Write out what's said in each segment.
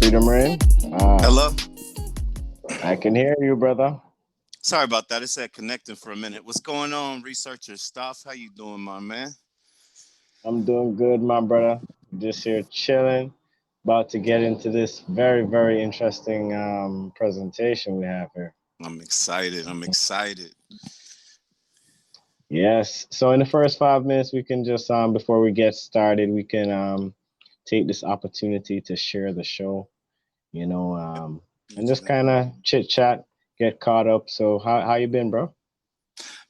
Freedom Rain. Hello. I can hear you, brother. Sorry about that. It said connecting for a minute. What's going on, researcher Stophe? How you doing, my man? I'm doing good, my brother. Just here chilling. About to get into this very, very interesting presentation we have here. I'm excited. I'm excited. Yes. So in the first 5 minutes, we can just before we get started, we can take this opportunity to share the show, you know, and just kind of chit chat, get caught up. So how you been, bro?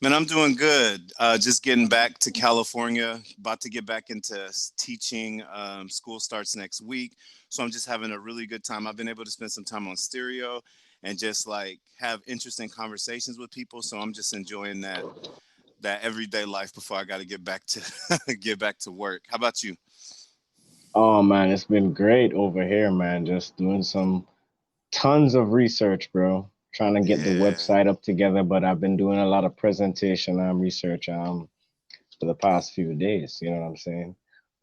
Man, I'm doing good. Just getting back to California. About to get back into teaching. School starts next week, so I'm just having a really good time. I've been able to spend some time on stereo and just like have interesting conversations with people. So I'm just enjoying that everyday life before I got to get back to get back to work. How about you? Oh man, it's been great over here, man. Just doing some tons of research, bro. Trying to get the Yeah, website up together, but I've been doing a lot of presentation research for the past few days. You know what I'm saying?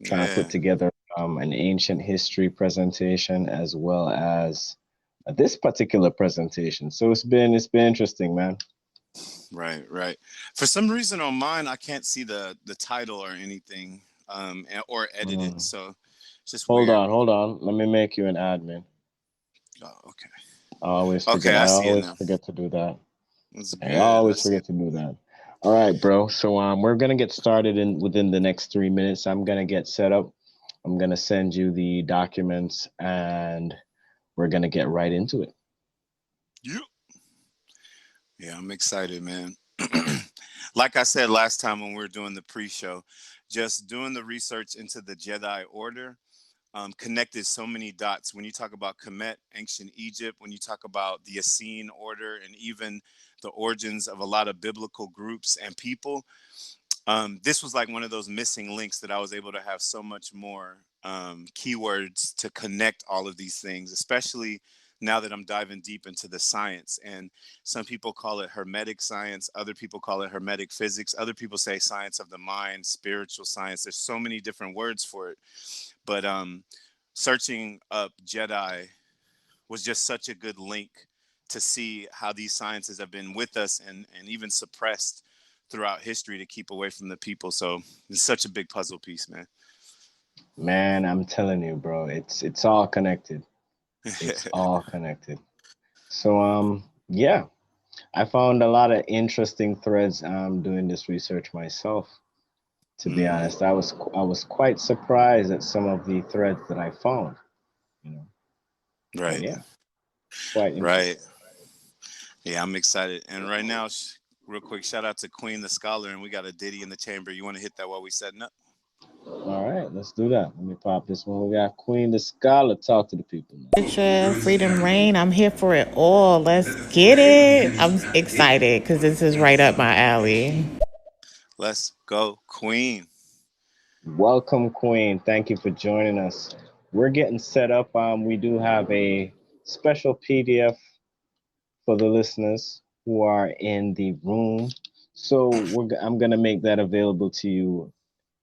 Trying to put yeah. together an ancient history presentation as well as this particular presentation. So it's been interesting, man. Right, right. For some reason on mine, I can't see the title or anything, or edit it. Mm. So it's just weird. Hold on. Let me make you an admin. Oh, okay. I always Okay, forget. I I see it always now. forget to do that. It's I good. I always see forget it. to do that. All right, bro. So we're gonna get started in within the next 3 minutes. I'm gonna get set up. I'm gonna send you the documents, and we're gonna get right into it. Yeah. Yeah, I'm excited, man. Like I said last time when we were doing the pre-show, just doing the research into the Jedi Order connected so many dots. When you talk about Kemet, ancient Egypt, when you talk about the Essene order, and even the origins of a lot of biblical groups and people, this was like one of those missing links that I was able to have so much more keywords to connect all of these things, especially now that I'm diving deep into the science. And some people call it hermetic science, other people call it hermetic physics, other people say science of the mind, spiritual science. There's so many different words for it. But searching up Jedi was just such a good link to see how these sciences have been with us and even suppressed throughout history to keep away from the people. So it's such a big puzzle piece, man. Man, I'm telling you, bro. It's all connected. It's all connected. So yeah, I found a lot of interesting threads doing this research myself. To be Mm, honest, I was quite surprised at some of the threads that I found. You know, but right, yeah, quite right. interesting. Yeah, I'm excited. And right now, real quick, shout out to Queen the Scholar, and we got a ditty in the chamber. You want to hit that while we setting up? All right, let's do that. Let me pop this one. We got Queen the Scholar. Talk to the people now. Freedom Rain. I'm here for it all. Let's get it. I'm excited because this is right up my alley. Let's go, Queen. Welcome, Queen. Thank you for joining us. We're getting set up. We do have a special PDF for the listeners who are in the room. So I'm gonna make that available to you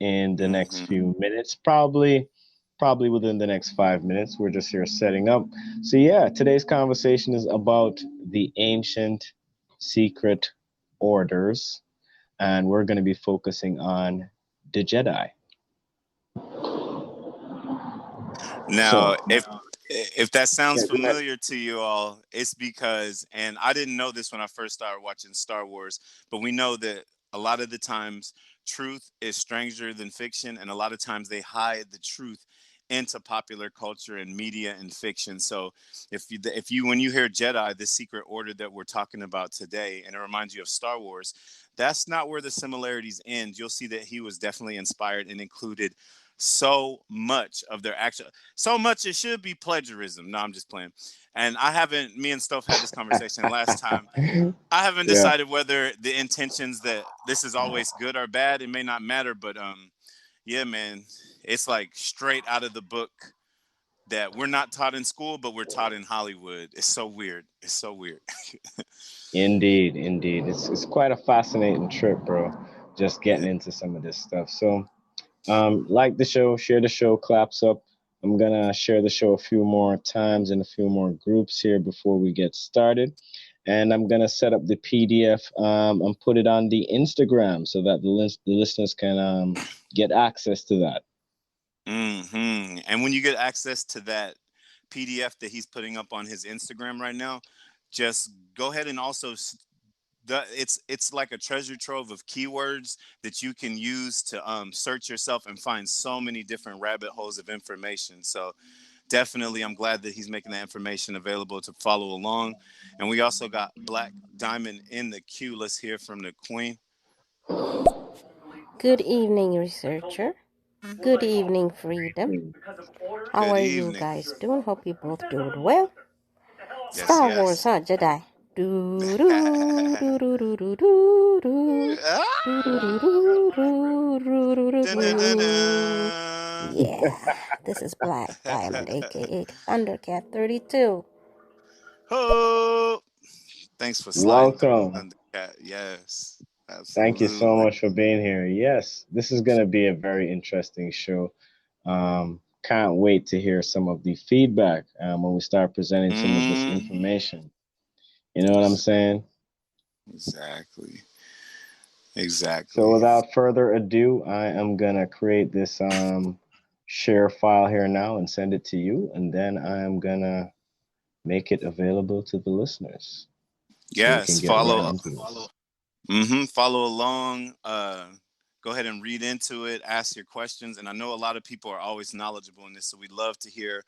in the next Hmm. few minutes, probably within the next 5 minutes. We're just here setting up. So yeah, today's conversation is about the ancient secret orders, and we're going to be focusing on the Jedi. Now, So if that sounds yeah, go ahead. familiar to you all, it's because, and I didn't know this when I first started watching Star Wars, but we know that a lot of the times truth is stranger than fiction, and a lot of times they hide the truth into popular culture and media and fiction. So if you when you hear Jedi, the secret order that we're talking about today, and it reminds you of Star Wars, that's not where the similarities end. You'll see that he was definitely inspired and included so much of their actual, so much it should be plagiarism. No, I'm just playing. And I haven't, me and Stophe had this conversation last time. I haven't Yeah, decided whether the intentions that this is always good or bad. It may not matter, but yeah, man, it's like straight out of the book that we're not taught in school, but we're taught in Hollywood. It's so weird. It's so weird. indeed, indeed. It's quite a fascinating trip, bro. Just getting Yeah. into some of this stuff. So like the show, share the show, claps up. I'm gonna share the show a few more times in a few more groups here before we get started. And I'm gonna set up the PDF and put it on the Instagram so that the listeners can get access to that. And when you get access to that PDF that he's putting up on his Instagram right now, just go ahead and also it's like a treasure trove of keywords that you can use to search yourself and find so many different rabbit holes of information. So definitely, I'm glad that he's making that information available to follow along. And we also got Black Diamond in the queue. Let's hear from the Queen. Good evening, researcher. Good evening, Freedom. How Good are you evening. guys doing? Hope you both doing well. Yes, Star Wars, yes. huh, Jedi? Do do do do do do do do. Do do do do do do do Dun, dun, dun, do. dun. Yeah, this is Black Diamond, aka Thundercat 32. Oh, thanks for sliding Welcome. on the cat. Yes, Thank you so absolutely. much for being here. Yes, this is gonna be a very interesting show. Can't wait to hear some of the feedback when we start presenting some of this Mm, information. You know what I'm saying? exactly. So Exactly. without further ado, I am gonna create this share file here now and send it to you, and then I am gonna make it available to the listeners so we can Yes, get right follow. into this. Follow along. Go ahead and read into it. Ask your questions. And I know a lot of people are always knowledgeable in this, so we'd love to hear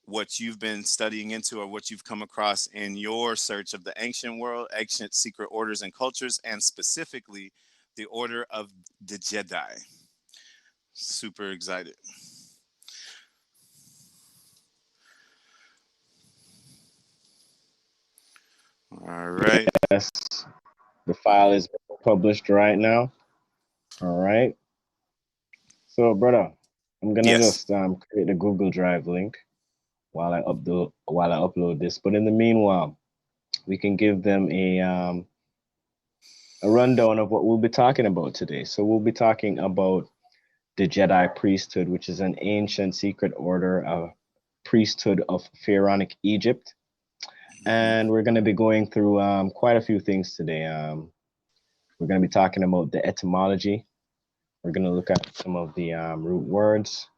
what you've been studying into or what you've come across in your search of the ancient world, ancient secret orders and cultures, and specifically the Order of the Jedi. Super excited. All right. Yes, the file is published right now. All right. So, brother, I'm gonna Yes. just create a Google Drive link while I upload this. But in the meanwhile, we can give them a rundown of what we'll be talking about today. So we'll be talking about the Jedi priesthood, which is an ancient secret order, a priesthood of Pharaonic Egypt. Mhm. And we're going to be going through quite a few things today. We're going to be talking about the etymology. We're going to look at some of the root words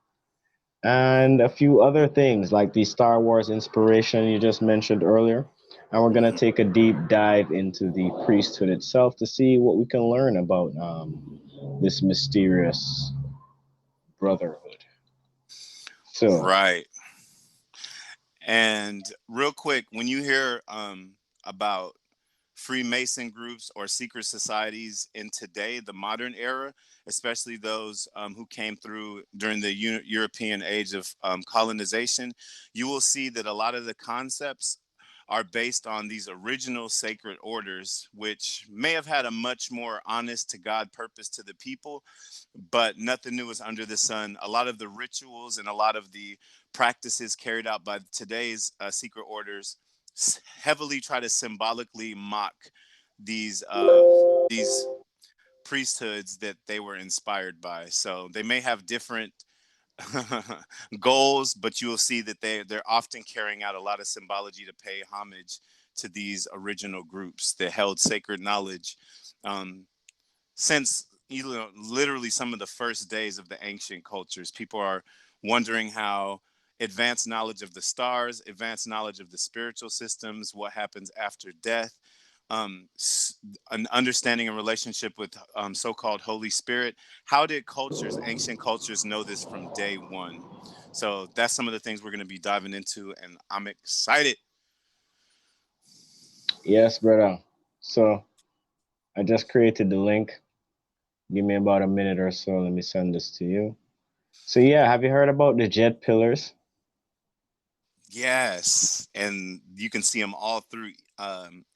and a few other things like the Star Wars inspiration you just mentioned earlier. And we're going to Mhm. take a deep dive into the priesthood itself to see what we can learn about this mysterious brotherhood. So, Right. And real quick, when you hear about Freemason groups or secret societies in today, the modern era, especially those who came through during the European age of colonization, you will see that a lot of the concepts are based on these original sacred orders, which may have had a much more honest to God purpose to the people, but nothing new is under the sun. A lot of the rituals and a lot of the practices carried out by today's secret orders heavily try to symbolically mock these priesthoods that they were inspired by. So they may have different goals, but you will see that they're often carrying out a lot of symbology to pay homage to these original groups that held sacred knowledge um, since literally some of the first days of the ancient cultures. People are wondering how advanced knowledge of the stars, advanced knowledge of the spiritual systems, what happens after death, um, an understanding and relationship with so-called Holy Spirit. How did cultures, ancient cultures, know this from day one? So that's some of the things we're going to be diving into, and I'm excited. yes, brother. So, I just created the link. Give me about a minute or so. Let me send this to you. So, yeah, have you heard about the jet pillars? Yes, and you can see them all through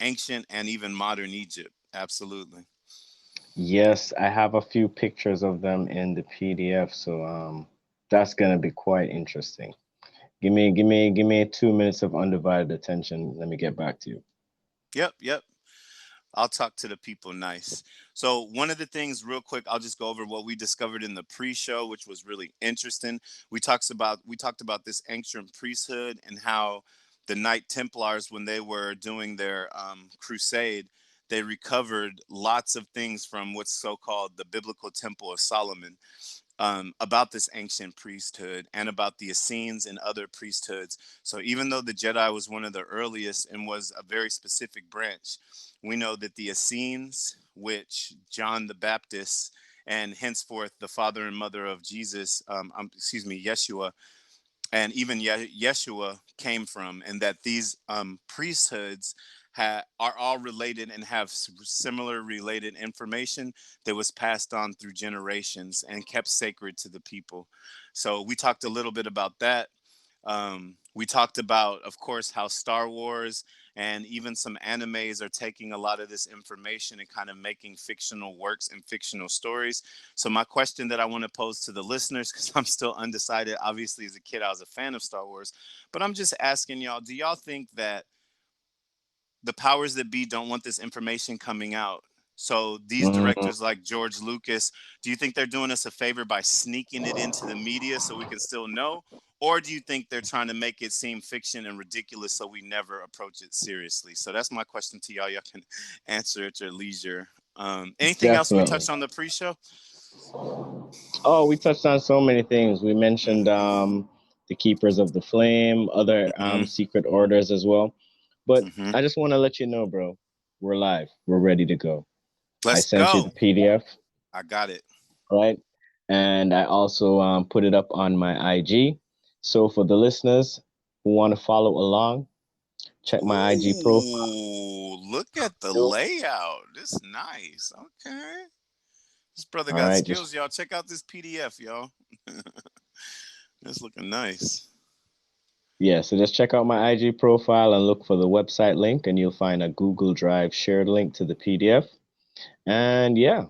ancient and even modern Egypt. Absolutely. Yes, I have a few pictures of them in the PDF, so that's gonna be quite interesting. Give me 2 minutes of undivided attention. Let me get back to you. Yep, yep. I'll talk to the people nice. So one of the things, real quick, I'll just go over what we discovered in the pre-show, which was really interesting. We talked about this ancient priesthood and how the Knight Templars, when they were doing their crusade, they recovered lots of things from what's so-called the biblical Temple of Solomon, about this ancient priesthood and about the Essenes and other priesthoods. So even though the Jedi was one of the earliest and was a very specific branch, we know that the Essenes, which John the Baptist and henceforth the father and mother of Jesus, Yeshua, and even Yeshua came from, and that these priesthoods are all related and have similar related information that was passed on through generations and kept sacred to the people. So we talked a little bit about that. We talked about, of course, how Star Wars and even some animes are taking a lot of this information and kind of making fictional works and fictional stories. So my question that I want to pose to the listeners, because I'm still undecided, obviously as a kid I was a fan of Star Wars, but I'm just asking y'all, do y'all think that the powers that be don't want this information coming out? So these directors like George Lucas, do you think they're doing us a favor by sneaking it into the media so we can still know? Or do you think they're trying to make it seem fiction and ridiculous so we never approach it seriously? So that's my question to y'all. Y'all can answer at your leisure. Anything else we Definitely. touched on the pre-show? Oh, we touched on so many things. We mentioned the Keepers of the Flame, other Mm-hmm. secret orders as well. But Mm-hmm. I just want to let you know, bro, we're live. We're ready to go. I Let's sent you the go. PDF, I got it. right? And I also put it up on my IG. So for the listeners who want to follow along, check my IG profile. Ooh, look at the All layout. This is nice. Okay. This brother got right, skills, y'all. Check out this PDF, y'all. It's looking nice. so just check out my IG profile and look for the website link, and you'll find a Google Drive shared link to the PDF. And yeah,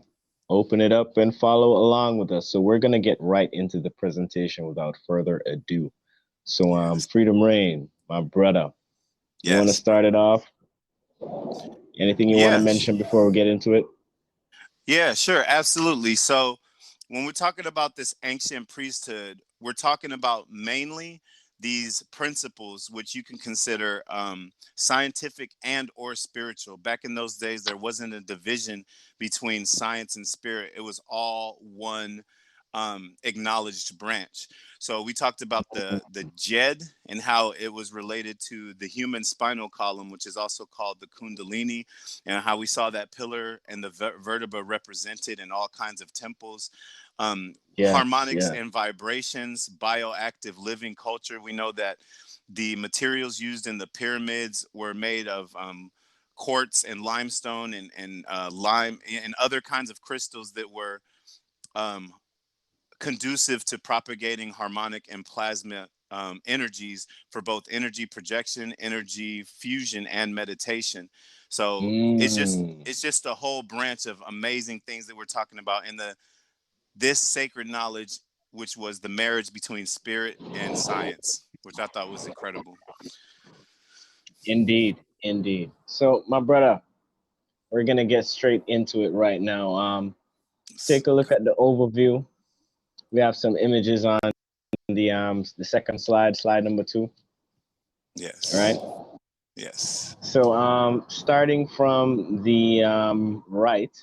open it up and follow along with us. So we're gonna get right into the presentation without further ado. So Yes. Freedom Rain, my brother, you want to Yes, start brother. it off? Anything you want to Yeah. mention before we get into it? Yeah, sure. Absolutely. So when we're talking about this ancient priesthood, we're talking about mainly these principles, which you can consider scientific and or spiritual. Back in those days, there wasn't a division between science and spirit. It was all one acknowledged branch. So we talked about the Jed and how it was related to the human spinal column, which is also called the Kundalini, and how we saw that pillar and the vertebra represented in all kinds of temples. Yes, Harmonics yeah. and vibrations, bioactive living culture. We know that the materials used in the pyramids were made of quartz and limestone and lime and other kinds of crystals that were um, conducive to propagating harmonic and plasma energies for both energy projection, energy fusion, and meditation. So Mm. it's just a whole branch of amazing things that we're talking about in this sacred knowledge, which was the marriage between spirit and science, which I thought was incredible. Indeed, indeed. So my brother, we're gonna get straight into it right now. Take a look at the overview. We have some images on the second slide, slide number 2. All right. Yes. Yes. So starting from the right,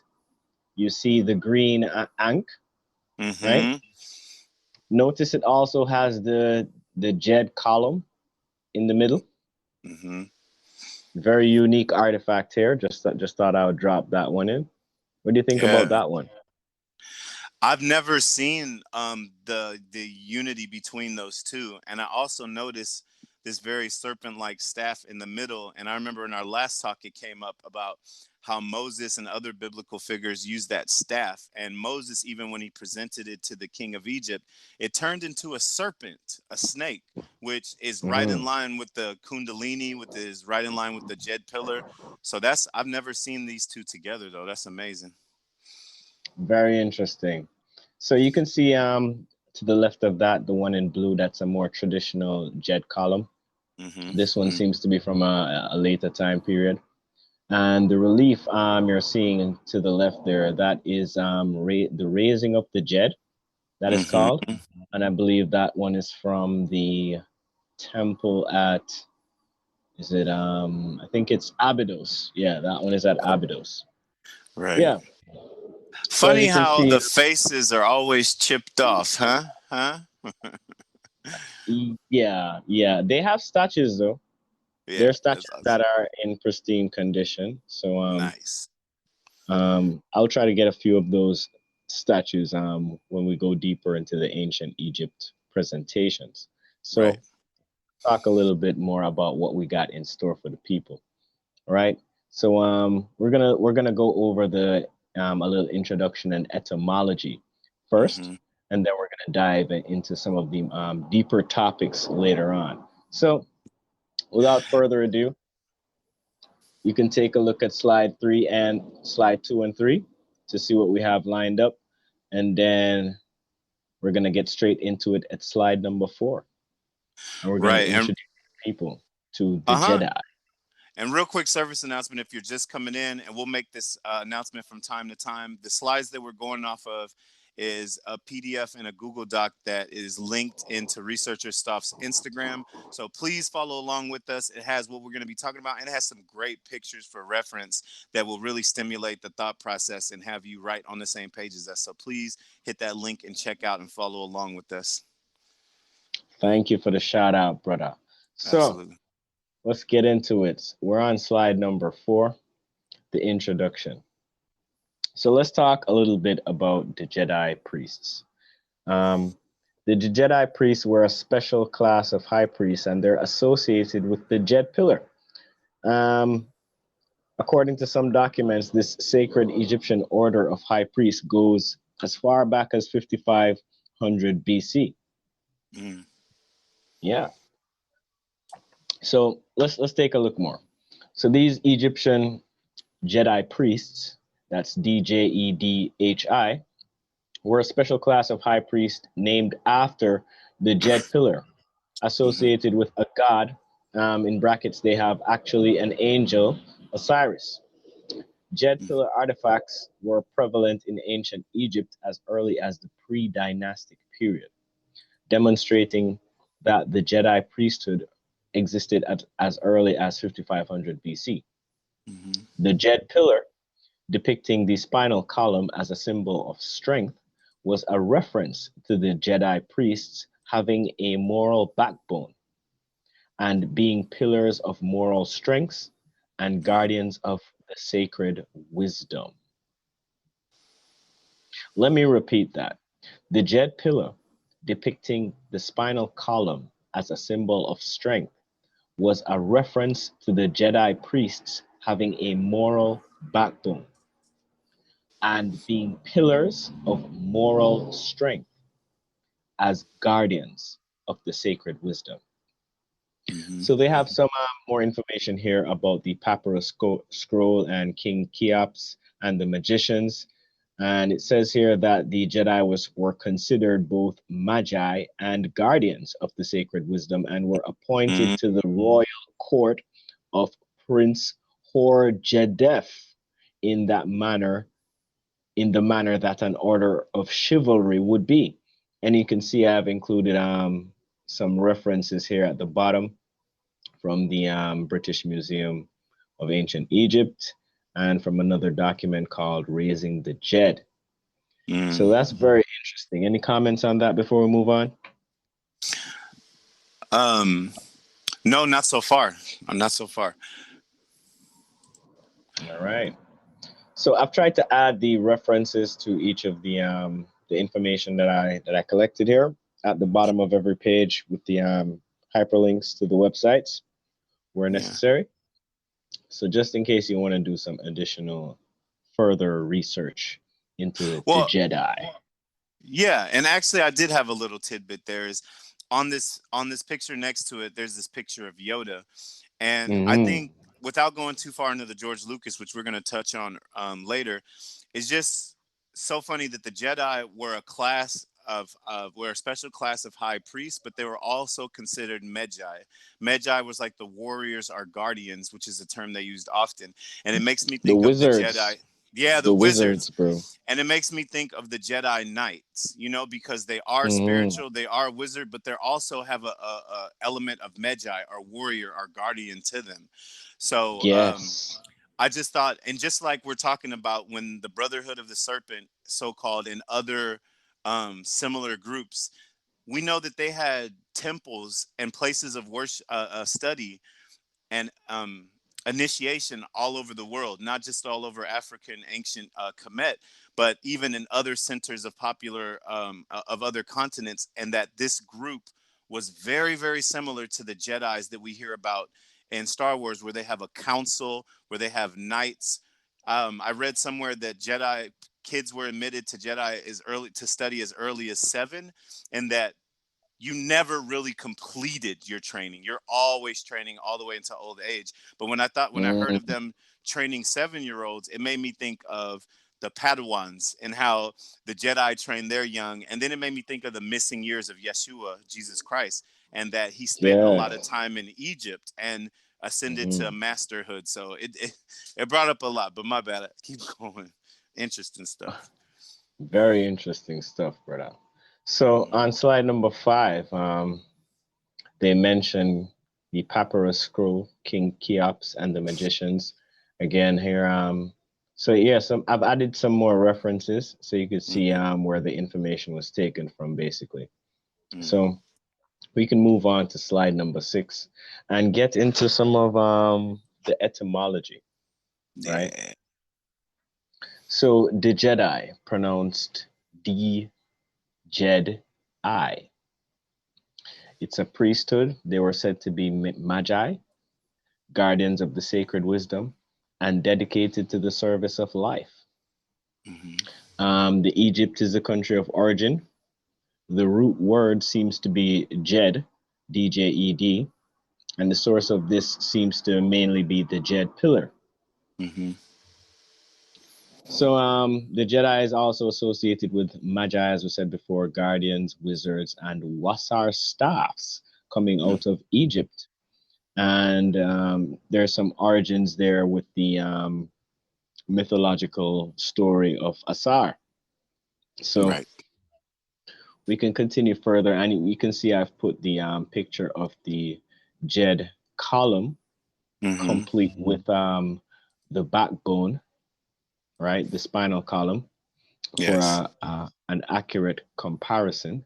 you see the green ankh, right? Mm-hmm. Notice it also has the Jed column in the middle. Mm-hmm. Very unique artifact here. Just thought I would drop that one in. What do you think about Yeah. that one? I've never seen the unity between those two, and I also noticed this very serpent-like staff in the middle. And I remember in our last talk, it came up about how Moses and other biblical figures used that staff. And Moses, even when he presented it to the king of Egypt, it turned into a serpent, a snake, which is right in Mm, line with the Kundalini, is right in line with the Jed pillar. So I've never seen these two together though. That's amazing. very interesting. So you can see to the left of that, the one in blue, that's a more traditional Jed column. Mm-hmm. This one seems to be from a later time period. And the relief you're seeing to the left there, that is the raising of the Jed, that is called. Mm-hmm. And I believe that one is from the temple at, is it I think it's Abydos. Yeah, that one is at Abydos. Right. Yeah. So as Funny you can how see, the faces are always chipped off, huh? Huh? yeah. They have statues though. There Yeah, are that's statues awesome. that are in pristine condition. So Nice. I'll try to get a few of those statues when we go deeper into the ancient Egypt presentations. Right. So talk a little bit more about what we got in store for the people. All right. So we're gonna go over the a little introduction and etymology first, Mm-hmm. and then we're gonna dive into some of the deeper topics later on. So without further ado, you can take a look at slide 3 and slide 2 and 3 to see what we have lined up, and then we're gonna get straight into it at slide number 4, and we're gonna Right. And introduce people to the uh-huh. Jedi. And real quick service announcement if you're just coming in, and we'll make this announcement from time to time. The slides that we're going off of is a PDF and a Google Doc that is linked into Researcher Stoph's Instagram. So please follow along with us. It has what we're going to be talking about, and it has some great pictures for reference that will really stimulate the thought process and have you right on the same page as us. So please hit that link and check out and follow along with us. Thank you for the shout out, brother. So Absolutely. let's get into it. We're on slide number 4, the introduction. So let's talk a little bit about the Jedi priests. Um, the Jedi priests were a special class of high priests, and they're associated with the Jed pillar. Um, according to some documents, this sacred Egyptian order of high priests goes as far back as 5500 BC. Mm. Yeah. So let's take a look more. So these Egyptian Jedi priests, that's Djedhi, were a special class of high priest named after the Jed pillar, Mm-hmm. associated with a god. In brackets, they have actually an angel, Osiris. Jed pillar artifacts were prevalent in ancient Egypt as early as the pre-dynastic period, demonstrating that the Jedi priesthood existed as early as 5500 BC. Mm-hmm. The Jed pillar, depicting the spinal column as a symbol of strength, was a reference to the Jedi priests having a moral backbone and being pillars of moral strengths and guardians of the sacred wisdom. Let me repeat that. The Jed pillar, depicting the spinal column as a symbol of strength, was a reference to the Jedi priests having a moral backbone and being pillars of moral strength as guardians of the sacred wisdom. Mm-hmm. So they have some more information here about the papyrus scroll and King Cheops and the magicians. And it says here that the Jedi were considered both magi and guardians of the sacred wisdom and were appointed to the royal court of Prince Hor-Jedef in that manner, in the manner that an order of chivalry would be. And you can see I've included some references here at the bottom from the British Museum of Ancient Egypt and from another document called Raising the Jed. Mm. So that's very interesting. Any comments on that before we move on? No, not so far. Not so far. All right. So I've tried to add the references to each of the information that I collected here at the bottom of every page with the hyperlinks to the websites where Yeah. necessary. So just in case you want to do some additional further research into the Well, Jedi. yeah, and actually I did have a little tidbit there is on this picture next to it, there's this picture of Yoda. And I think without going too far into the George Lucas, which we're going to touch on later, it's just so funny that the Jedi were a class were a special class of high priests, but they were also considered Magi. Magi was like the warriors or guardians, which is a term they used often. And it makes me The think of the wizards. Jedi. Yeah, the The wizards, wizards. bro. And it makes me think of the Jedi Knights, because they are Hmm. spiritual, they are wizard, but they also have a element of Magi or warrior or guardian to them. So Yes. I just thought, and just like we're talking about when the Brotherhood of the Serpent, so called, and other similar groups, we know that they had temples and places of worship, study, and initiation all over the world, not just all over Africa and ancient Kemet, but even in other centers of popular of other continents, and that this group was very, very similar to the Jedi's that we hear about in Star Wars, where they have a council, where they have knights. I read somewhere that Jedi kids were admitted to Jedi as early to study as early as 7, and that you never really completed your training. You're always training all the way into old age. But when I heard of Mm, them training 7-year-olds, it made me think of the Padawans and how the Jedi trained their young. And then it made me think of the missing years of Yeshua, Jesus Christ, and that he spent a lot of yes. time in Egypt and ascended to Hmm. masterhood. So it brought up a lot, but my bad. Keep going. Interesting stuff. Very interesting stuff, brother. So Mm-hmm. on slide number 5, they mention the papyrus scroll, King Cheops, and the magicians. Again here, so yeah, I've added some more references so you could see Mm-hmm. where the information was taken from, basically. Mm-hmm. So we can move on to slide number 6 and get into some of the etymology, right? Yeah. So the Jedi, pronounced D Jed I. It's a priesthood. They were said to be magi, guardians of the sacred wisdom, and dedicated to the service of life. Mm-hmm. The Egypt is the country of origin. The root word seems to be Jed, D-J-E-D, and the source of this seems to mainly be the Jed pillar. Mm-hmm. So the Jedi is also associated with magi, as we said before, guardians, wizards, and wasar staffs coming out of Egypt. And there's some origins there with the mythological story of Asar. So Right. we can continue further, and you can see I've put the picture of the Jed column, Mm-hmm. complete with the backbone, right, the spinal column, for Yes. an accurate comparison.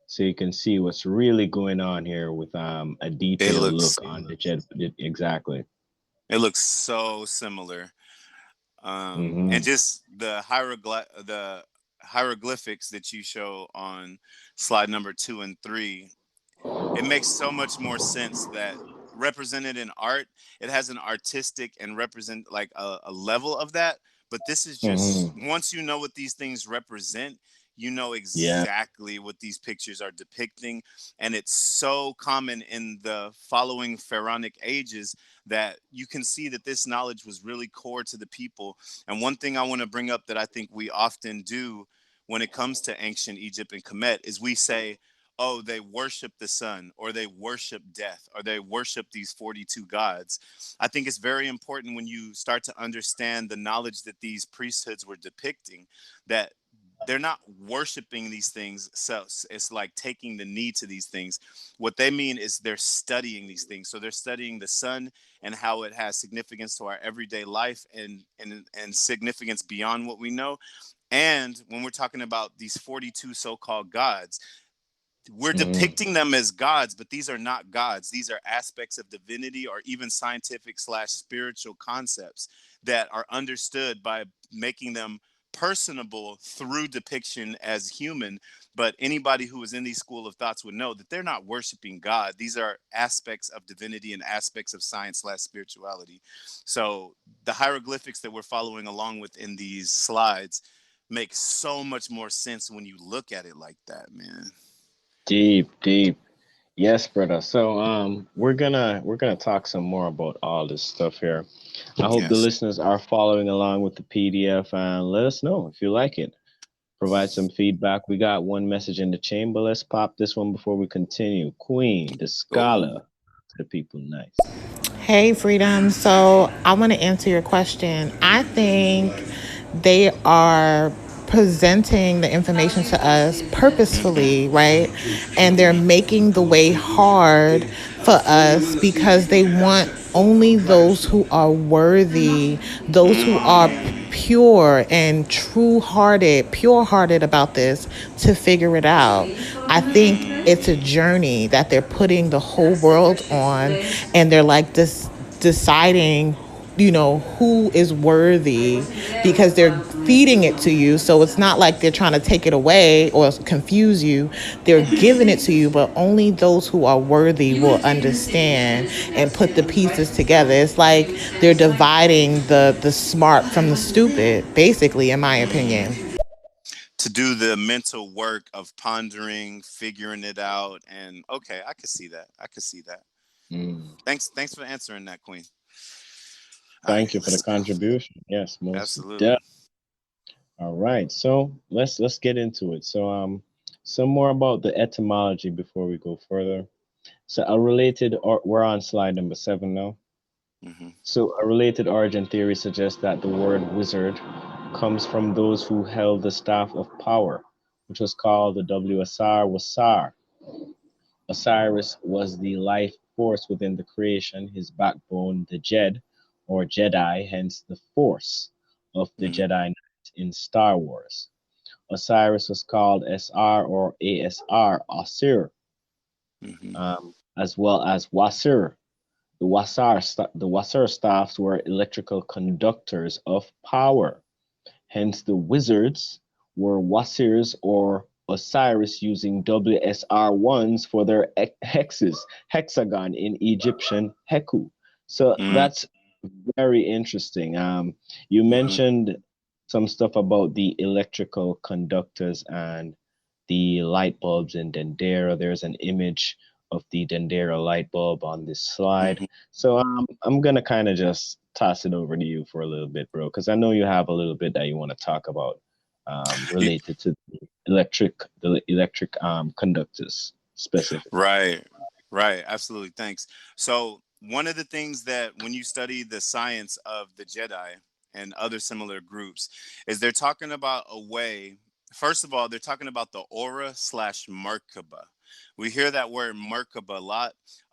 So you can see what's really going on here with a It detailed looks look on the Jed. Exactly. it looks so similar. And Hmm. just the hieroglyphics that you show on slide number 2 and 3, it makes so much more sense that represented in art, it has an artistic and represent like a level of that. But this is just, Hmm. once you know what these things represent, you know Yeah. exactly what these pictures are depicting. And it's so common in the following pharaonic ages that you can see that this knowledge was really core to the people. And one thing I want to bring up that I think we often do when it comes to ancient Egypt and Kemet is we say, oh, they worship the sun, or they worship death, or they worship these 42 gods. I think it's very important when you start to understand the knowledge that these priesthoods were depicting, that they're not worshiping these things. So it's like taking the knee to these things. What they mean is they're studying these things. So they're studying the sun and how it has significance to our everyday life and significance beyond what we know. And when we're talking about these 42 so-called gods, we're Hmm. depicting them as gods, but these are not gods. These are aspects of divinity or even scientific slash spiritual concepts that are understood by making them personable through depiction as human. But anybody who is in these school of thoughts would know that they're not worshiping God. These are aspects of divinity and aspects of science slash spirituality. So the hieroglyphics that we're following along with in these slides make so much more sense when you look at it like that, man. Deep, deep. Yes, brother. So we're gonna talk some more about all this stuff here. I hope the Yes. listeners are following along with the PDF and let us know if you like it. provide some feedback. We got one message in the chamber. Let's pop this one before we continue. Queen, the Oh. scholar, to the people, nice. Hey, Freedom. So I want to answer your question. I think they are presenting the information to us Mm-hmm. purposefully, right? And they're Mm-hmm. making the way hard for us because they want only those who are worthy, those who are pure and true hearted, pure hearted about this to figure it out. I think it's a journey that they're putting the whole world on, and they're like this deciding, who is worthy because they're feeding it to you. So it's not like they're trying to take it away or confuse you. They're giving it to you, but only those who are worthy will understand and put the pieces together. It's like they're dividing the smart from the stupid, basically, in my opinion. To do the mental work of pondering, figuring it out, and okay, I could see that. I could see that. Mm. Thanks for answering that, Queen. All right, Thank you for the let's contribution. Yes, most absolutely. definitely. All right, so let's get into it. So some more about the etymology before we go further. So a related, or we're on slide number 7 now. Mm-hmm. So a related origin theory suggests that the word wizard comes from those who held the staff of power, which was called the WSR Wasar. Osiris was the life force within the creation, his backbone the Jed or Jedi, hence the force of the Mm-hmm. Jedi Knight in Star Wars. Osiris was called SR or ASR, Osir, Mm-hmm. as well as Wasir. The Wasir staffs were electrical conductors of power. Hence, the wizards were Wasirs or Osiris using WSR1s for their hexes, hexagon in Egyptian Heku. So that's very interesting. You Mm-hmm. mentioned some stuff about the electrical conductors and the light bulbs in Dendera. There's an image of the Dendera light bulb on this slide. Mm-hmm. So I'm gonna kind of just toss it over to you for a little bit, bro, because I know you have a little bit that you want to talk about related to the electric conductors specifically. Right, right, absolutely. Thanks. So, one of the things that when you study the science of the Jedi and other similar groups is they're talking about a way. First of all, they're talking about the aura slash Merkaba. We hear that word Merkaba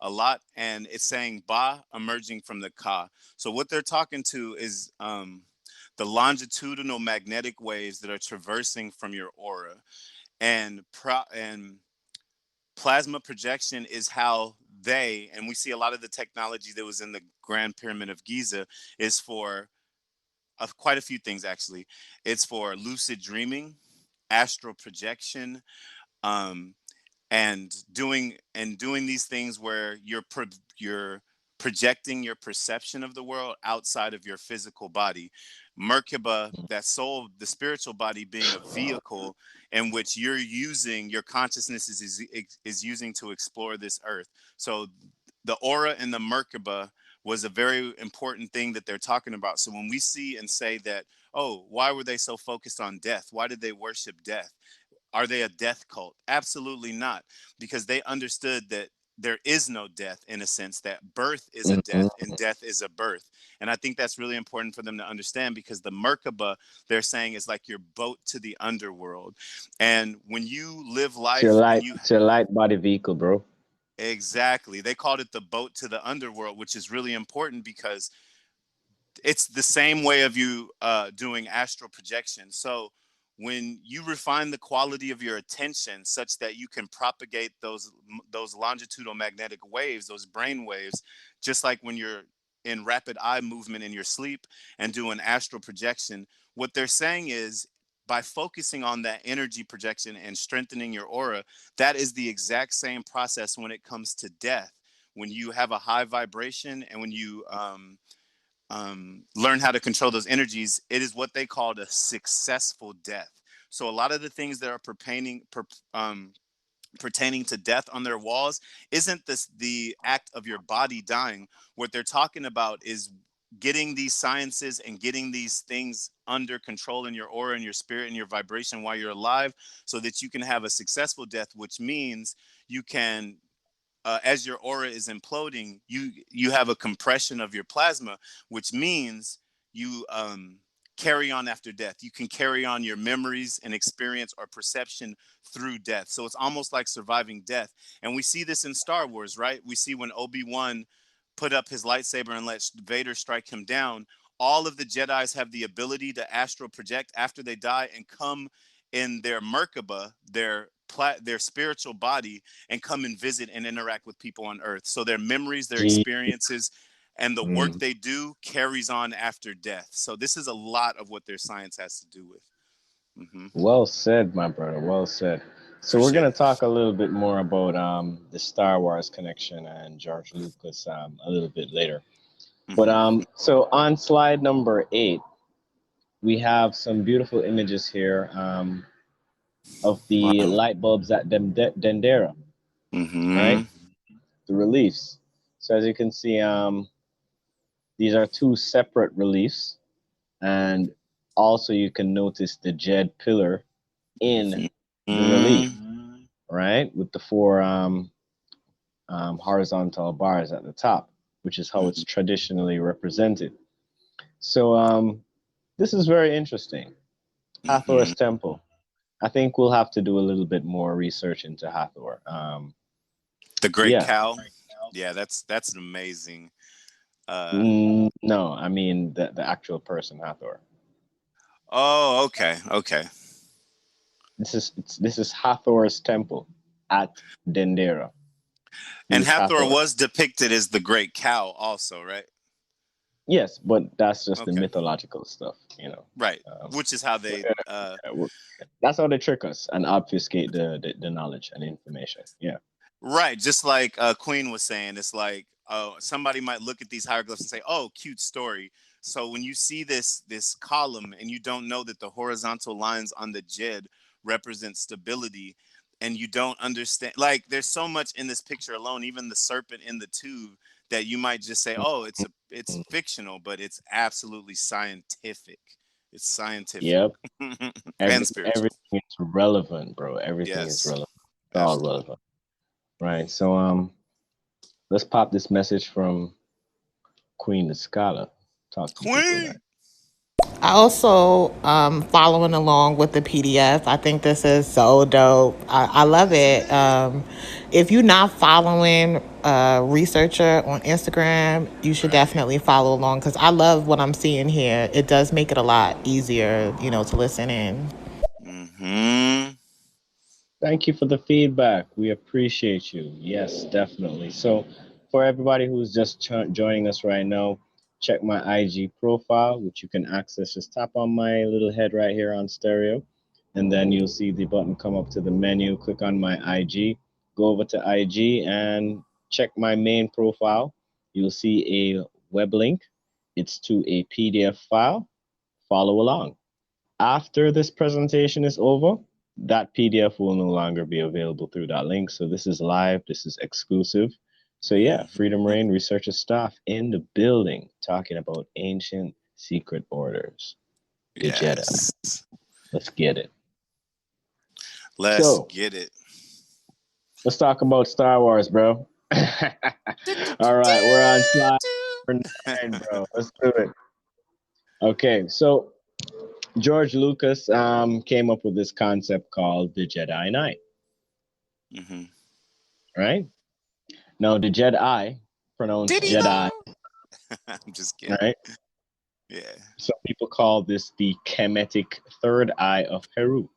a lot, and it's saying Ba emerging from the Ka. So what they're talking to is the longitudinal magnetic waves that are traversing from your aura, and plasma projection is how and we see a lot of the technology that was in the Grand Pyramid of Giza is for quite a few things actually. It's for lucid dreaming, astral projection, um, and doing these things where you're projecting your perception of the world outside of your physical body. Merkaba, that soul, the spiritual body, being a vehicle in which you're using your consciousness is using to explore this earth. So the aura and the Merkaba was a very important thing that they're talking about. So when we see and say that, oh, why were they so focused on death? Why did they worship death? Are they a death cult? Absolutely not, because they understood that there is no death, in a sense, that birth is a Mhm. death and death is a birth. And I think that's really important for them to understand, because the Merkaba, they're saying, is like your boat to the underworld. And when you live It's your life and light, you it's your light body vehicle, bro. exactly, they called it the boat to the underworld, which is really important because it's the same way of you doing astral projection. So when you refine the quality of your attention such that you can propagate those longitudinal magnetic waves, those brain waves, just like when you're in rapid eye movement in your sleep and doing astral projection, what they're saying is, by focusing on that energy projection and strengthening your aura, that is the exact same process when it comes to death. When you have a high vibration and when you learn how to control those energies, it is what they called a successful death. So a lot of the things that are pertaining to death on their walls isn't this the act of your body dying. What they're talking about is getting these sciences and getting these things under control in your aura and your spirit and your vibration while you're alive, so that you can have a successful death, which means you can, as your aura is imploding, you have a compression of your plasma, which means you carry on after death. You can carry on your memories and experience or perception through death. So it's almost like surviving death. And we see this in Star Wars, right? We see when Obi-Wan put up his lightsaber and let Vader strike him down, all of the Jedis have the ability to astral project after they die and come in their Merkaba, their spiritual body, and come and visit and interact with people on Earth. So their memories, their experiences, and the work they do carries on after death. So this is a lot of what their science has to do with. Well said, my brother. Well said. So we're Appreciate gonna it. talk a little bit more about the Star Wars connection and George Lucas a little bit later. But so on slide number 8, we have some beautiful images here of the Wow. light bulbs at Dendera, right? The reliefs. So as you can see, these are 2 separate reliefs, and also you can notice the Jed pillar in the relief, right? With the 4 horizontal bars at the top, which is how it's traditionally represented. So this is very interesting. Hathor's temple. I think we'll have to do a little bit more research into Hathor. The Great Yeah. Cow. Yeah, that's an amazing. No, I mean the actual person Hathor. Oh, okay, okay. This is Hathor's temple at Dendera. And He's Hathor Hathor. was depicted as the Great Cow, also, right? Yes, but that's just the Okay, mythological stuff, you know. right. Which is how We're they. that's how they trick us and obfuscate the knowledge and information. Yeah. Right, just like Queen was saying, it's like somebody might look at these hieroglyphs and say, "Oh, cute story." So when you see this column and you don't know that the horizontal lines on the Jed represent stability, and you don't understand, like there's so much in this picture alone, even the serpent in the tube, that you might just say, "Oh, it's fictional," but it's absolutely scientific. It's scientific Yep. and spiritual. Everything is relevant, bro. Everything is Yes, relevant. It's all absolutely. relevant. Right. So let's pop this message from Queen the Scholar. Talk to the people now. Queen. I also following along with the PDF. I think this is so dope. I love it. If you're not following a researcher on Instagram, you should definitely follow along because I love what I'm seeing here. It does make it a lot easier, to listen in. Thank you for the feedback. We appreciate you. Yes, definitely. So, for everybody who's just joining us right now, check my IG profile, which you can access. Just tap on my little head right here on stereo, and then you'll see the button come up to the menu. Click on my IG, go over to IG, and check my main profile. You'll see a web link. It's to a PDF file. Follow along. After this presentation is over, that PDF will no longer be available through that link. So this is live, this is exclusive. So yeah, Freedom Reign researcher staff in the building talking about ancient secret orders, the Jedi. Yes. Let's get it. Let's So get it. let's talk about Star Wars, bro. All right, we're on slide number 9, bro. Let's do it. Okay, so George Lucas came up with this concept called the Jedi Knight. Right? Now, the Jedi, pronounced Diddy Jedi, I'm just kidding. right? Yeah. Some people call this the Kemetic third eye of Heru.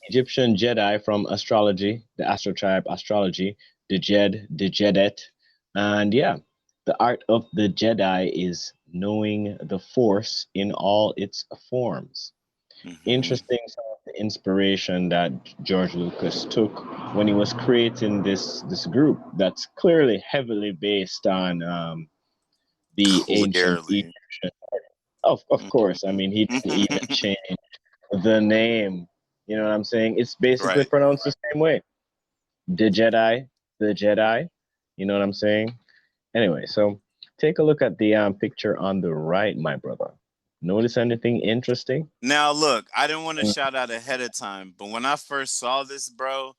Egyptian Jedi from astrology, the astro tribe astrology, the Jedet. And yeah, the art of the Jedi is knowing the Force in all its forms. Interesting some of the inspiration that George Lucas took when he was creating this group that's clearly heavily based on the ancient Clearly. Egyptian. Of course, I mean he didn't even change the name. You know what I'm saying? It's basically Right. pronounced the same way. The Jedi, the Jedi. You know what I'm saying? Anyway, so Take a look at the picture on the right, my brother. Notice anything interesting? Now, look, I didn't want to shout out ahead of time, but when I first saw this, bro,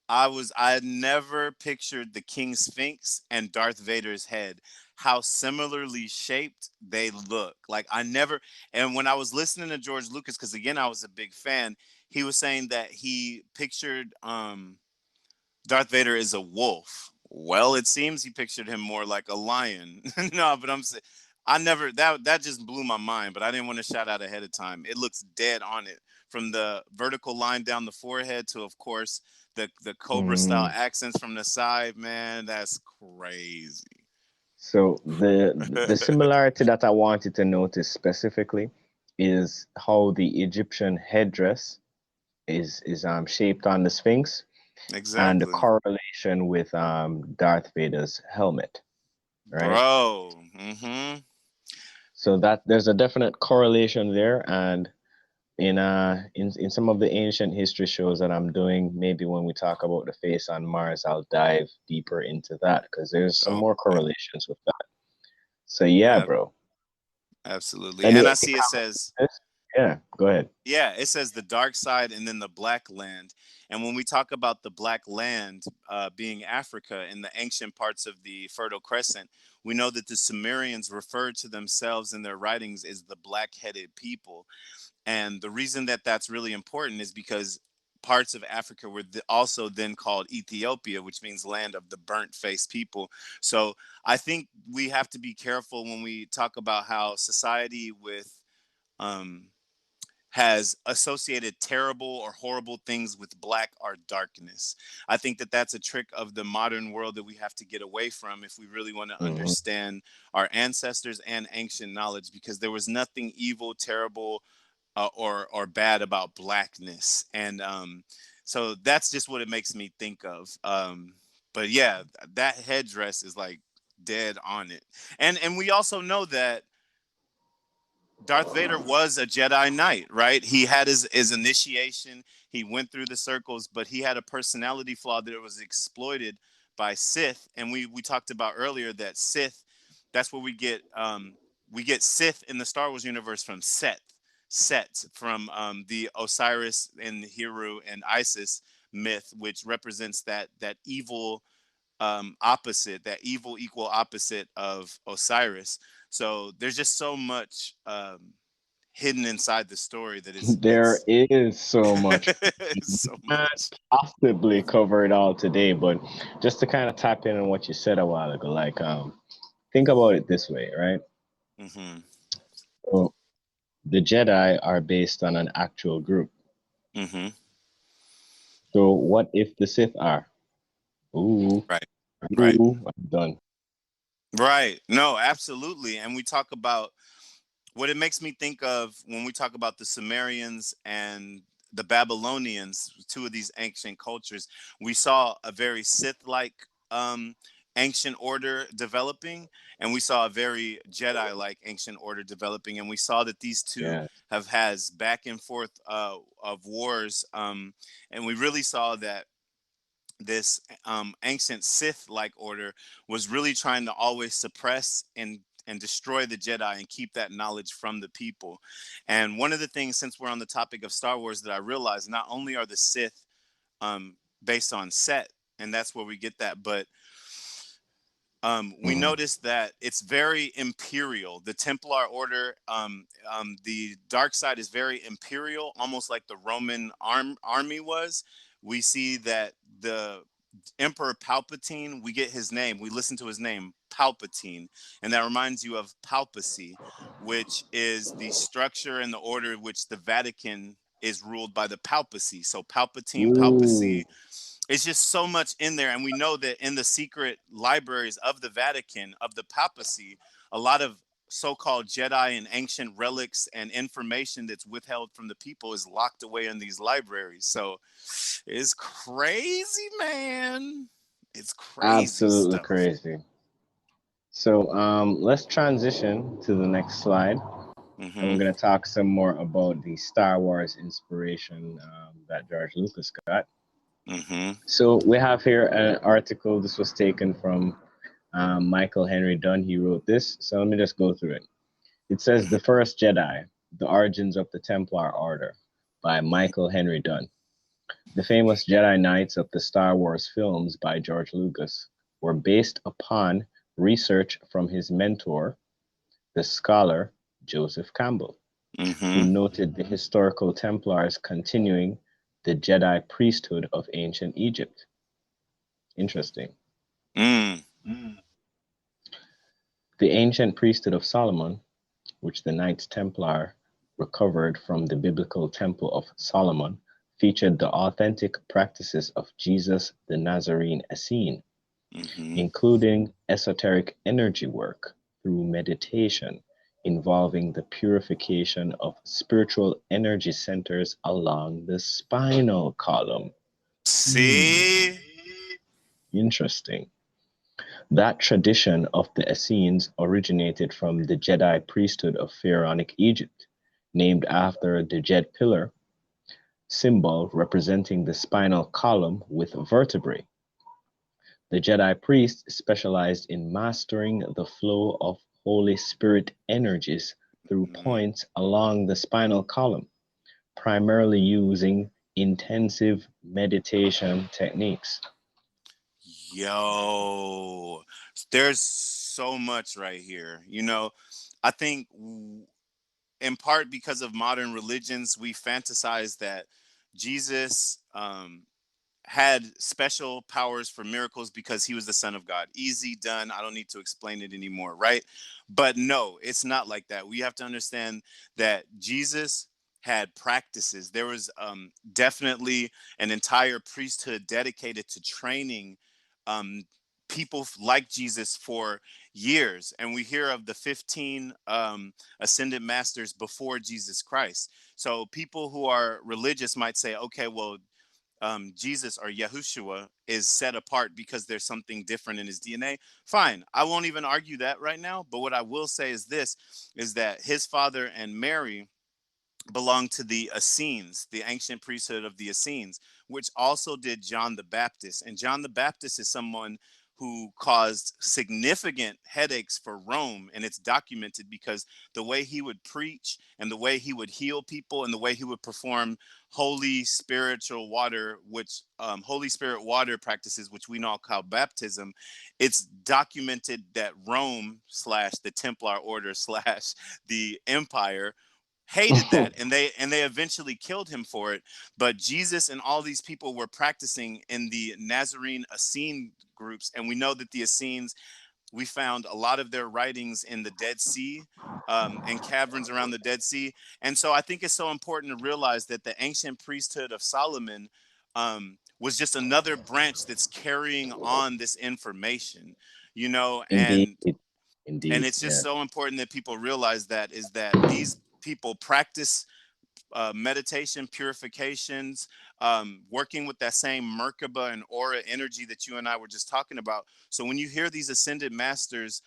I had never pictured the King Sphinx and Darth Vader's head, how similarly shaped they look. Like I never, and when I was listening to George Lucas, because again, I was a big fan, he was saying that he pictured Darth Vader is a wolf. Well, it seems he pictured him more like a lion. No, but I'm saying I never that just blew my mind, but I didn't want to shout out ahead of time. It looks dead on it from the vertical line down the forehead to, of course, the cobra style Mm. accents from the side. Man, that's crazy. So the similarity that I wanted to notice specifically is how the Egyptian headdress is shaped on the Sphinx and the Exactly, correlation with Darth Vader's helmet, right? bro. Mm-hmm. So that there's a definite correlation there, and in some of the ancient history shows that I'm doing, maybe when we talk about the face on Mars, I'll dive deeper into that because there's some more Okay. correlations with that. So yeah, Ab- bro. Absolutely. And Any I see it says comments? Yeah, go ahead. yeah, it says the dark side and then the black land. And when we talk about the black land being Africa in the ancient parts of the Fertile Crescent, we know that the Sumerians referred to themselves in their writings as the black headed people. And the reason that that's really important is because parts of Africa were also then called Ethiopia, which means land of the burnt faced people. So I think we have to be careful when we talk about how society with um, has associated terrible or horrible things with black or darkness. I think that that's a trick of the modern world that we have to get away from if we really want to Mhm. understand our ancestors and ancient knowledge, because there was nothing evil, terrible, or bad about blackness. And so that's just what it makes me think of. But yeah, that headdress is like dead on it. And we also know that Darth Vader was a Jedi Knight, right? He had his initiation. He went through the circles, but he had a personality flaw that was exploited by Sith. And we talked about earlier that Sith, that's where we get Sith in the Star Wars universe from Set from the Osiris and Heru and Isis myth, which represents that evil opposite, that evil equal opposite of Osiris. So there's just so much hidden inside the story that There it's is so much. so Can't much. possibly cover it all today, but just to kind of tap in on what you said a while ago, like think about it this way, right? Hmm. So the Jedi are based on an actual group. Hmm. So what if the Sith are? Ooh, Right. Right. ooh, I'm done. Right. No, absolutely. And we talk about what it makes me think of when we talk about the Sumerians and the Babylonians, two of these ancient cultures. We saw a very Sith-like ancient order developing, and we saw a very Jedi-like ancient order developing, and we saw that these two Yeah. have has back and forth of wars, and we really saw that this ancient Sith-like order was really trying to always suppress and destroy the Jedi and keep that knowledge from the people. And one of the things, since we're on the topic of Star Wars, that I realized not only are the Sith based on Set, and that's where we get that, but we Mhm. noticed that it's very imperial. The Templar order, the dark side is very imperial, almost like the Roman army was. We see that the Emperor Palpatine, we get his name, we listen to his name, Palpatine, and that reminds you of papacy, which is the structure and the order in which the Vatican is ruled by the papacy. So Palpatine, Ooh, papacy, it's just so much in there. And we know that in the secret libraries of the Vatican, of the papacy, a lot of so-called Jedi and ancient relics and information that's withheld from the people is locked away in these libraries. So it's crazy, man. It's crazy absolutely stuff. crazy. So let's transition to the next slide, and we're Mm-hmm. gonna talk some more about the Star Wars inspiration that George Lucas got. Mm-hmm. So we have here an article. This was taken from Michael Henry Dunn, he wrote this. So let me just go through it. It says The First Jedi, The Origins of the Templar Order by Michael Henry Dunn. The famous Jedi Knights of the Star Wars films by George Lucas were based upon research from his mentor, the scholar Joseph Campbell, who Mm-hmm. noted the historical Templars continuing the Jedi priesthood of ancient Egypt. Interesting. Mm. The ancient priesthood of Solomon, which the Knights Templar recovered from the biblical Temple of Solomon, featured the authentic practices of Jesus the Nazarene Essene, Mm-hmm. including esoteric energy work through meditation involving the purification of spiritual energy centers along the spinal column. Hmm, See? interesting. That tradition of the Essenes originated from the Jedi priesthood of Pharaonic Egypt, named after the Djed pillar, symbol representing the spinal column with vertebrae. The Jedi priests specialized in mastering the flow of Holy Spirit energies through Mm. points along the spinal column, primarily using intensive meditation techniques. Yo, there's so much right here. I think in part because of modern religions, we fantasize that Jesus had special powers for miracles because he was the son of God. Easy done. I don't need to explain it anymore, right? But no, it's not like that. We have to understand that Jesus had practices. There was definitely an entire priesthood dedicated to training um, people like Jesus for years. And we hear of the 15 ascended masters before Jesus Christ. So people who are religious might say, okay, well, Jesus or Yahushua is set apart because there's something different in his DNA. Fine. I won't even argue that right now. But what I will say is this is that his father and Mary belonged to the Essenes, the ancient priesthood of the Essenes, which also did John the Baptist. And John the Baptist is someone who caused significant headaches for Rome. And it's documented because the way he would preach and the way he would heal people and the way he would perform holy spiritual water, which Holy Spirit water practices, which we now call baptism, it's documented that Rome slash the Templar order slash the empire hated that, and they eventually killed him for it. But Jesus and all these people were practicing in the Nazarene Essene groups, and we know that the Essenes, we found a lot of their writings in the Dead Sea, and caverns around the Dead Sea. And so I think it's so important to realize that the ancient priesthood of Solomon was just another branch that's carrying on this information, Indeed, and indeed, it's just yes. so important that people realize that is that these people practice meditation, purifications, working with that same Merkaba and aura energy that you and I were just talking about. So when you hear these ascended masters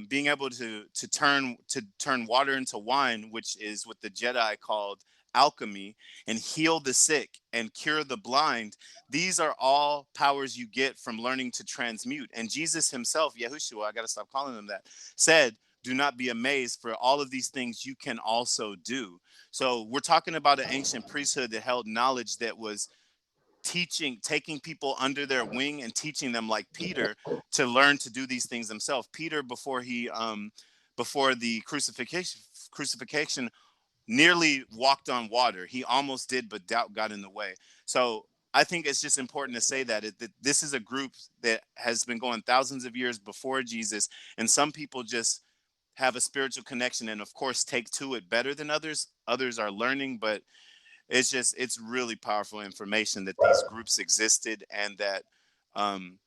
being able to turn water into wine, which is what the Jedi called alchemy, and heal the sick and cure the blind, these are all powers you get from learning to transmute. And Jesus himself, Yahushua, I got to stop calling him that, said, do not be amazed, for all of these things you can also do. So we're talking about an ancient priesthood that held knowledge, that was taking people under their wing and teaching them, like Peter, to learn to do these things themselves. Peter, before the crucifixion, nearly walked on water. He almost did, but doubt got in the way. So I think it's just important to say that this is a group that has been going thousands of years before Jesus, and some people just have a spiritual connection and of course take to it better than others are learning, but it's really powerful information that these groups existed, and that um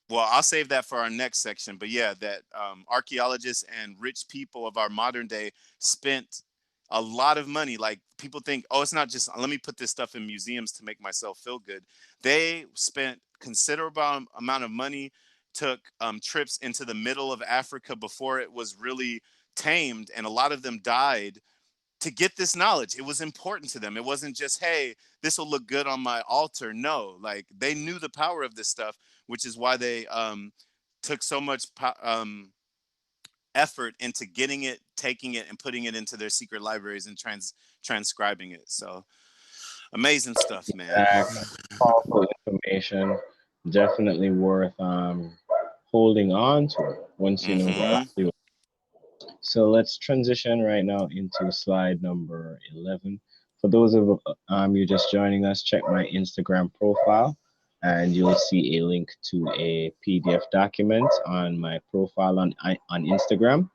well, I'll save that for our next section. But yeah, that archaeologists and rich people of our modern day spent a lot of money. Like, people think, oh, it's not just, let me put this stuff in museums to make myself feel good. They spent considerable amount of money, took trips into the middle of Africa before it was really tamed, and a lot of them died to get this knowledge. It was important to them. It wasn't just, hey, this will look good on my altar. No, like, they knew the power of this stuff, which is why they took so much effort into getting it, taking it, and putting it into their secret libraries and transcribing it. So amazing stuff, man. Exactly. Powerful information. Definitely worth holding on to once you know the Mm-hmm. value. So let's transition right now into slide number 11. For those of you just joining us, check my Instagram profile and you'll see a link to a PDF document on my profile on Instagram.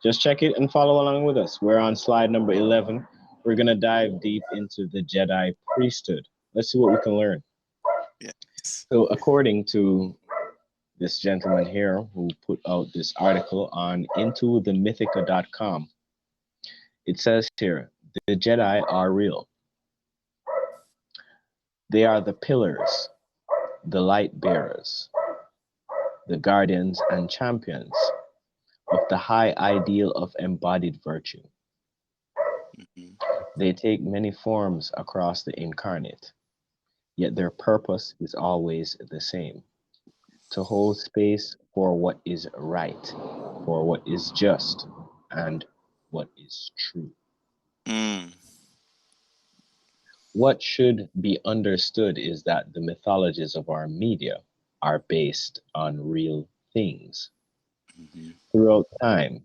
Just check it and follow along with us. We're on slide number 11. We're going to dive deep into the Jedi priesthood. Let's see what we can learn. Yes. So, according to this gentleman here who put out this article on intothemythica.com, it says here the Jedi are real. They are the pillars, the light bearers, the guardians and champions of the high ideal of embodied virtue. Mm-hmm. They take many forms across the incarnate, yet their purpose is always the same: to hold space for what is right, for what is just, and what is true. Mm. What should be understood is that the mythologies of our media are based on real things. Mm-hmm. Throughout time,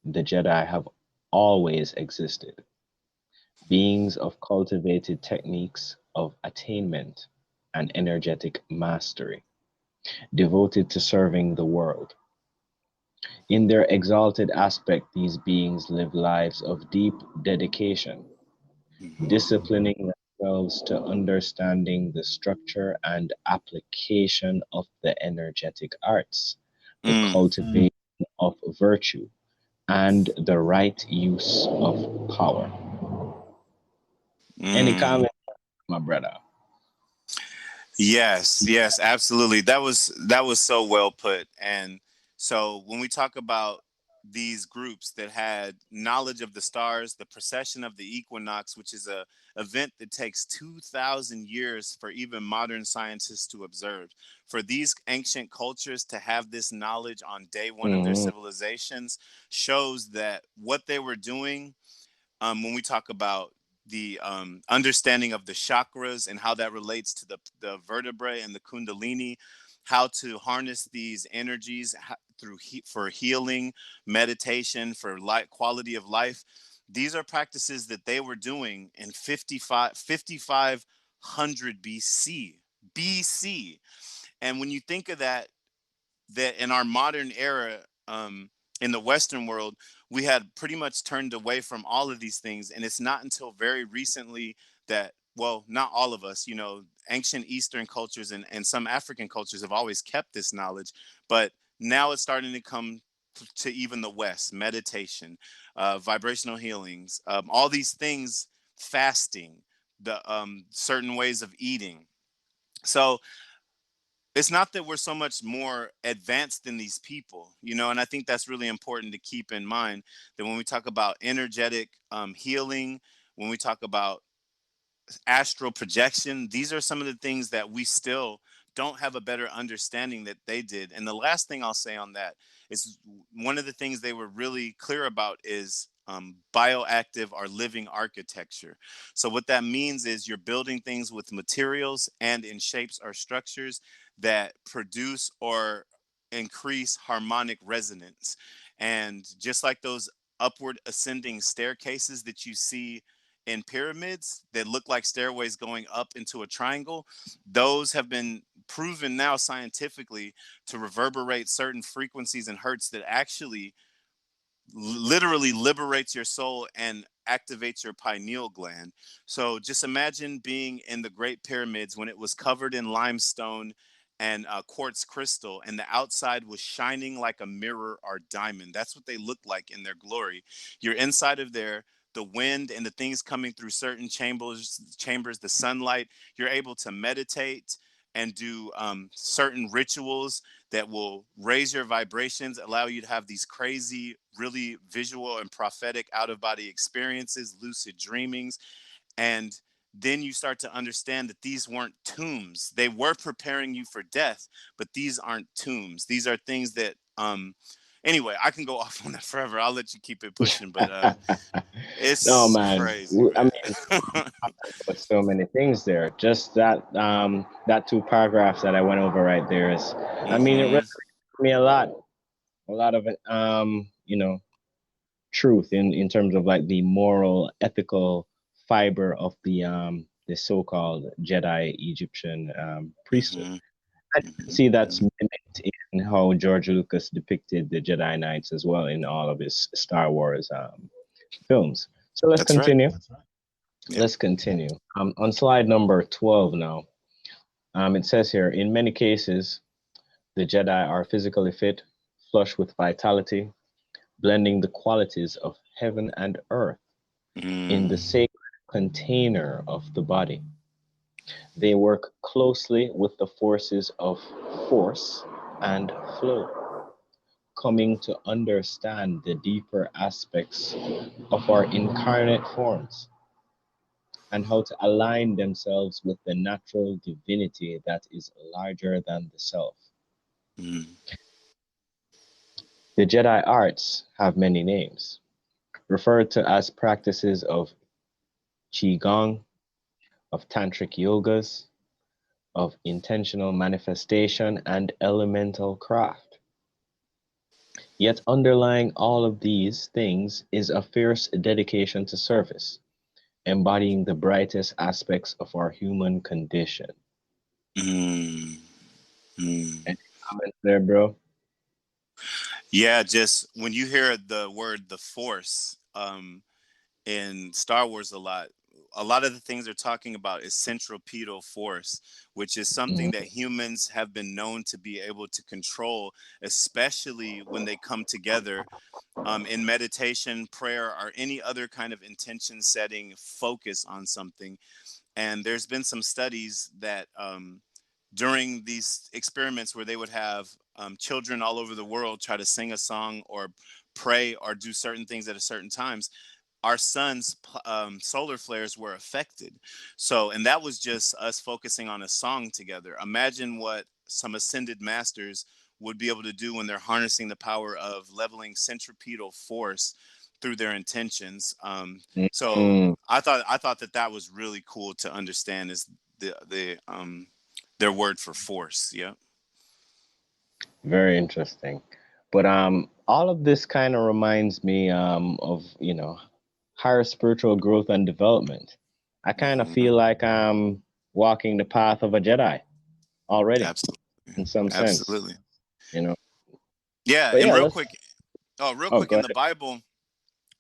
the Jedi have always existed, beings of cultivated techniques of attainment and energetic mastery, devoted to serving the world. In their exalted aspect, these beings live lives of deep dedication, Mm-hmm. disciplining themselves to understanding the structure and application of the energetic arts, the Mm. cultivation of virtue, and the right use of power. Any Mm. comment, my brother? Yes, yes, absolutely. That was so well put. And so when we talk about these groups that had knowledge of the stars, the precession of the equinox, which is a event that takes 2,000 years for even modern scientists to observe. For these ancient cultures to have this knowledge on day one of their Mm-hmm. civilizations shows that what they were doing, when we talk about the understanding of the chakras and how that relates to the vertebrae and the kundalini, how to harness these energies through for healing, meditation, for light, quality of life. These are practices that they were doing in 5500 BC. And when you think of that, that in our modern era, in the Western world, we had pretty much turned away from all of these things. And it's not until very recently that, well, not all of us, ancient Eastern cultures and some African cultures have always kept this knowledge, but now it's starting to come to even the West: meditation, vibrational healings, all these things, fasting, the certain ways of eating. So it's not that we're so much more advanced than these people, and I think that's really important to keep in mind, that when we talk about energetic healing, when we talk about astral projection, these are some of the things that we still don't have a better understanding that they did. And the last thing I'll say on that is, one of the things they were really clear about is bioactive or living architecture. So what that means is you're building things with materials and in shapes or structures that produce or increase harmonic resonance. And just like those upward ascending staircases that you see in pyramids that look like stairways going up into a triangle, those have been proven now scientifically to reverberate certain frequencies and hertz that actually literally liberates your soul and activates your pineal gland. So just imagine being in the Great Pyramids when it was covered in limestone and quartz crystal, and the outside was shining like a mirror or diamond. That's what they look like in their glory. You're inside of there. The wind and the things coming through certain chambers, the sunlight, you're able to meditate and do certain rituals that will raise your vibrations, allow you to have these crazy, really visual and prophetic out of body experiences, lucid dreamings. And then you start to understand that these weren't tombs. They were preparing you for death, but these aren't tombs. These are things that anyway, I can go off on that forever. I'll let you keep it pushing, but No, it's man. crazy, I mean, man. but so many things there. Just that two paragraphs that I went over right there is, I mean, it Hmm. resonates with me a lot of it. Truth in terms of like the moral, ethical fiber of the so-called Jedi Egyptian priesthood. Hmm. I can Hmm. see that's mimicked in how George Lucas depicted the Jedi Knights as well in all of his Star Wars films. So let's That's right. continue. Yep. Let's continue. On slide number 12 now, it says here, in many cases, the Jedi are physically fit, flush with vitality, blending the qualities of heaven and earth in the Mm. sacred container of the body. They work closely with the forces of force and flow, coming to understand the deeper aspects of our incarnate forms and how to align themselves with the natural divinity that is larger than the self. Mm. The Jedi arts have many names, referred to as practices of Qigong, of tantric yogas, of intentional manifestation, and elemental craft. Yet underlying all of these things is a fierce dedication to service, embodying the brightest aspects of our human condition. Mm. Mm. Any comments there, bro? Yeah, just when you hear the word the force in Star Wars a lot of the things they're talking about is centripetal force, which is something Mhm. that humans have been known to be able to control, especially when they come together in meditation, prayer, or any other kind of intention setting focus on something. And there's been some studies that during these experiments where they would have children all over the world try to sing a song or pray or do certain things at a certain times, our sun's solar flares were affected. So, and that was just us focusing on a song together. Imagine what some ascended masters would be able to do when they're harnessing the power of leveling centripetal force through their intentions. So Mm, I thought that that was really cool to understand is their word for force. Yeah. very interesting. But all of this kind of reminds me of, higher spiritual growth and development. I kind of Hmm. feel like I'm walking the path of a Jedi already Absolutely. in some sense, Absolutely. you know. Yeah. But And yeah, real let's. quick, oh, real Oh, quick go in the ahead. Bible,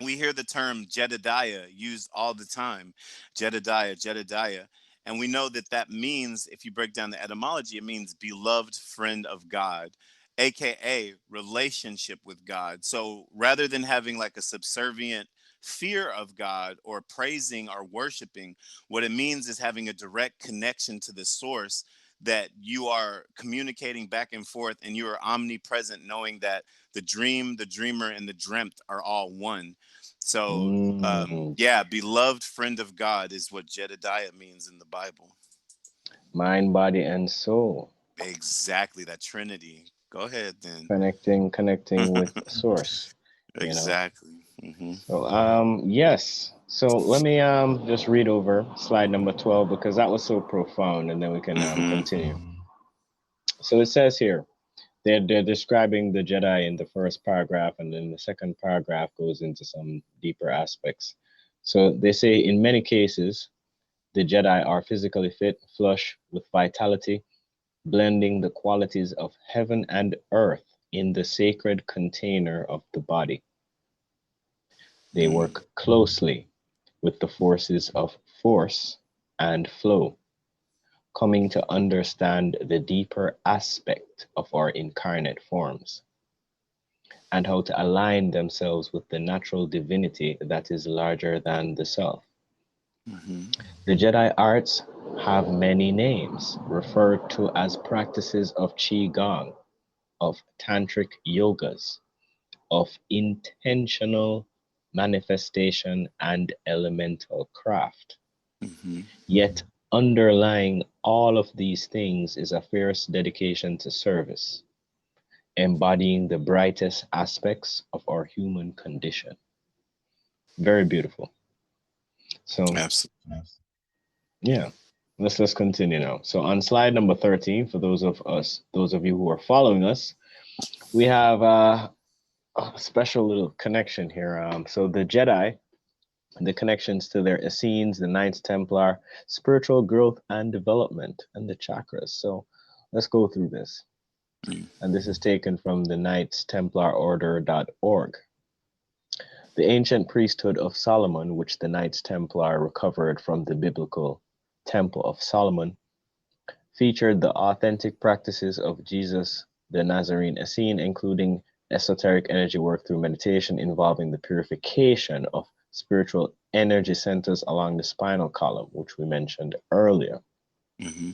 we hear the term Jedediah used all the time. Jedediah, Jedediah. And we know that that means, if you break down the etymology, it means beloved friend of God, AKA relationship with God. So rather than having like a subservient fear of God or praising or worshiping, what it means is having a direct connection to the source that you are communicating back and forth and you are omnipresent, knowing that the dream, the dreamer, and the dreamt are all one. So, Mm, yeah, beloved friend of God is what Jedediah means in the Bible. mind, body, and soul. Exactly, that Trinity. Go ahead then. Connecting with source, you know. Exactly. Hmm. So yes. So let me just read over slide number 12 because that was so profound and then we can Hmm. continue. So it says here they're describing the Jedi in the first paragraph and then the second paragraph goes into some deeper aspects. So they say in many cases the Jedi are physically fit, flush with vitality, blending the qualities of heaven and earth in the sacred container of the body. They Mm. work closely with the forces of force and flow, coming to understand the deeper aspect of our incarnate forms and how to align themselves with the natural divinity that is larger than the self. Hmm. The Jedi arts have many names, referred to as practices of Qigong, of tantric yogas, of intentional manifestation and elemental craft. Mm-hmm. Yet underlying all of these things is a fierce dedication to service, embodying the brightest aspects of our human condition. Very beautiful. So, Absolutely. yeah, let's continue now. So on slide number 13, for those of you who are following us, we have a special little connection here. So the Jedi, the connections to their Essenes, the Knights Templar, spiritual growth and development, and the chakras. So let's go through this. And this is taken from the Knights Templar Order.org. The ancient priesthood of Solomon, which the Knights Templar recovered from the biblical Temple of Solomon, featured the authentic practices of Jesus the Nazarene Essene, including esoteric energy work through meditation involving the purification of spiritual energy centers along the spinal column, which we mentioned earlier. Mm-hmm.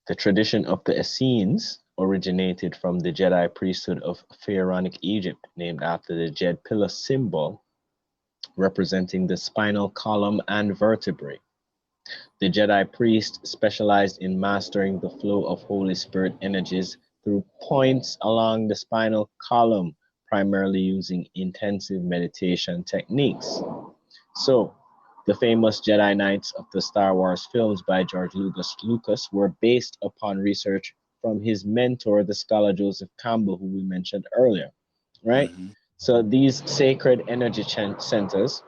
The tradition of the Essenes originated from the Jedi priesthood of Pharaonic Egypt, named after the Jed pillar symbol representing the spinal column and vertebrae. The Jedi priest specialized in mastering the flow of Holy Spirit energies through points along the spinal column, primarily using intensive meditation techniques. So, the famous Jedi Knights of the Star Wars films by George Lucas were based upon research from his mentor, the scholar Joseph Campbell, who we mentioned earlier, right? Mm-hmm. So, these sacred energy centers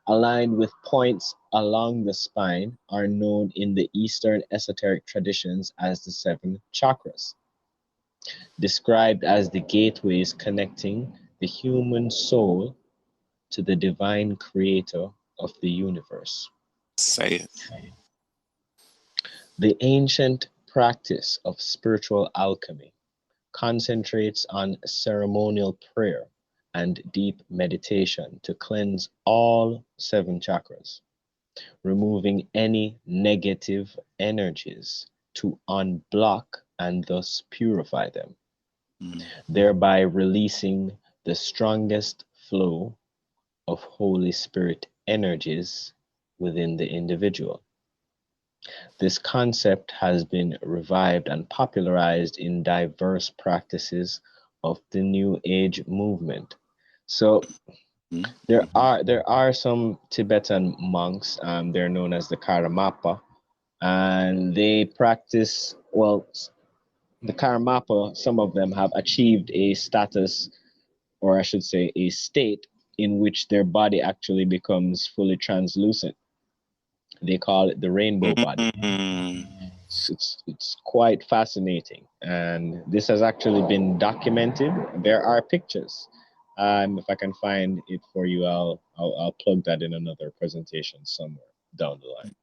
aligned with points along the spine are known in the Eastern esoteric traditions as the seven chakras, described as the gateways connecting the human soul to the divine creator of the universe. Say it. The ancient practice of spiritual alchemy concentrates on ceremonial prayer and deep meditation to cleanse all seven chakras, removing any negative energies to unblock and thus purify them, Mm-hmm. thereby releasing the strongest flow of Holy Spirit energies within the individual. This concept has been revived and popularized in diverse practices of the New Age movement. So Mm-hmm. there are some Tibetan monks, they're known as the Karamapa, and they practice, well, the Karamapa, some of them have achieved a status, or I should say a state, in which their body actually becomes fully translucent. They call it the rainbow body. Mm-hmm. It's quite fascinating, and this has actually been documented. There are pictures. If I can find it for you, I'll plug that in another presentation somewhere down the line.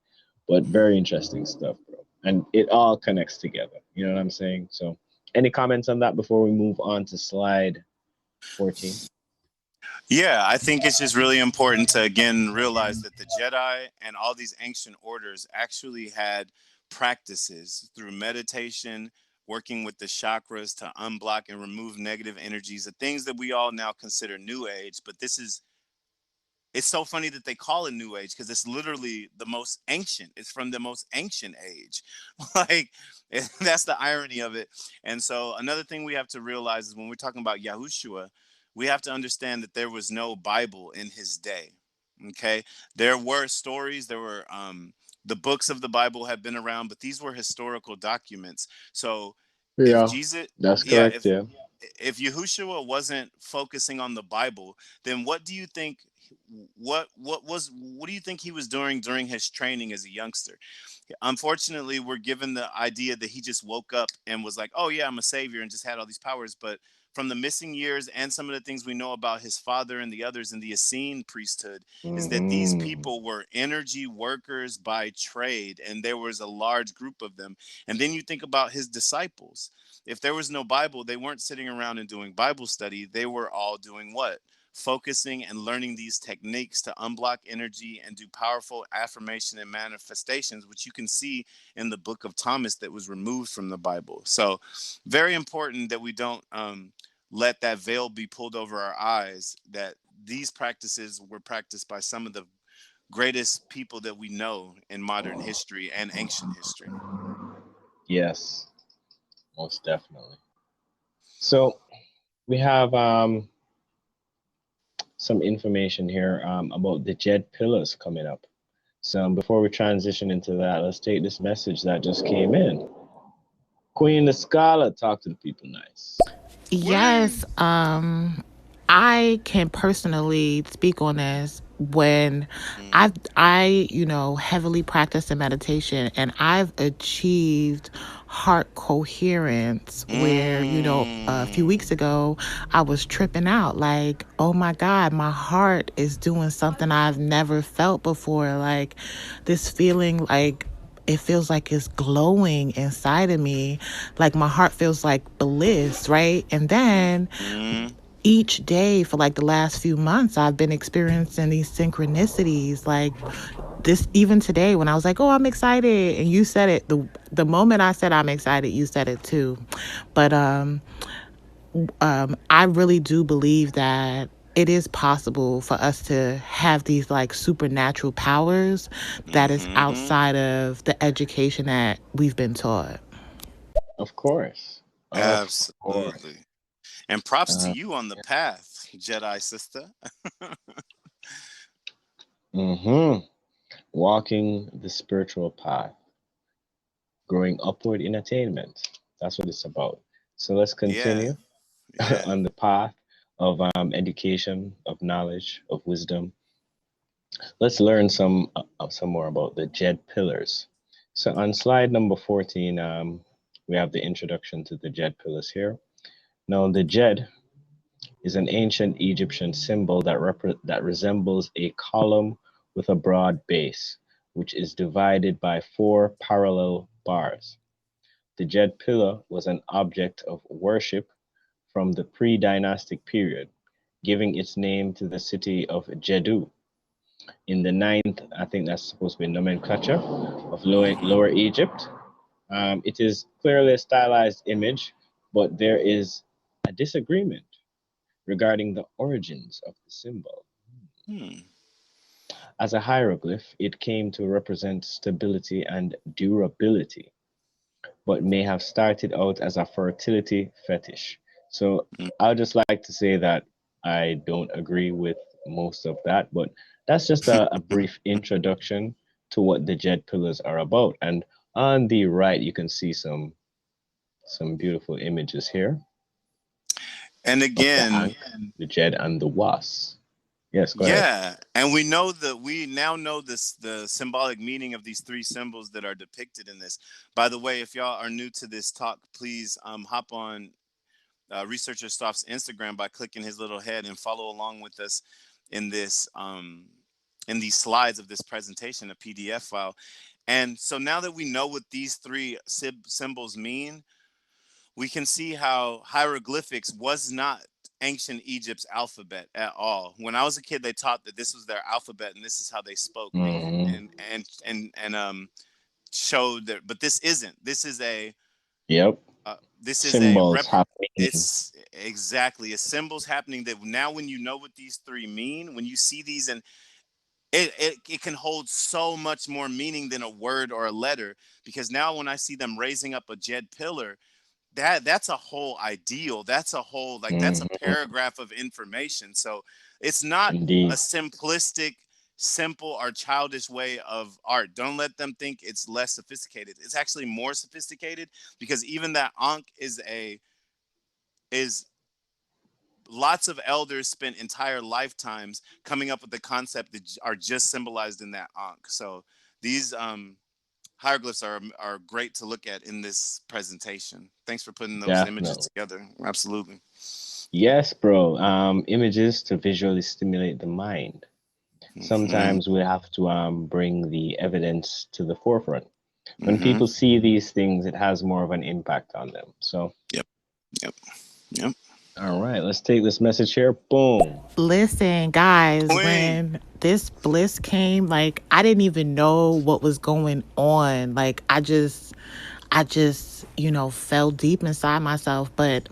But very interesting stuff, bro. And it all connects together. You know what I'm saying? So, any comments on that before we move on to slide 14? Yeah, I think it's just really important to again realize that the Jedi and all these ancient orders actually had practices through meditation, working with the chakras to unblock and remove negative energies, the things that we all now consider new age. But this is it's so funny that they call it new age because it's literally the most ancient. It's from the most ancient age. Like that's the irony of it. And so another thing we have to realize is when we're talking about Yahushua, we have to understand that there was no Bible in his day. Okay, there were stories, there were the books of the Bible have been around, but these were historical documents. So if Yeah, Jesus, that's yeah, correct. Yeah. if Yahushua wasn't focusing on the Bible, then what do you think? What do you think he was doing during his training as a youngster? Unfortunately, we're given the idea that he just woke up and was like, "Oh yeah, I'm a savior," and just had all these powers. But from the missing years and some of the things we know about his father and the others in the Essene priesthood, is that these Hmm. people were energy workers by trade, and there was a large group of them. And then you think about his disciples. If there was no Bible, they weren't sitting around and doing Bible study. They were all doing what? Focusing and learning these techniques to unblock energy and do powerful affirmation and manifestations, which you can see in the book of Thomas that was removed from the Bible. So, very important that we don't let that veil be pulled over our eyes, that these practices were practiced by some of the greatest people that we know in modern history and ancient history. Yes, most definitely. So we have some information here about the Jed pillars coming up. So before we transition into that, let's take this message that just came in. Queen the Scholar, talk to the people nice. Yes, I can personally speak on this when I heavily practice in meditation, and I've achieved heart coherence where, a few weeks ago I was tripping out like, oh my God, my heart is doing something I've never felt before. Like this feeling like it feels like it's glowing inside of me. Like my heart feels like bliss, right? And then each day for like the last few months, I've been experiencing these synchronicities. Like this, even today when I was like, oh, I'm excited. And you said it, the moment I said I'm excited, you said it too. But I really do believe that it is possible for us to have these like supernatural powers that is outside of the education that we've been taught. Of course. Of course. Absolutely. And props to you on the path, Jedi sister. Walking the spiritual path, growing upward in attainment. That's what it's about. So let's Yeah. continue on the path of education, of knowledge, of wisdom. Let's learn some more about the Jed pillars. So on slide number 14, we have the introduction to the Jed pillars here. Now the Jed is an ancient Egyptian symbol that resembles a column with a broad base, which is divided by four parallel bars. The Jed pillar was an object of worship from the pre-dynastic period, giving its name to the city of Djedu in the ninth, I think that's supposed to be nomenclature of Lower Egypt. It is clearly a stylized image, but there is a disagreement regarding the origins of the symbol. As a hieroglyph, it came to represent stability and durability, but may have started out as a fertility fetish. So I'd just like to say that I don't agree with most of that, but that's just a brief introduction to what the Jed pillars are about. And on the right, you can see some beautiful images here And of the again, Ankh, the Jed, and the Was. Yes, go ahead. yeah, and we now know the symbolic meaning of these three symbols that are depicted in this. By the way, if y'all are new to this talk, please hop on Researcher Stoph's Instagram by clicking his little head and follow along with us in this in these slides of this presentation, a PDF file. And so now that we know what these three symbols mean, we can see how hieroglyphics was not ancient Egypt's alphabet at all. When I was a kid, they taught that this was their alphabet and this is how they spoke, and showed that. But this isn't. This is a this is symbols happening. It's exactly a symbols happening that now when you know what these three mean, when you see these, and it can hold so much more meaning than a word or a letter, because now when I see them raising up a Jed pillar, that's a whole ideal, that's a whole that's a paragraph of information. So it's not a simplistic, simple, or childish way of art. Don't let them think it's less sophisticated. It's actually more sophisticated, because even that Ankh is lots of elders spent entire lifetimes coming up with the concept that are just symbolized in that Ankh. So these hieroglyphs are great to look at in this presentation. Thanks for putting those images together. Absolutely. Yes, bro. Images to visually stimulate the mind. Sometimes we have to bring the evidence to the forefront. When people see these things, it has more of an impact on them. So Yep. All right, let's take this message here. Boom. Listen, guys, when this bliss came, like I didn't even know what was going on. Like I just, fell deep inside myself. But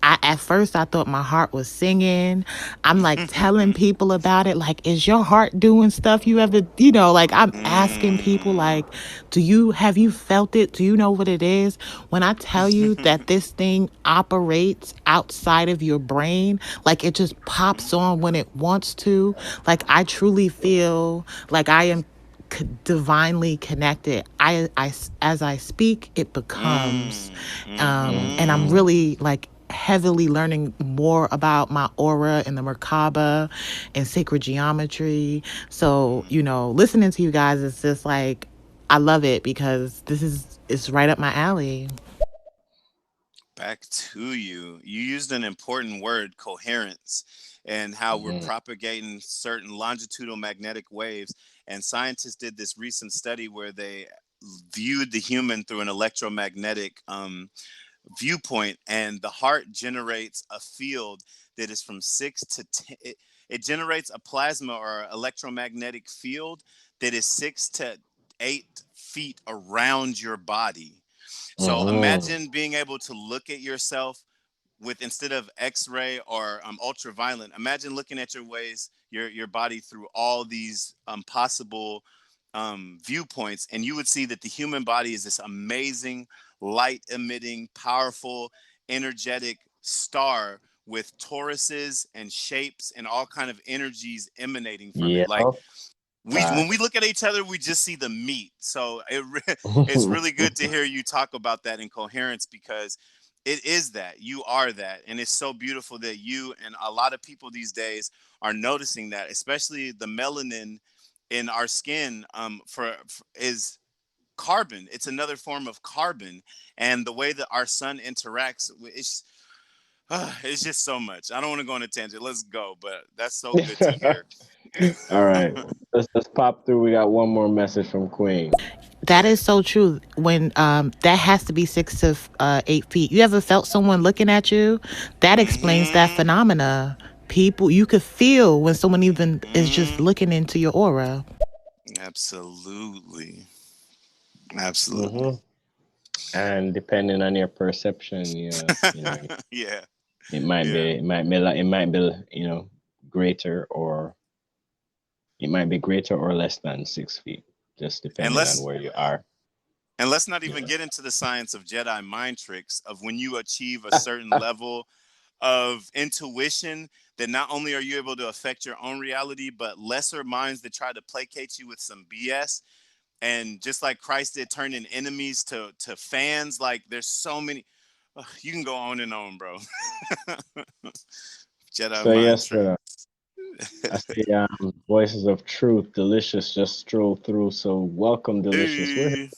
At first I thought my heart was singing. I'm like telling people about it. Like, is your heart doing stuff you ever, like I'm asking people like, have you felt it? Do you know what it is? When I tell you that this thing operates outside of your brain, like it just pops on when it wants to. Like I truly feel like I am divinely connected. As I speak, it becomes, and I'm really like heavily learning more about my aura and the Merkaba and sacred geometry. So, listening to you guys is just like, I love it because it's right up my alley. Back to you. You used an important word, coherence, and how we're propagating certain longitudinal magnetic waves. And scientists did this recent study where they viewed the human through an electromagnetic viewpoint, and the heart generates a field that is from 6 to 10. It generates a plasma or electromagnetic field that is 6 to 8 feet around your body. So imagine being able to look at yourself with, instead of X-ray or ultraviolet, imagine looking at your body through all these possible viewpoints, and you would see that the human body is this amazing, light-emitting, powerful, energetic star with toruses and shapes and all kind of energies emanating from Yeah, it. Like, when we facts. look at each other, we just see the meat. So it's really good to hear you talk about that in coherence, because it is that you are that, and it's so beautiful that you and a lot of people these days are noticing that, especially the melanin in our skin is carbon. It's another form of carbon, and the way that our sun interacts, it's just so much. I don't want to go on a tangent. Let's go, but that's so good to hear. All right, let's pop through. We got one more message from Queen. That is so true. When that has to be 6 to 8 feet. You ever felt someone looking at you? That explains that Hmm. phenomena. People, you could feel when someone even is just Hmm. looking into your aura. Absolutely. Absolutely. hmm And depending on your perception, Yeah. it might Yeah. be, greater, or it might be greater or less than 6 feet, just And depending on let's where you are. and let's not You even know. get into the science of Jedi mind tricks, of when you achieve a certain level of intuition, that not only are you able to affect your own reality, but lesser minds that try to placate you with some BS. And just like Christ did, turning enemies to fans. Like, there's so many. Ugh, you can go on and on, bro. Jedi So mind yes, trick. brother. I see voices of truth, Delicious just strolled through. So welcome, Delicious. We're here Hey.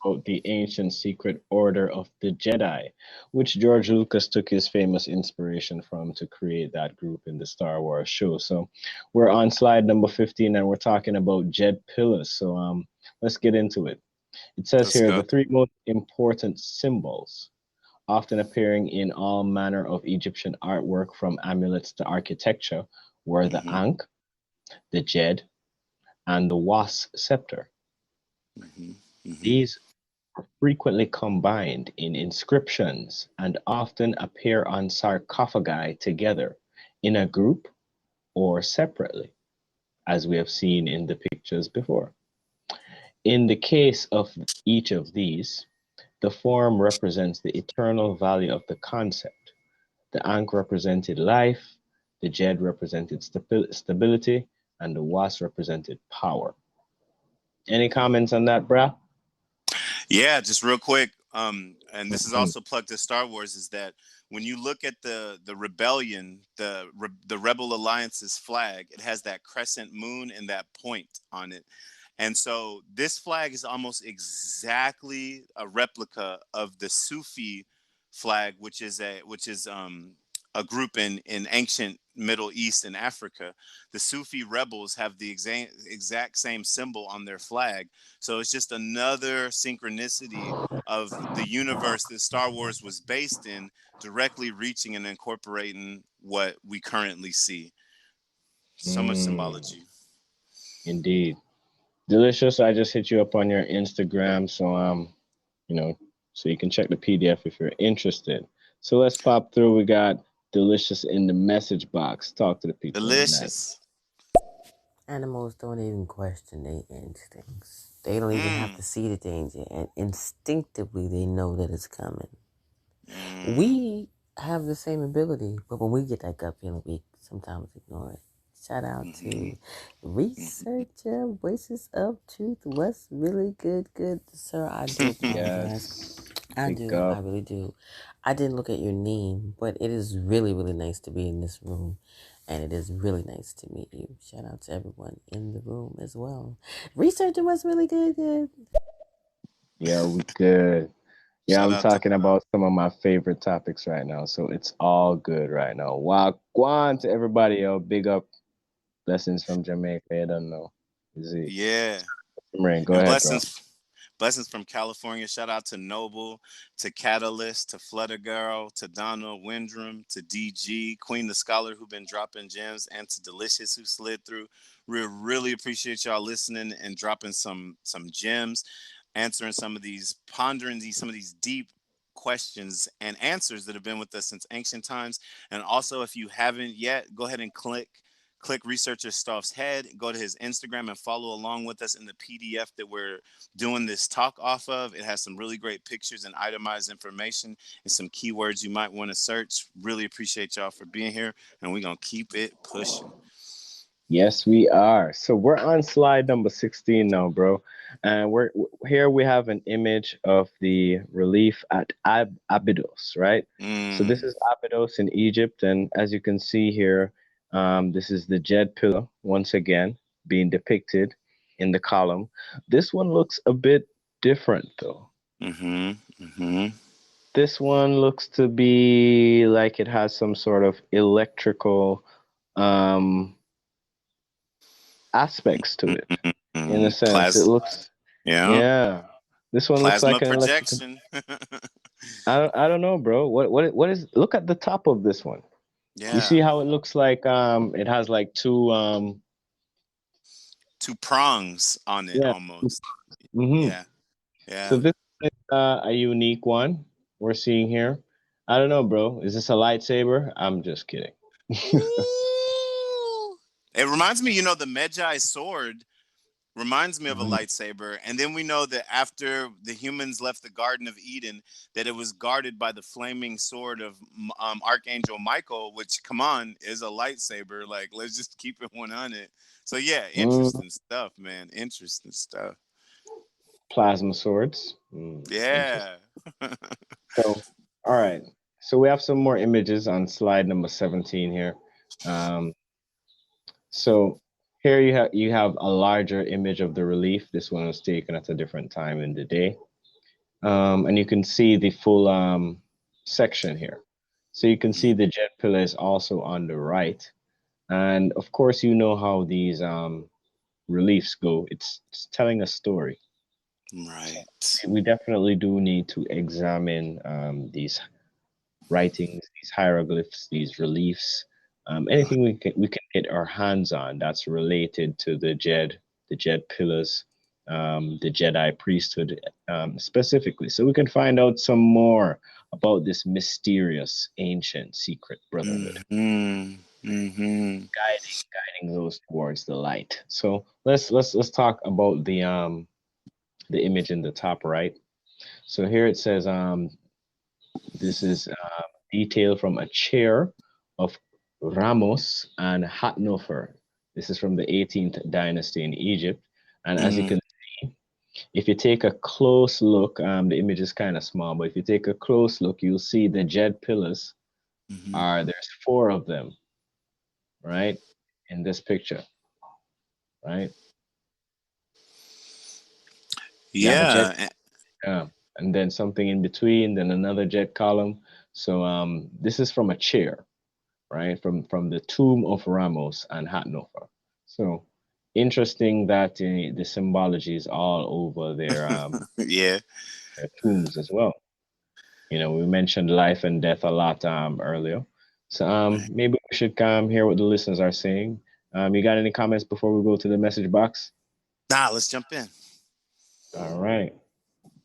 about the ancient secret order of the Jedi, which George Lucas took his famous inspiration from to create that group in the Star Wars show. So we're on slide number 15 and we're talking about Jed pillars. So let's get into it. It says Let's here go. the three most important symbols, often appearing in all manner of Egyptian artwork from amulets to architecture, were the Hmm. Ankh, the Jed, and the Was scepter. Hmm. Hmm. These are frequently combined in inscriptions and often appear on sarcophagi together in a group or separately, as we have seen in the pictures before. In the case of each of these, the form represents the eternal value of the concept. The Ankh represented life, the Jed represented stability, and the Was represented power. Any comments on that, brah? Yeah, just real quick. And this is Mhm. also plugged to Star Wars. Is that when you look at the rebellion, the Rebel Alliance's flag, it has that crescent moon and that point on it. And so this flag is almost exactly a replica of the Sufi flag, which is a group in ancient Middle East and Africa. The Sufi rebels have the exact same symbol on their flag. So it's just another synchronicity of the universe that Star Wars was based in, directly reaching and incorporating what we currently see. So much Mm, symbology. indeed. Delicious. I just hit you up on your Instagram, so you know, so you can check the PDF if you're interested. So let's pop through. We got Delicious in the message box. Talk to the people. Nice. Delicious. Animals don't even question their instincts. They don't even have to see the danger, and instinctively they know that it's coming. We have the same ability, but when we get that gut feeling, we sometimes ignore it. Shout out to researcher, voices of truth. What's really good, sir? I do apologize. Yes. I Big do. up. I really do. I didn't look at your name, but it is really, really nice to be in this room. And it is really nice to meet you. Shout out to everyone in the room as well. Researcher was really good. Yeah, we good. Yeah, Shout I'm out to talking about some of my favorite topics right now. So it's all good right now. Wagwan to everybody, yo. Big up. Blessings from Jamaica. I don't know. Z. yeah. Rain, go And ahead, bro. blessings from California. Shout out to Noble, to Catalyst, to Flutter Girl, to Donna Windrum, to DG, Queen the Scholar who been dropping gems, and to Delicious who slid through. We really appreciate y'all listening and dropping some gems, answering pondering some of these deep questions and answers that have been with us since ancient times. And also, if you haven't yet, go ahead and click researcher Stoff's head, go to his Instagram and follow along with us in the PDF that we're doing this talk off of. It has some really great pictures and itemized information and some keywords you might want to search. Really appreciate y'all for being here, and we're going to keep it pushing. Yes, we are. So we're on slide number 16 now, bro. And here we have an image of the relief at Abydos, right? So this is Abydos in Egypt, and as you can see here, this is the Djed pillar once again being depicted in the column. This one looks a bit different though. This one looks to be like it has some sort of electrical aspects to it. In a sense, it looks, yeah. This one looks Plasma like an electrical. projection. I don't know, bro. What is? Look at the top of this one. Yeah. You see how it looks like it has like two prongs on it, yeah. almost. Mm-hmm. Yeah. So this is a unique one we're seeing here. I don't know, bro. Is this a lightsaber? I'm just kidding. It reminds me, the Medjai sword reminds me of a lightsaber. And then we know that after the humans left the Garden of Eden, that it was guarded by the flaming sword of Archangel Michael, which, come on, is a lightsaber. Like, let's just keep it 100. So, yeah, interesting stuff, man. Interesting stuff. Plasma swords. Yeah. So, all right. So we have some more images on slide number 17 here. So here you have a larger image of the relief. This one was taken at a different time in the day. And you can see the full section here. So you can see the Djed pillar is also on the right. And of course, you know how these reliefs go. It's telling a story. Right. So we definitely do need to examine these writings, these hieroglyphs, these reliefs, anything we can get our hands on that's related to the Djed pillars, the Jedi priesthood specifically, so we can find out some more about this mysterious ancient secret brotherhood, guiding those towards the light. So let's talk about the image in the top right. So here it says this is detail from a chair of Ramos and Hatnofer. This is from the 18th dynasty in Egypt. And as you can see, if you take a close look, the image is kind of small, but if you take a close look, you'll see the Djed pillars there's 4 of them, right? In this picture, right? Yeah. Yeah. And then something in between, then another Djed column. So this is from a chair, right? From the tomb of Ramos and Hatnofer. So interesting that the symbology is all over their yeah, their tombs as well. We mentioned life and death a lot earlier. So maybe we should hear what the listeners are saying. You got any comments before we go to the message box? let's jump in. All right.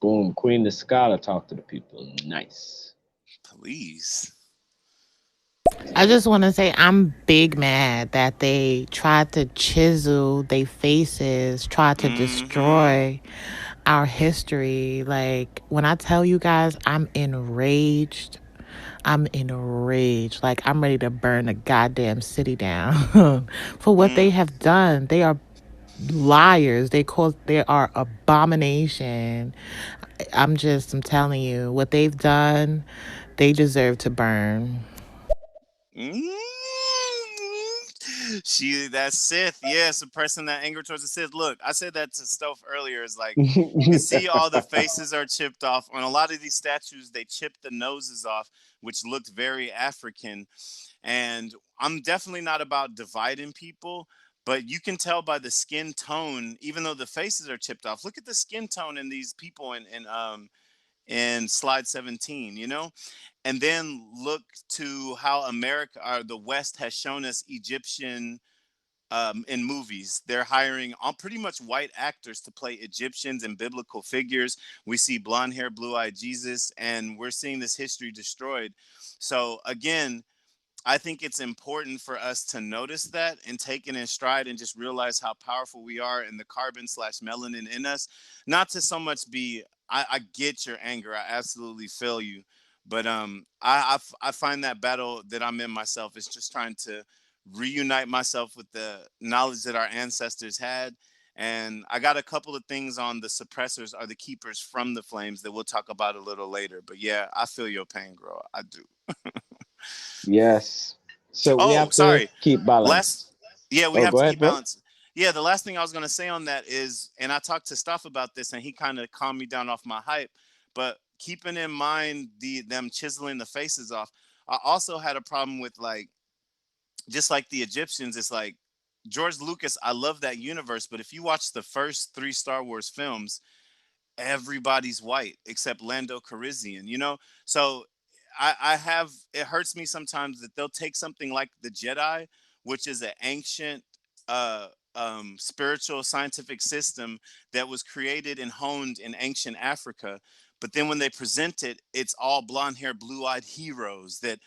Boom. Queen the Scholar, talk to the people. Nice. Please. I just want to say I'm big mad that they tried to chisel their faces, tried to Mm-hmm. destroy our history. Like, when I tell you guys, I'm enraged. I'm enraged. Like, I'm ready to burn the goddamn city down for what they Mm. have done. They are liars. They are abomination. I'm telling you, what they've done, they deserve to burn. Mm. That Sith, yeah, suppressing that anger towards the Sith. Look, I said that to Stophe earlier. Is like you can see all the faces are chipped off on a lot of these statues. They chipped the noses off, which looked very African. And I'm definitely not about dividing people, but you can tell by the skin tone, even though the faces are chipped off. Look at the skin tone in these people in slide 17, you know? And then look to how America or the West has shown us Egyptian in movies. They're hiring all pretty much white actors to play Egyptians and biblical figures. We see blonde hair, blue eyed Jesus, and we're seeing this history destroyed. So, again, I think it's important for us to notice that and take it in stride and just realize how powerful we are and the carbon slash melanin in us. Not to so much be, I get your anger. I absolutely feel you. But I find that battle that I'm in myself is just trying to reunite myself with the knowledge that our ancestors had. And I got a couple of things on the suppressors or the keepers from the flames that we'll talk about a little later. But yeah, I feel your pain, girl. I do. Yes. So we Oh, have to sorry. keep balance. Last, yeah, we Oh, have go to ahead, keep bro. balance. Yeah, the last thing I was going to say on that is, and I talked to Stophe about this, and he kind of calmed me down off my hype. But keeping in mind them chiseling the faces off, I also had a problem with, like, just like the Egyptians. It's like George Lucas. I love that universe, but if you watch the first three Star Wars films, everybody's white except Lando Calrissian, you know? So I have, it hurts me sometimes that they'll take something like the Jedi, which is an ancient uh spiritual scientific system that was created and honed in ancient Africa. But then when they present it, it's all blonde hair, blue eyed heroes that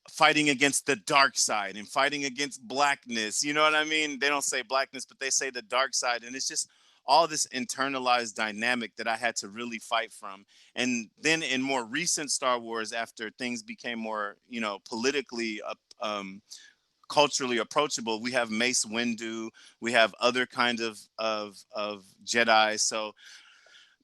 fighting against the dark side and fighting against blackness. You know what I mean? They don't say blackness, but they say the dark side. And it's just all this internalized dynamic that I had to really fight from. And then in more recent Star Wars, after things became more, politically, culturally approachable, we have Mace Windu, we have other kind of Jedi. So,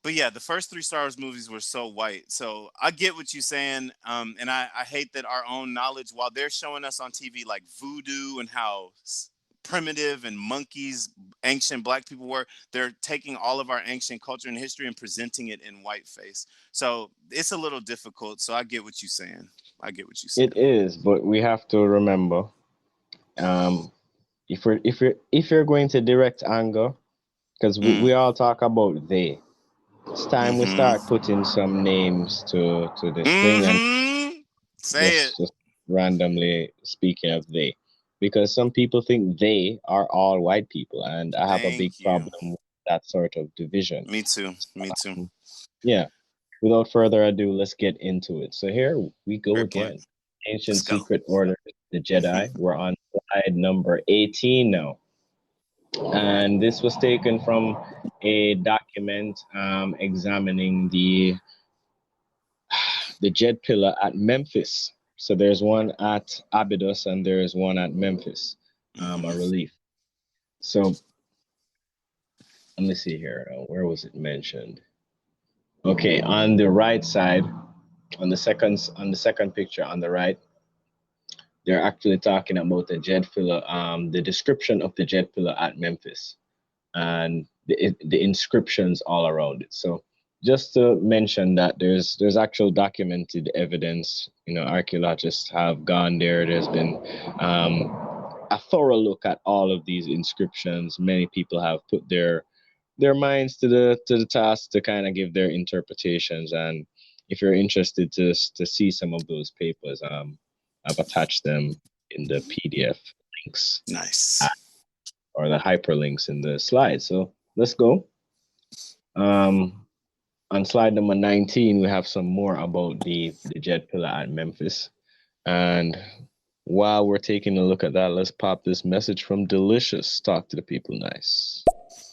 but yeah, the first three Star Wars movies were so white. So I get what you're saying, and I hate that our own knowledge, while they're showing us on TV like voodoo and how primitive and monkeys ancient black people were, they're taking all of our ancient culture and history and presenting it in whiteface. So it's a little difficult. So I get what you're saying. I get what you're It saying. is, but we have to remember, um, if you're going to direct anger, because we Mm. all talk about they. It's time we Mm-hmm. start putting some names to this thing and Mm-hmm. Say it. just randomly speaking of they, because some people think they are all white people, and I have a big Thank you. problem with that sort of division. Me too. Me too. Yeah. Without further ado, let's get into it. So here we go Great point. again. Ancient Let's go. Secret Order, the Jedi. We're on slide number 18 now. And this was taken from a document examining the Jed pillar at Memphis. So there's one at Abydos and there's one at Memphis, a Mm-hmm. relief. So let me see here. Where was it mentioned? Okay, on the right side, on the second picture on the right, they're actually talking about the jet pillar, the description of the jet pillar at Memphis, and the inscriptions all around it. So just to mention that there's actual documented evidence. Archaeologists have gone there. There's been a thorough look at all of these inscriptions. Many people have put their minds to the task to kind of give their interpretations. And if you're interested to see some of those papers, I've attached them in the PDF links Nice. or the hyperlinks in the slide. So let's go. Um, on slide number 19, we have some more about the jet pillar at Memphis. And while we're taking a look at that, let's pop this message from Delicious. Talk to the people nice.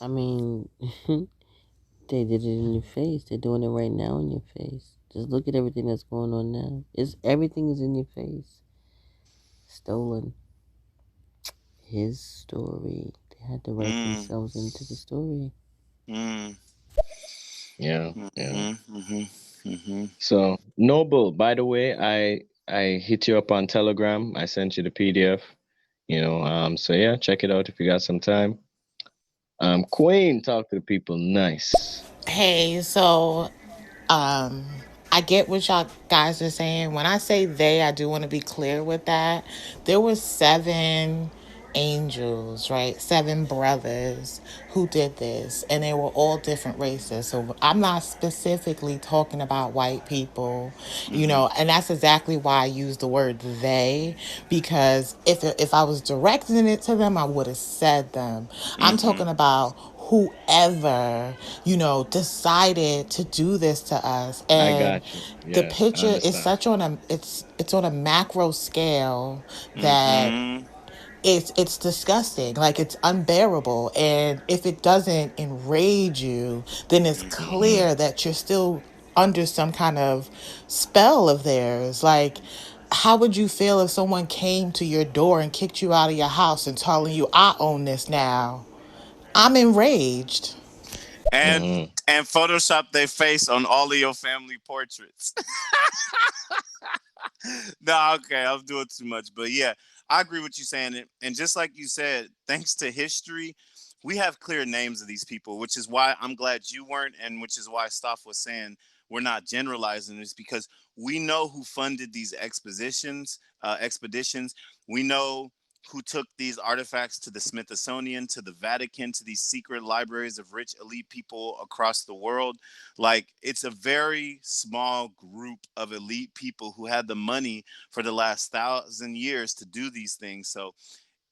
I mean, they did it in your face. They're doing it right now in your face. Just look at everything that's going on now. Everything is in your face. Stolen. His story. They had to write Mm, themselves into the story. mm, Yeah, yeah. mhm, mhm, mhm. So Noble, by the way, I hit you up on Telegram. I sent you the PDF. So yeah, check it out if you got some time. Queen, talk to the people nice. Hey, so um I get what y'all guys are saying. When I say they, I do want to be clear with that. There were seven angels, right? Seven brothers who did this, and they were all different races. So I'm not specifically talking about white people, Mhm, and that's exactly why I use the word they, because if I was directing it to them, I would have said them. I'm mhm. talking about whoever decided to do this to us. I And got you. the Yeah, I picture is understand. such on a it's on a macro scale that Mhm. it's disgusting, like it's unbearable. And if it doesn't enrage you, then it's Mhm. clear that you're still under some kind of spell of theirs. Like, how would you feel if someone came to your door and kicked you out of your house and telling you, I own this now? I'm enraged. And Hmm. and Photoshop their face on all of your family portraits. No, okay, I was doing too much, but yeah, I agree with you saying it. And just like you said, thanks to history, we have clear names of these people, which is why I'm glad you weren't, and which is why Stophe was saying we're not generalizing this because we know who funded these expeditions. We know who took these artifacts to the Smithsonian, to the Vatican, to these secret libraries of rich elite people across the world. Like, it's a very small group of elite people who had the money for the last 1,000 years to do these things. So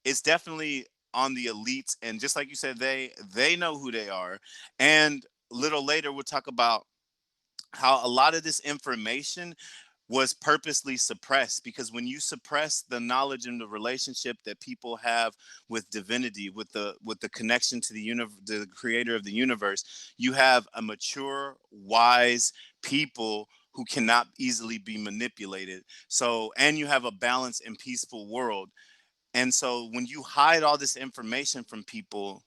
it's definitely on the elites. And just like you said, they know who they are. And a little later we'll talk about how a lot of this information was purposely suppressed, because when you suppress the knowledge and the relationship that people have with divinity, with the connection to the creator of the universe, you have a mature, wise people who cannot easily be manipulated. So, and you have a balanced and peaceful world. And so when you hide all this information from people,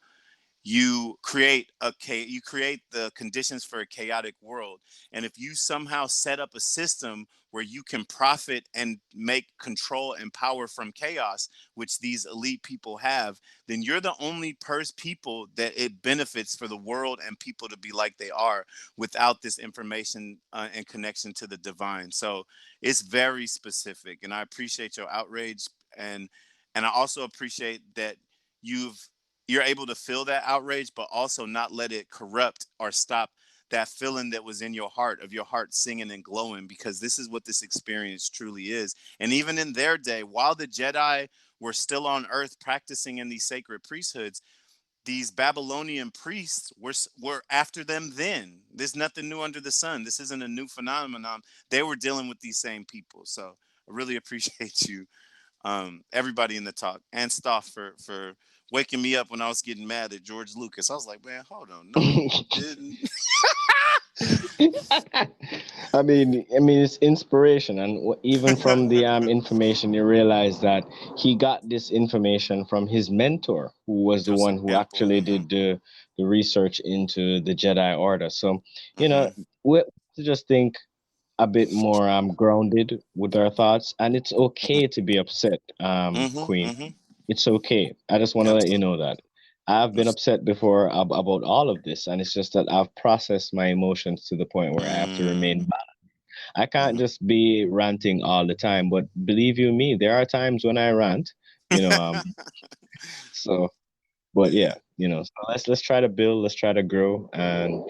you create the conditions for a chaotic world. And if you somehow set up a system where you can profit and make control and power from chaos, which these elite people have, then you're the only people that it benefits for the world and people to be like they are without this information and connection to the divine. So it's very specific, and I appreciate your outrage. And I also appreciate that you've you're able to feel that outrage, but also not let it corrupt or stop that feeling that was in your heart singing and glowing, because this is what this experience truly is. And even in their day, while the Jedi were still on Earth practicing in these sacred priesthoods, these Babylonian priests were after them then. There's nothing new under the sun. This isn't a new phenomenon. They were dealing with these same people. So I really appreciate you, everybody in the talk, and Stoph for waking me up when I was getting mad at George Lucas. I was like, man, hold on, no, he didn't. I mean, it's inspiration, and even from the information, you realize that he got this information from his mentor, who was the Joseph one who Campbell. actually did the research into the Jedi Order. So, you Mm-hmm. know, we have to just think a bit more grounded with our thoughts, and it's okay to be upset, Mm-hmm. Queen. Mm-hmm. It's okay. I just want to Yep. let you know that I've been upset before about all of this, and it's just that I've processed my emotions to the point where I have to Mm-hmm. remain. I can't just be ranting all the time, but believe you me, there are times when I rant, you know. So, but yeah, so let's try to build, let's try to grow, and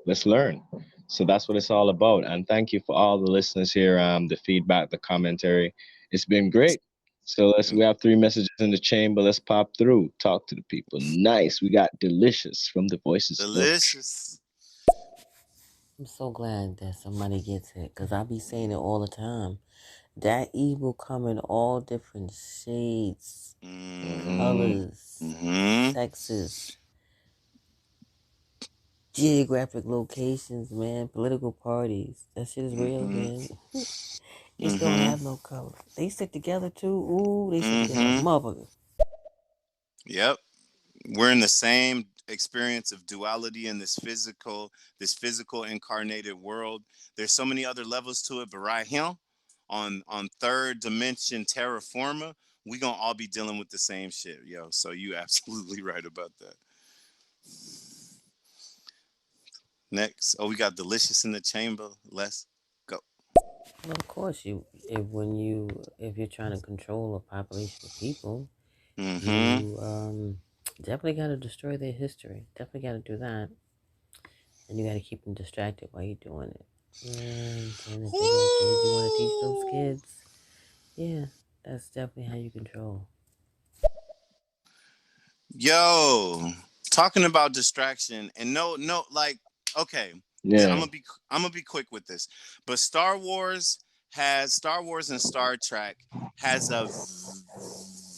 let's learn. So that's what it's all about. And thank you for all the listeners here, the feedback, the commentary. It's been great. So we have three messages in the chamber. Let's pop through. Talk to the people. Nice. We got delicious from the voices of Delicious. I'm so glad that somebody gets it, because I be saying it all the time. That evil come in all different shades, colors, sexes, geographic locations, man, political parties. That shit is real, man. It don't have no color. They sit together too. Ooh, they sit together like motherfucker. Yep. We're in the same experience of duality in this physical incarnated world. There's so many other levels to it, but right here on third dimension terraforma, we gonna all be dealing with the same shit, yo. So you absolutely right about that. Next, oh, we got delicious in the chamber. Let's go. Well, of course, if you're trying to control a population of people, you definitely got to destroy their history. Definitely got to do that, and you got to keep them distracted while you're doing it. And if they got kids, you want to teach those kids. Yeah, that's definitely how you control. Yo, talking about distraction and no, like, okay, Yeah. I'm gonna be quick with this, but Star Wars and Star Trek has a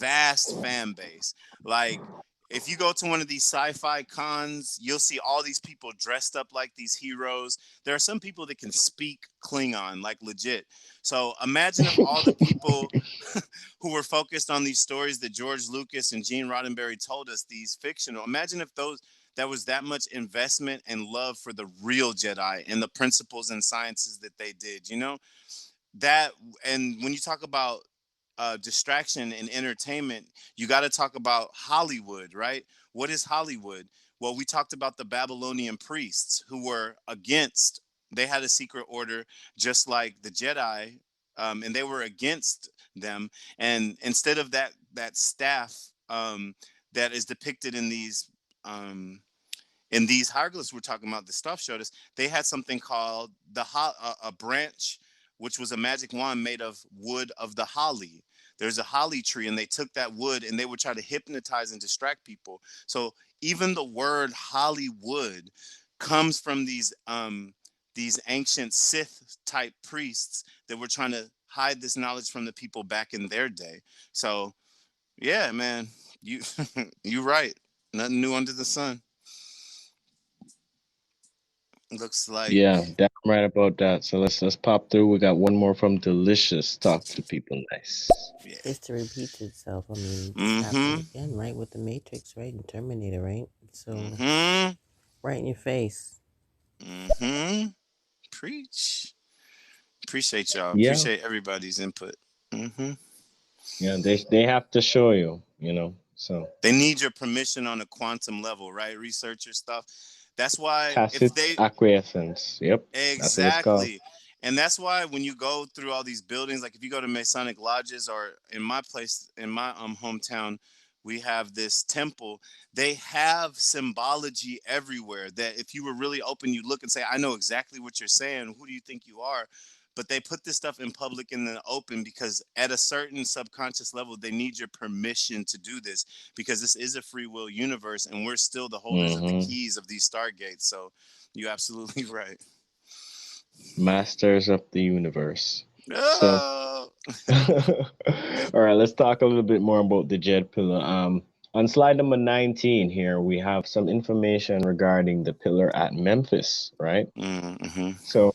vast fan base. Like, if you go to one of these sci-fi cons, you'll see all these people dressed up like these heroes. There are some people that can speak Klingon, like legit. So imagine if all the people who were focused on these stories that George Lucas and Gene Roddenberry told us, these fictional. Imagine if that was that much investment and love for the real Jedi and the principles and sciences that they did, you know? That, and when you talk about distraction and entertainment, you got to talk about Hollywood, right? What is Hollywood? Well, we talked about the Babylonian priests who were against, they had a secret order just like the Jedi, and they were against them. And instead of that staff that is depicted um, in these hieroglyphs we're talking about, the stuff showed us, they had something called a branch, which was a magic wand made of wood of the holly. There's a holly tree, and they took that wood and they would try to hypnotize and distract people. So even the word Hollywood comes from these ancient Sith type priests that were trying to hide this knowledge from the people back in their day. So yeah, man, you you right. Nothing new under the sun. Looks like, Yeah, damn right about that. So let's pop through. We got one more from Delicious. Talk to the people nice. yeah. History repeats itself. I mean, this happened Mm-hmm. again, right, with the Matrix, right, and Terminator, right? So, Mm-hmm. right in your face. Mm-hmm. Preach. Appreciate y'all. Yeah, Appreciate everybody's input. Mm-hmm. yeah. They have to show you, you know. So They need your permission on a quantum level, right? Researcher stuff. That's why if tacit they acquiescence. Yep, that's what it's called. exactly. And that's why when you go through all these buildings, like if you go to Masonic lodges, or in my place, in my hometown, we have this temple. They have symbology everywhere that if you were really open, you look and say, I know exactly what you're saying. Who do you think you are? But they put this stuff in public and then open because at a certain subconscious level, they need your permission to do this, because this is a free will universe and we're still the holders of the Hmm. keys of these stargates. So you're absolutely right. Masters of the universe. So, Oh. all right, let's talk a little bit more about the Jet Pillar. On slide number 19 here, we have some information regarding the pillar at Memphis, right? Mm-hmm. So,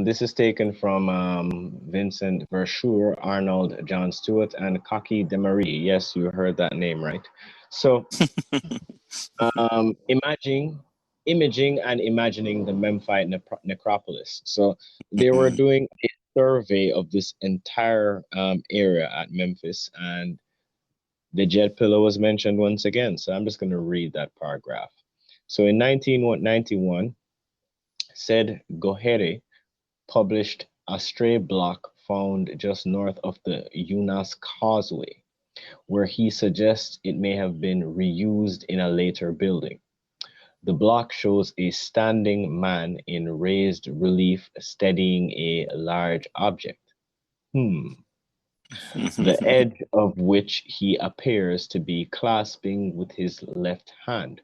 this is taken from Vincent Verschuur, Arnold John Stewart, and Kaki Demarie. Yes, you heard that name right. So, imaging and imagining the Memphite necropolis. So they were Mm-hmm. doing a survey of this entire area at Memphis, and the jet pillar was mentioned once again. So I'm just going to read that paragraph. So in 1991, said Gohere published a stray block found just north of the Unas Causeway, where he suggests it may have been reused in a later building. The block shows a standing man in raised relief steadying a large object. The edge of which he appears to be clasping with his left hand.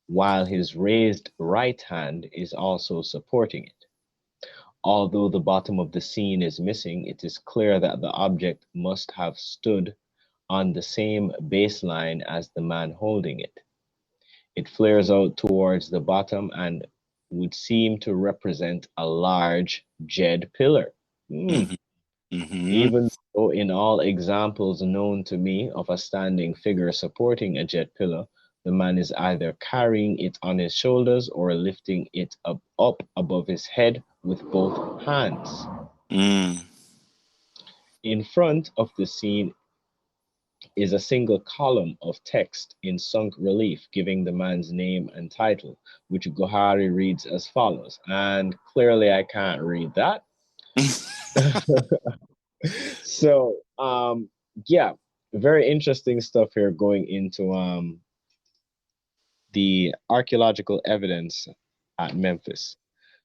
while his raised right hand is also supporting it. Although the bottom of the scene is missing, it is clear that the object must have stood on the same baseline as the man holding it. It flares out towards the bottom and would seem to represent a large Djed pillar. Hmm. Mm-hmm. Mm-hmm. Even though in all examples known to me of a standing figure supporting a Djed pillar, the man is either carrying it on his shoulders or lifting it up above his head with both hands. Mm. In front of the scene is a single column of text in sunk relief giving the man's name and title, which Gohari reads as follows. And clearly I can't read that. So, yeah, very interesting stuff here going into the archaeological evidence at Memphis.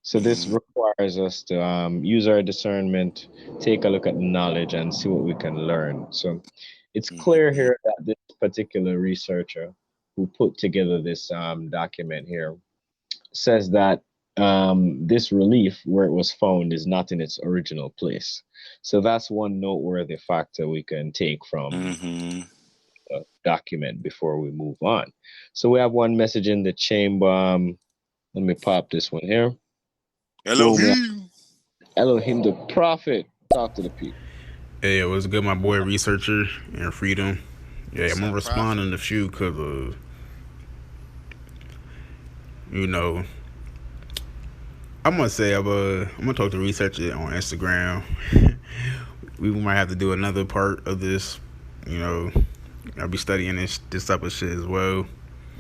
So this Mm-hmm. requires us to use our discernment, take a look at the knowledge, and see what we can learn. So it's clear Mm-hmm. here that this particular researcher who put together this document here says that this relief, where it was found, is not in its original place. So that's one noteworthy factor we can take from Mm-hmm. the document before we move on. So we have one message in the chamber. Let me pop this one here. Boom. Yeah. Elohim. Elohim the prophet. Talk to the people. Hey, it was good, my boy, researcher and freedom. Yeah, What's I'm gonna up, respond Prophet? in a few because you know, I'm gonna say I'm gonna talk to researcher on Instagram. We might have to do another part of this. You know, I'll be studying this type of shit as well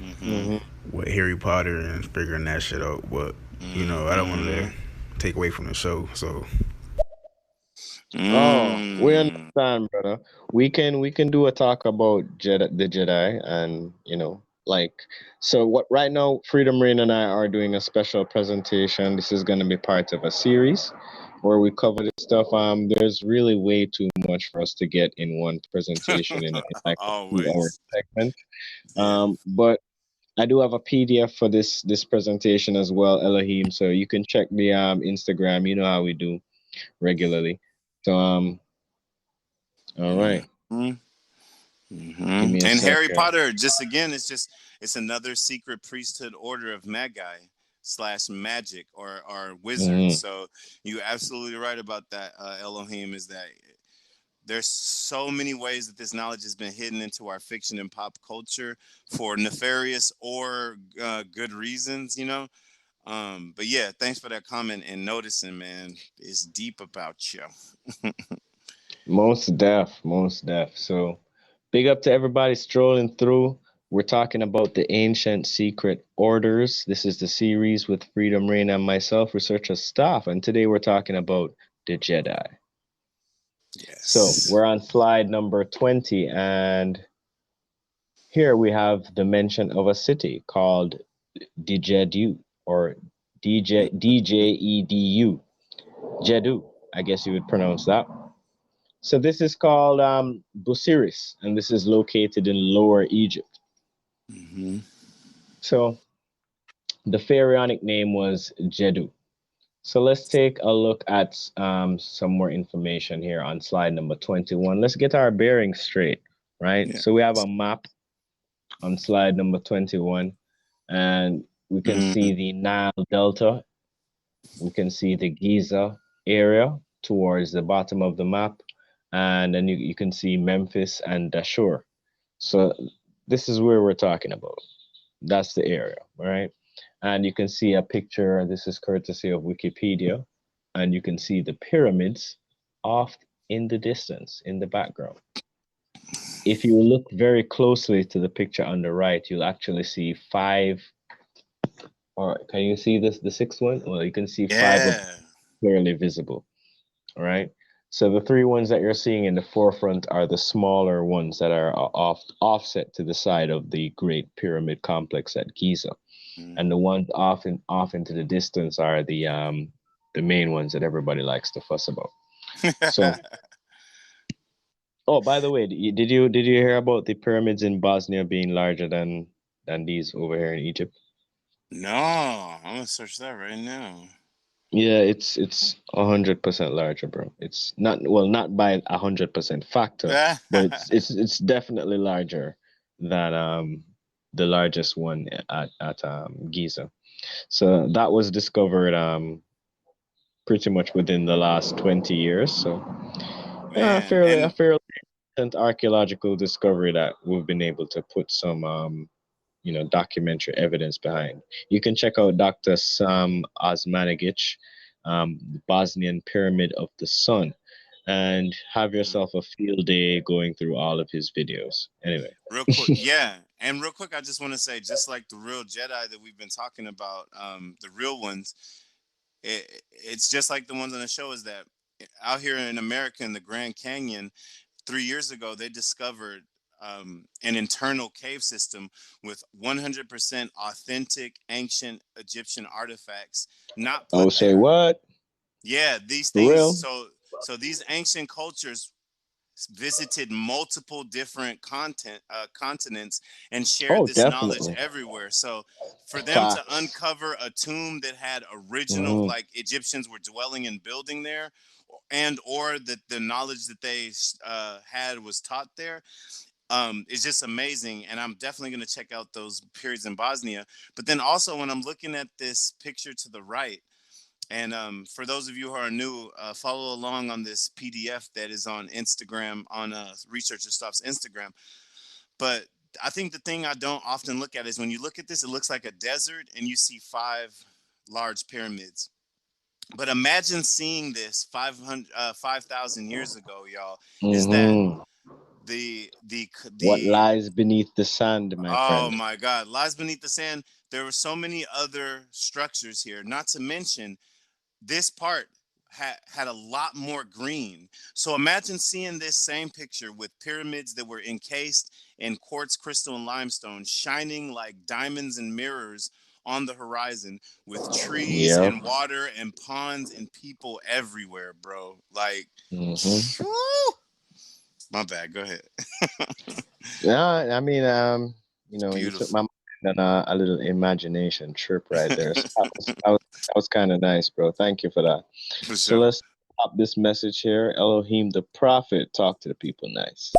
Mm-hmm. Mm-hmm. with Harry Potter and figuring that shit out. But I don't want Mm-hmm. to take away from the show. So Oh, we Mm. understand, brother. We can do a talk about the Jedi, and like, so what right now, Freedom Rain and I are doing a special presentation. This is going to be part of a series where we cover this stuff. There's really way too much for us to get in one presentation in like a 2 hour Always. segment. Yeah. But I do have a PDF for this presentation as well, Elohim. So you can check the Instagram. You know how we do regularly. So all right. Mm-hmm. Give Mm-hmm. me a And sec Harry here. Potter, just again, it's another secret priesthood order of magi slash magic or wizards. Hmm. So you absolutely right about that, Elohim, is that there's so many ways that this knowledge has been hidden into our fiction and pop culture for nefarious or good reasons. But yeah, thanks for that comment and noticing, man. It's deep about you. Most deaf. So big up to everybody strolling through. We're talking about the ancient secret orders. This is the series with Freedom Rain and myself, researcher Stophe, and today we're talking about the Jedi. So Yes. we're on slide number 20, and here we have the mention of a city called Djedu or Djedu. Jedu, I guess you would pronounce that. So this is called Busiris, and this is located in Lower Egypt. Mm-hmm. So the pharaonic name was Jedu. So let's take a look at some more information here on slide number 21. Let's get our bearings straight, right? Yeah. So we have a map on slide number 21, and we can Mm-hmm. see the Nile Delta. We can see the Giza area towards the bottom of the map, and then you can see Memphis and Dashur. So this is where we're talking about. That's the area, right? And you can see a picture. This is courtesy of Wikipedia, and you can see the pyramids off in the distance in the background. If you look very closely to the picture on the right, you'll actually see five. Or can you see this? The sixth one? Well, you can see five of Yeah. clearly visible. All right. So the three ones that you're seeing in the forefront are the smaller ones that are offset to the side of the Great Pyramid complex at Giza, and the ones off into the distance are the main ones that everybody likes to fuss about. So, oh, by the way, did you hear about the pyramids in Bosnia being larger than these over here in Egypt? No, I'm gonna search that right now. Yeah, it's 100% larger, bro. It's not, well, not by 100% factor, but it's definitely larger than the largest one at Giza. So that was discovered pretty much within the last 20 years. So Man, a and fairly recent archaeological discovery that we've been able to put some documentary evidence behind. You can check out Dr. Sam Osmanagic, the Bosnian Pyramid of the Sun, and have mm, yourself a field day going through all of his videos. Anyway. real quick, yeah, and real quick, I just want to say, just like the real Jedi that we've been talking about, the real ones, it's just like the ones on the show. Is that out here in America in the Grand Canyon, 3 years ago, they discovered an internal cave system with 100% authentic ancient Egyptian artifacts not Oh, put say there. what? Yeah, these For things. real? So these ancient cultures visited multiple different continents and shared Oh, this knowledge definitely. everywhere. So for them to Facts. uncover a tomb that had original, Hmm. like Egyptians were dwelling and building there, and or that the knowledge that they had was taught there, is just amazing. And I'm definitely going to check out those periods in Bosnia. But then also when I'm looking at this picture to the right, and for those of you who are new, follow along on this PDF that is on Instagram, on Researcher Stoph's Instagram. But I think the thing I don't often look at is when you look at this, it looks like a desert and you see five large pyramids. But imagine seeing this 5,000 years ago, y'all. Is that Hmm. What the lies beneath the sand, my oh friend? my God, lies beneath the sand? There were so many other structures here. Not to mention this part had a lot more green. So imagine seeing this same picture with pyramids that were encased in quartz, crystal, and limestone, shining like diamonds and mirrors on the horizon, with trees Yep. and water and ponds and people everywhere, bro. Like, Hmm. whew. My bad. Go ahead. Yeah, I mean, It's you took beautiful. my mind on a little imagination trip right there. So that was kind of nice, bro. Thank you for that. For So sure. let's pop this message here. Elohim the prophet, talk to the people nice.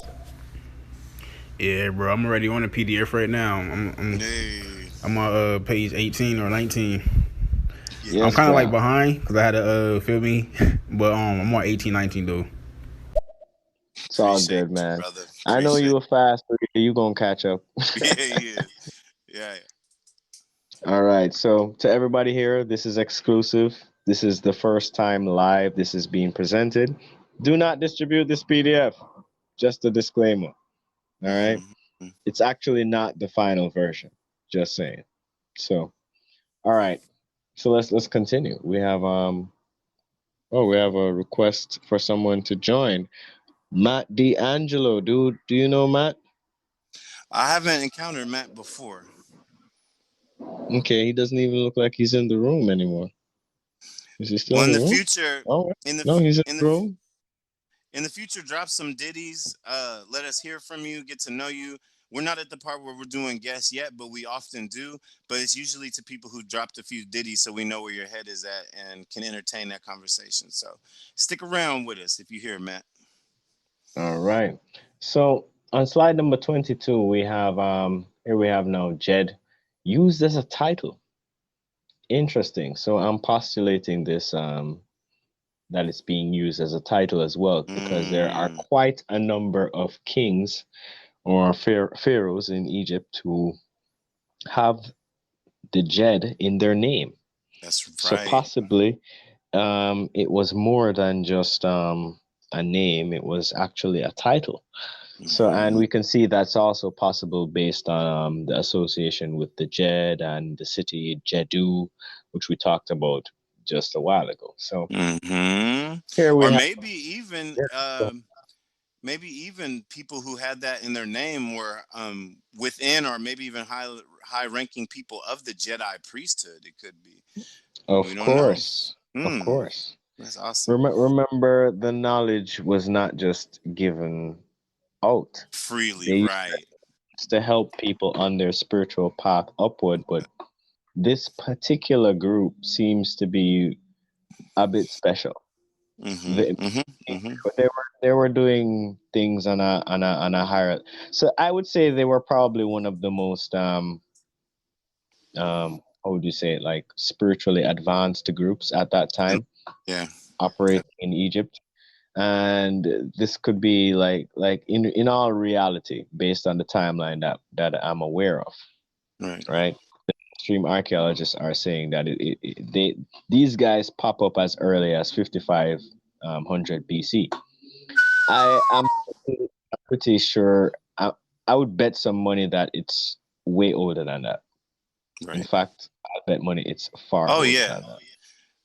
Yeah, bro, I'm already on the PDF right now. Hey. I'm on page 18 or 19. I'm Yes. Yes, kind of like sir. behind because I had to feel me, but I'm on 18, 19 though. It's all Appreciate good, you, man. brother. I know Appreciate you a fast reader. You gonna catch up. you. Yeah, he is. Yeah. All right. So to everybody here, this is exclusive. This is the first time live this is being presented. Do not distribute this PDF. Just a disclaimer. All right. Mhm. It's actually not the final version. Just saying. So, all right. So let's continue. We have a request for someone to join. Matt D'Angelo. Do you know Matt? I haven't encountered Matt before. Okay, he doesn't even look like he's in the room anymore. Is he still Well, in in the the room? future, Oh, in the no, he's in in the the room. in the future, drop some ditties. Let us hear from you, get to know you. We're not at the part where we're doing guests yet, but we often do. But it's usually to people who dropped a few ditties, so we know where your head is at and can entertain that conversation. So stick around with us if you hear Matt. All right. So on slide number 22, we have here we have now Jed used as a title. Interesting. So I'm postulating this that it's being used as a title as well because there are Mm, quite a number of kings or pharaohs in Egypt who have the Jed in their name. that's So right. possibly it was more than just a name, it was actually a title. So, and Hmm. we can see that's also possible based on the association with the Jed and the city Jedu, which we talked about just a while ago. So Hmm. here we Or have. maybe even people who had that in their name were within, or maybe even high ranking people of the Jedi priesthood. It could be. We Of don't know. course, of Hmm. course. That's awesome. Remember, the knowledge was not just given out. Freely, They right? used to help people on their spiritual path upward, but this particular group seems to be a bit special. They, they were doing things on a higher. So I would say they were probably one of the most how would you say it, like spiritually advanced groups at that time Yeah. operating in Egypt. And this could be like in all reality, based on the timeline that I'm aware of, Right. right? Extreme archaeologists are saying that these guys pop up as early as 5500 BC. I'm pretty sure I would bet some money that it's way older than that. In Right. fact, I bet money it's far Oh older yeah. than that.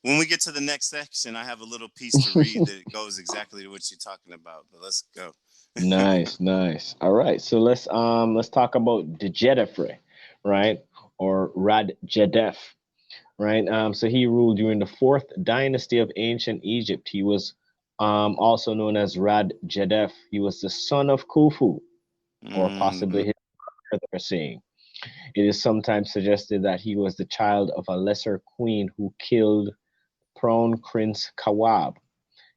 When we get to the next section, I have a little piece to read that goes exactly to what you're talking about. But let's go. Nice, nice. All right, so let's talk about the Jedefre, right? Or Rad Jedef, right? So he ruled during the fourth dynasty of ancient Egypt. He was also known as Rad Jedef. He was the son of Khufu, or possibly Mm, his brother, they're saying. It is sometimes suggested that he was the child of a lesser queen who killed Crown Prince Kawab,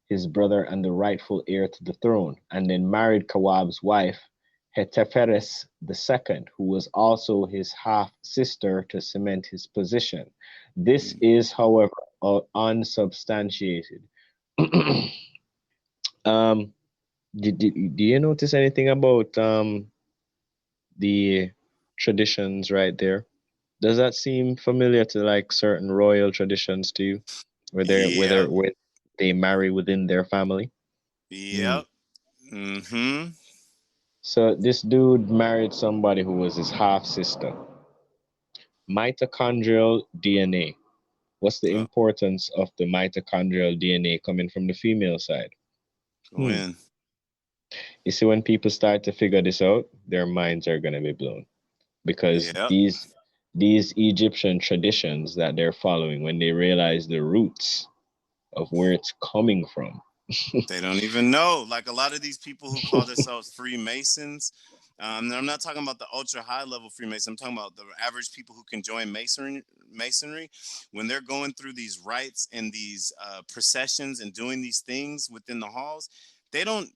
his brother and the rightful heir to the throne, and then married Kawab's wife, Hetepheres II, who was also his half sister to cement his position. This mm. is, however, unsubstantiated. um, do you notice anything about the traditions right there? Does that seem familiar to like certain royal traditions to you, Yep. where they marry within their family? Hmm. Yep. Mm-hmm. So this dude married somebody who was his half sister. Mitochondrial DNA. What's the Oh, importance of the mitochondrial DNA coming from the female side? go Hmm. in. You see, when people start to figure this out, their minds are gonna be blown because Yep. these Egyptian traditions that they're following, when they realize the roots of where it's coming from. They don't even know. Like a lot of these people who call themselves Freemasons. I'm not talking about the ultra high level Freemason. I'm talking about the average people who can join Masonry. When they're going through these rites and these processions and doing these things within the halls, they don't.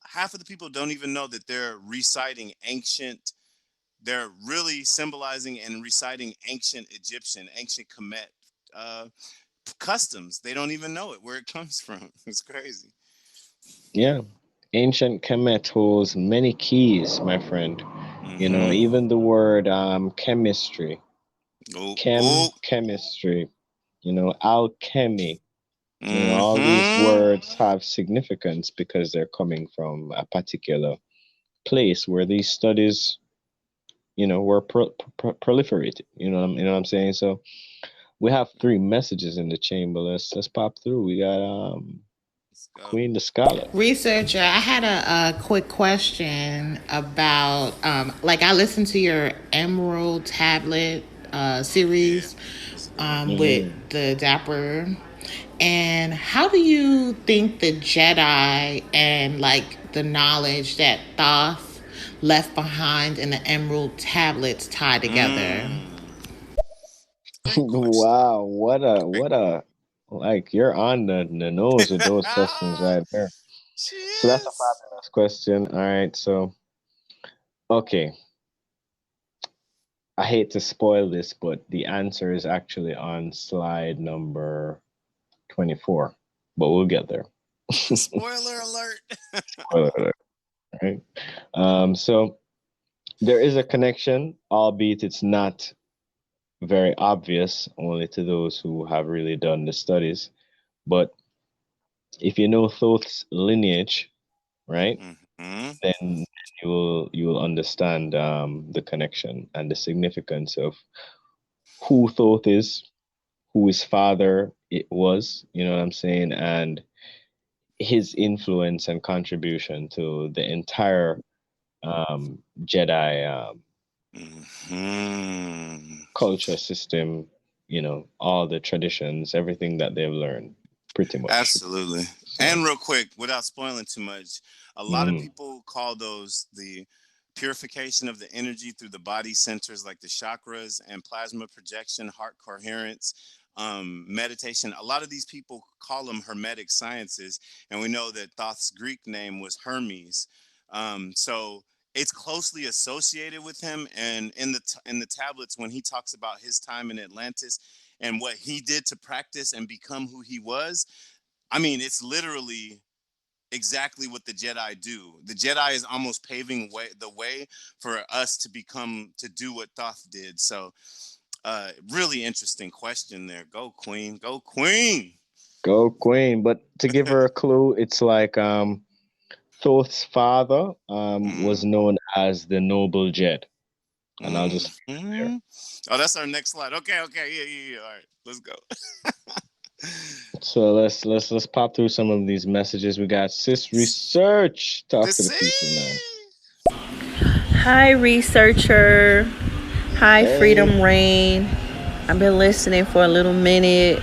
Half of the people don't even know that they're reciting ancient. They're really symbolizing and reciting ancient Egyptian, ancient Kemet uh, customs. They don't even know it where it comes from. It's crazy. Yeah. Ancient Kemet holds many keys, my friend. You know, Mm-hmm. even the word chemistry, Oh, oh. chemistry, you know, alchemy, you know, all these Mm-hmm. words have significance because they're coming from a particular place where these studies, you know, were proliferated. You know what I'm saying? So we have three messages in the chamber. Let's pop through. We got Let's go. Queen the Scholar. Researcher, I had a quick question about, like, I listened to your Emerald Tablet Yeah, series it's good. with Hmm. the Dapper. And how do you think the Jedi and, like, the knowledge that Thoth left behind in the Emerald Tablets tie together? Mm. Great question. Wow, Great. what a like you're on the nose with those questions right there. She So that's a is. fabulous question. All right, so okay, I hate to spoil this, but the answer is actually on slide number 24, but we'll get there. Spoiler alert. Spoiler alert, right? So there is a connection, albeit it's not very obvious, only to those who have really done the studies. But if you know Thoth's lineage, right, Mm-hmm. then you will understand the connection and the significance of who Thoth is, who his father it was, you know what I'm saying, and his influence and contribution to the entire Jedi Mm-hmm. culture system, you know, all the traditions, everything that they've learned, pretty much. Absolutely. So, And real quick, without spoiling too much, a lot of mm, people call those the purification of the energy through the body centers like the chakras and plasma projection, heart coherence, meditation. A lot of these people call them hermetic sciences, and we know that Thoth's Greek name was Hermes. So it's closely associated with him. And in the tablets, when he talks about his time in Atlantis and what he did to practice and become who he was, I mean, it's literally exactly what the Jedi do. The Jedi is almost paving the way for us to do what Thoth did. So, really interesting question there. Go Queen, go Queen. Go Queen. But to give her a clue, it's like Thoth's father was Mm, known as the noble Jed. And I'll just leave it there. mm. Oh, that's our next slide. Okay, okay, yeah. All right, let's go. So let's pop through some of these messages. We got Sis Research. The Talk to the people now. sea. Hi, researcher. Hi, Hey. Freedom Rain. I've been listening for a little minute.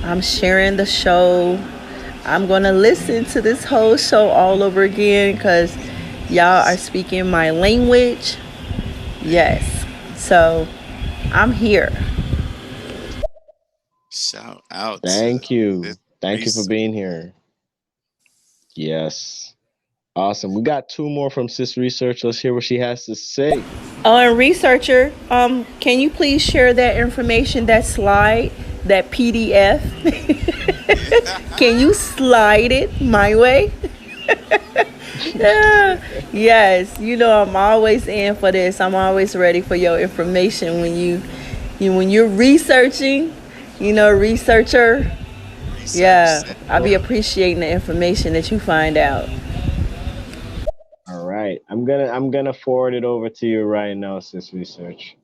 I'm sharing the show. I'm going to listen to this whole show all over again because y'all are speaking my language. Yes. So I'm here. Shout out to Thank you. this Thank you for research. being here. Yes. Awesome. We got two more from Sis Research. Let's hear what she has to say. Oh, and researcher, can you please share that information, that slide, that PDF? Can you slide it my way? Yeah. Yes, I'm always in for this. I'm always ready for your information when you're researching, researcher. Research Yeah, set. I'll be appreciating the information that you find out. All right. I'm gonna forward it over to you right now, Sis Research.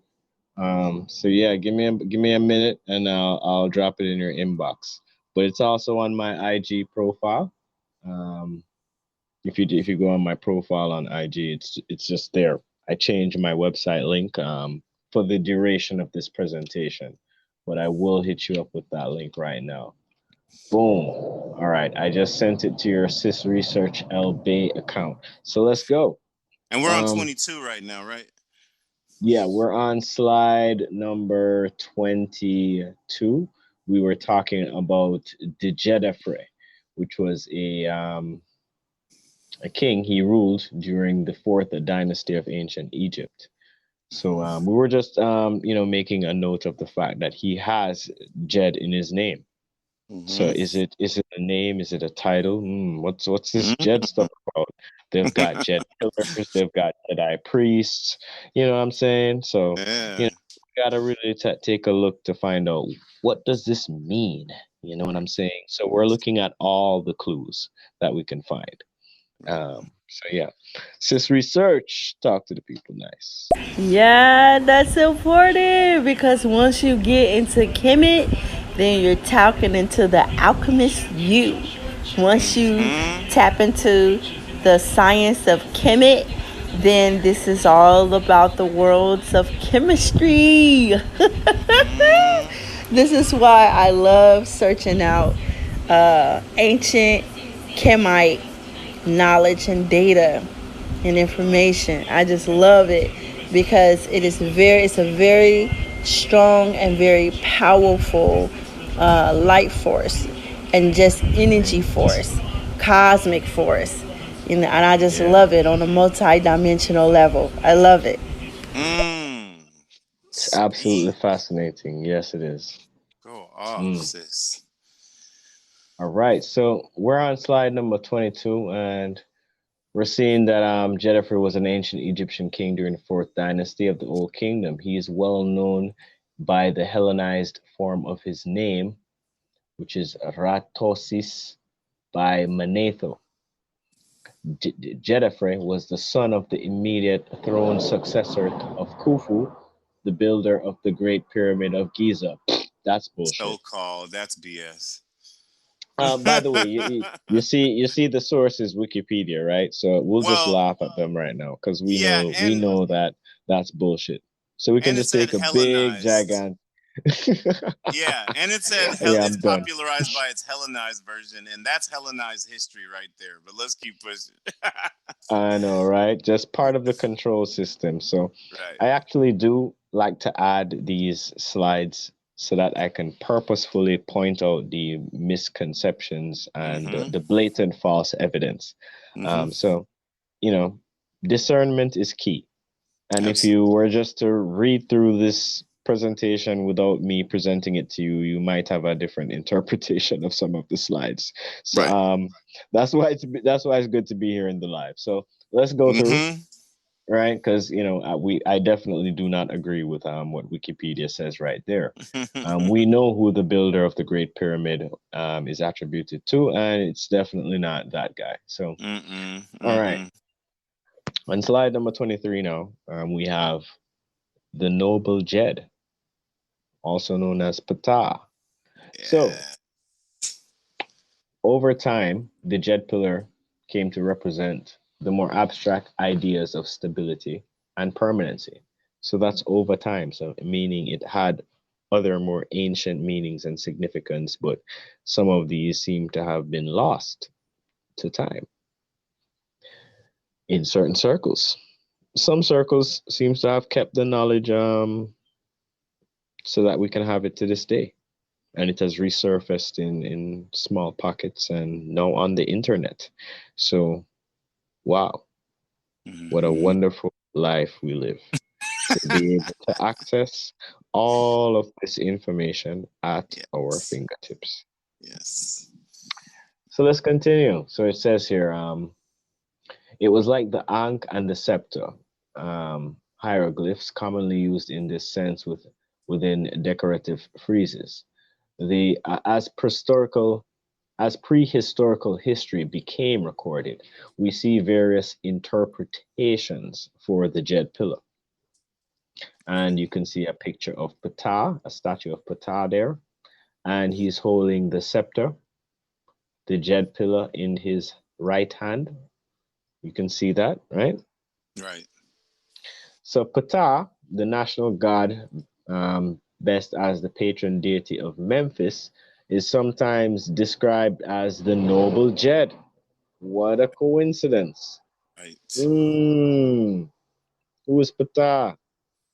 So yeah, give me a minute and I'll drop it in your inbox. But it's also on my IG profile. Um, if you go on my profile on IG, it's just there. I changed my website link for the duration of this presentation, but I will hit you up with that link right now. Boom. All right, I just sent it to your Sys Research L Bay account. So let's go. And we're on Um, 22 right now, right? yeah, we're on slide number 22. We were talking about the Djedi, which was a king. He ruled during the fourth dynasty of ancient Egypt. So Hmm. we were just making a note of the fact that he has Jed in his name. So Hmm. is it a name? Is it a title? What's this Jed Hmm. stuff about? They've got Jed killers. They've got Jedi priests. You know what I'm saying? So Yeah. we gotta really take a look to find out what does this mean. You know what I'm saying? So we're looking at all the clues that we can find. So yeah, sis research. Talk to the people. Nice. Yeah, that's important because once you get into Kemet, then you're talking into the alchemist you. Once you Hmm. tap into the science of Kemet, then this is all about the worlds of chemistry. Hmm. This is why I love searching out ancient Chemite knowledge and data and information. I just love it because it's a very strong and very powerful light force and just energy force, cosmic force. And I just Yeah, love it on a multi-dimensional level. I love it. Mm. it's absolutely Speak. fascinating. Yes, it is. Go off, Mm. sis. All right, so we're on slide number 22, and we're seeing that Jennifer was an ancient Egyptian king during the fourth dynasty of the Old Kingdom. He is well known by the Hellenized form of his name, which is Ratosis by Manetho. Jedefre was the son of the immediate throne successor of Khufu, the builder of the Great Pyramid of Giza. That's So bullshit. called. That's BS. By the way, you see the source is Wikipedia, right? So we'll just Well, laugh at them right now because we yeah, know we know that that's bullshit. So we can and it just said take a big Hellenized. gigantic. Yeah, and it said Yeah, it's I'm done. popularized by its Hellenized version, and that's Hellenized history right there. But let's keep pushing. I know, right? Just part of the control system. So Right. I actually do like to add these slides so that I can purposefully point out the misconceptions and Mm-hmm. the blatant false evidence. Mm-hmm. So, you know, discernment is key. And if you Absolutely. were just to read through this presentation without me presenting it to you, you might have a different interpretation of some of the slides. So Right. that's why it's good to be here in the live. So let's go through, Mm-hmm. right? Because I definitely do not agree with what Wikipedia says right there. We know who the builder of the Great Pyramid is attributed to, and it's definitely not that guy. So Mm-mm. all right, Mm-mm. on slide number 23 now, we have the noble Jed, also known as Ptah. So, Yeah. over time, the Jed pillar came to represent the more abstract ideas of stability and permanency. So that's over time. So meaning it had other more ancient meanings and significance, but some of these seem to have been lost to time in certain circles. Some circles seems to have kept the knowledge so that we can have it to this day. And it has resurfaced in small pockets and now on the internet. So, wow, what a Mm-hmm. wonderful life we live to be able to access all of this information at our Yes. fingertips. Yes. So let's continue. So it says here, it was like the Ankh and the Scepter, hieroglyphs commonly used in this sense within decorative friezes. The as prehistorical history became recorded, we see various interpretations for the Jed pillar. And you can see a picture of Ptah, a statue of Ptah there, and he's holding the scepter, the Jed pillar in his right hand. You can see that, right? Right. So Ptah, the national god, best as the patron deity of Memphis, is sometimes described as the noble Jed. What a coincidence. Right. Hmm. Who is Ptah?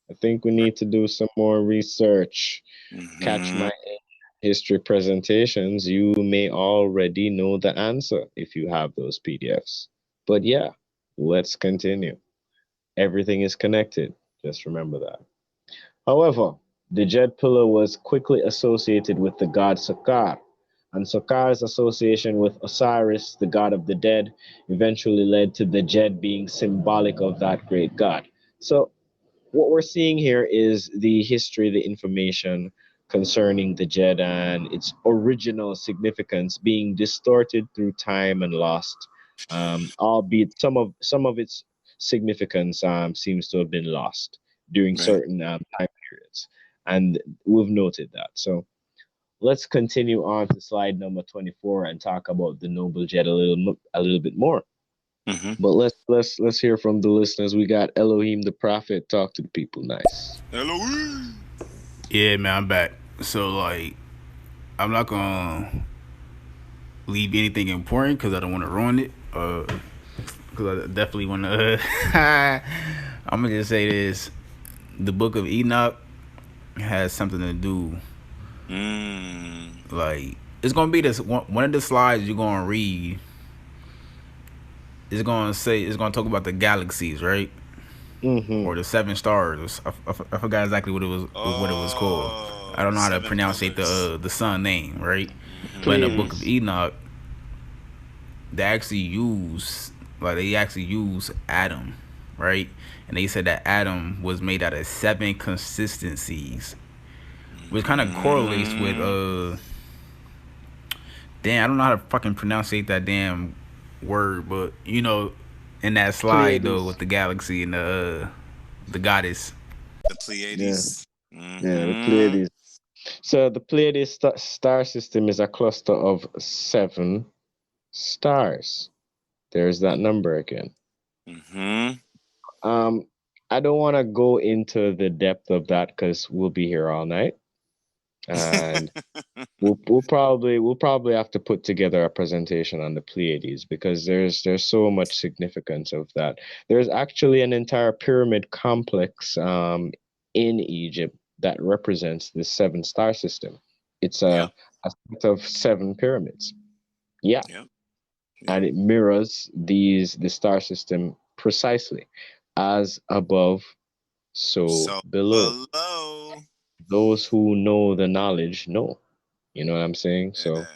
I think we Right. need to do some more research. Catch Mm-hmm. my history presentations. You may already know the answer if you have those PDFs. But yeah, let's continue. Everything is connected. Just remember that. However, the Jed pillar was quickly associated with the god Sakar, and Sakar's association with Osiris, the god of the dead, eventually led to the Jed being symbolic of that great god. So what we're seeing here is the history, the information concerning the Jed and its original significance being distorted through time and lost. Albeit some of its significance seems to have been lost during Right. certain time periods, and we've noted that. So let's continue on to slide number 24 and talk about the noble Jed a little bit more. Mm-hmm. But let's hear from the listeners. We got Elohim the prophet talk to the people. Nice. Hello. Yeah, man, I'm back. So like, I'm not gonna leave anything important because I don't want to ruin it. Because I definitely want to. I'm gonna just say this: the Book of Enoch has something to do. Mm. Like, it's gonna be this one of the slides you're gonna read. It's gonna talk about the galaxies, right? Mm-hmm. Or the seven stars. I forgot exactly what it was called. I Oh, don't know how to seven pronounce pillars. the sun name, right? But in the Mm-hmm. Book of Pleiades. Enoch, they actually use Adam, right? And they said that Adam was made out of seven consistencies, which kind of correlates with Mm-hmm. damn, I don't know how to fucking pronounce that damn word, but in that slide though Pleiades. with the galaxy and the goddess. The Yeah, Pleiades. yeah, the Mm-hmm. Pleiades. So the Pleiades star system is a cluster of seven stars. There's that number again. Mm-hmm. Um, I don't want to go into the depth of that because we'll be here all night. and we'll probably have to put together a presentation on the Pleiades because there's so much significance of that. There's actually an entire pyramid complex in Egypt that represents the seven star system. It's Yep. a set of seven pyramids. Yeah, Yep. and Yep. it mirrors the star system precisely, as above, so So below. below. Those who know the knowledge know. You know what I'm saying? So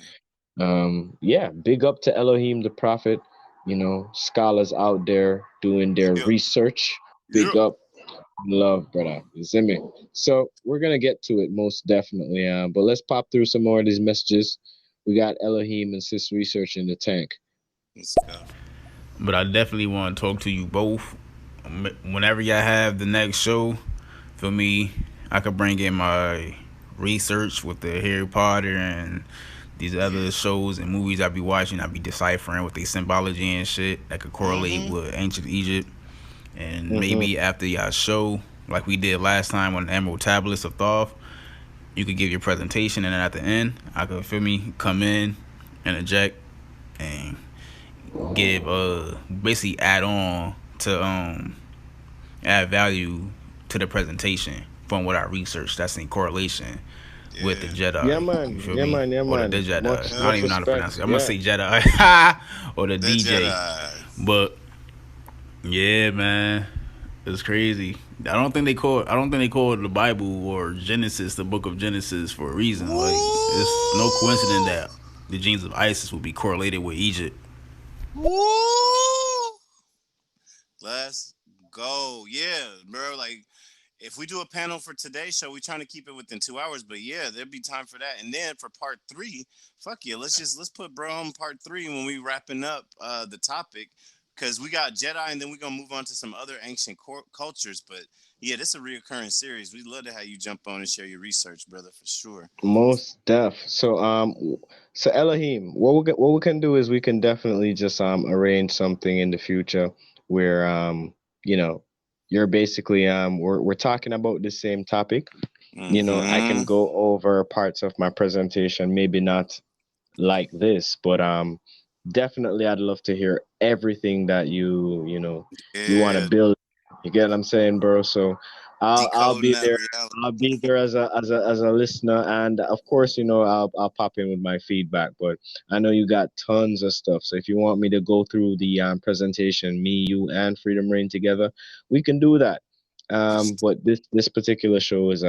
Yeah. yeah, big up to Elohim the prophet, scholars out there doing their Yep. research. Big Yep. up, love, brother. You see me? So we're gonna get to it most definitely. But let's pop through some more of these messages. We got Elohim and Sis Research in the tank. Let's go. But I definitely want to talk to you both. Whenever y'all have the next show, for me, I could bring in my research with the Harry Potter and these Yeah. other shows and movies I be watching. I be deciphering with their symbology and shit that could correlate Mm-hmm. with ancient Egypt. And Mm-hmm. maybe after y'all show, like we did last time on the Emerald Tablets of Thoth, you could give your presentation, and then at the end, I could feel me come in, interject, and give basically add on to add value to the presentation from what I researched. That's in correlation with the Yeah. Yeah, Jedi. You man. feel Yeah, me? man. Yeah, Or the man. Jedi. Much I don't much even know how to pronounce respect. it. I'm gonna Yeah. say Jedi or the The DJ. Jedi. But yeah, man, it's crazy. I don't think they call it the Bible or Genesis, the Book of Genesis, for a reason. Like it's no coincidence Woo! that the genes of Isis would be correlated with Egypt. Woo! Let's go. Yeah, bro. Like, if we do a panel for today's show, we trying to keep it within 2 hours. But yeah, there'd be time for that. And then for part three, fuck yeah, let's put bro on part three when we wrapping up the topic, because we got Jedi, and then we gonna move on to some other ancient cultures. But yeah, this is a reoccurring series. We'd love to have you jump on and share your research, brother, for sure. Most def. So Elohim, what we can do is we can definitely just arrange something in the future where you know you're basically we're talking about the same topic. I Mm-hmm. can go over parts of my presentation, maybe not like this, but definitely I'd love to hear everything that you want to Yeah, build. You get what I'm saying, bro? So I'll decoding be that there. reality. I'll be there as a listener, and of course, I'll pop in with my feedback. But I know you got tons of stuff, so if you want me to go through the presentation, me, you, and Freedom Rain together, we can do that. But this particular show is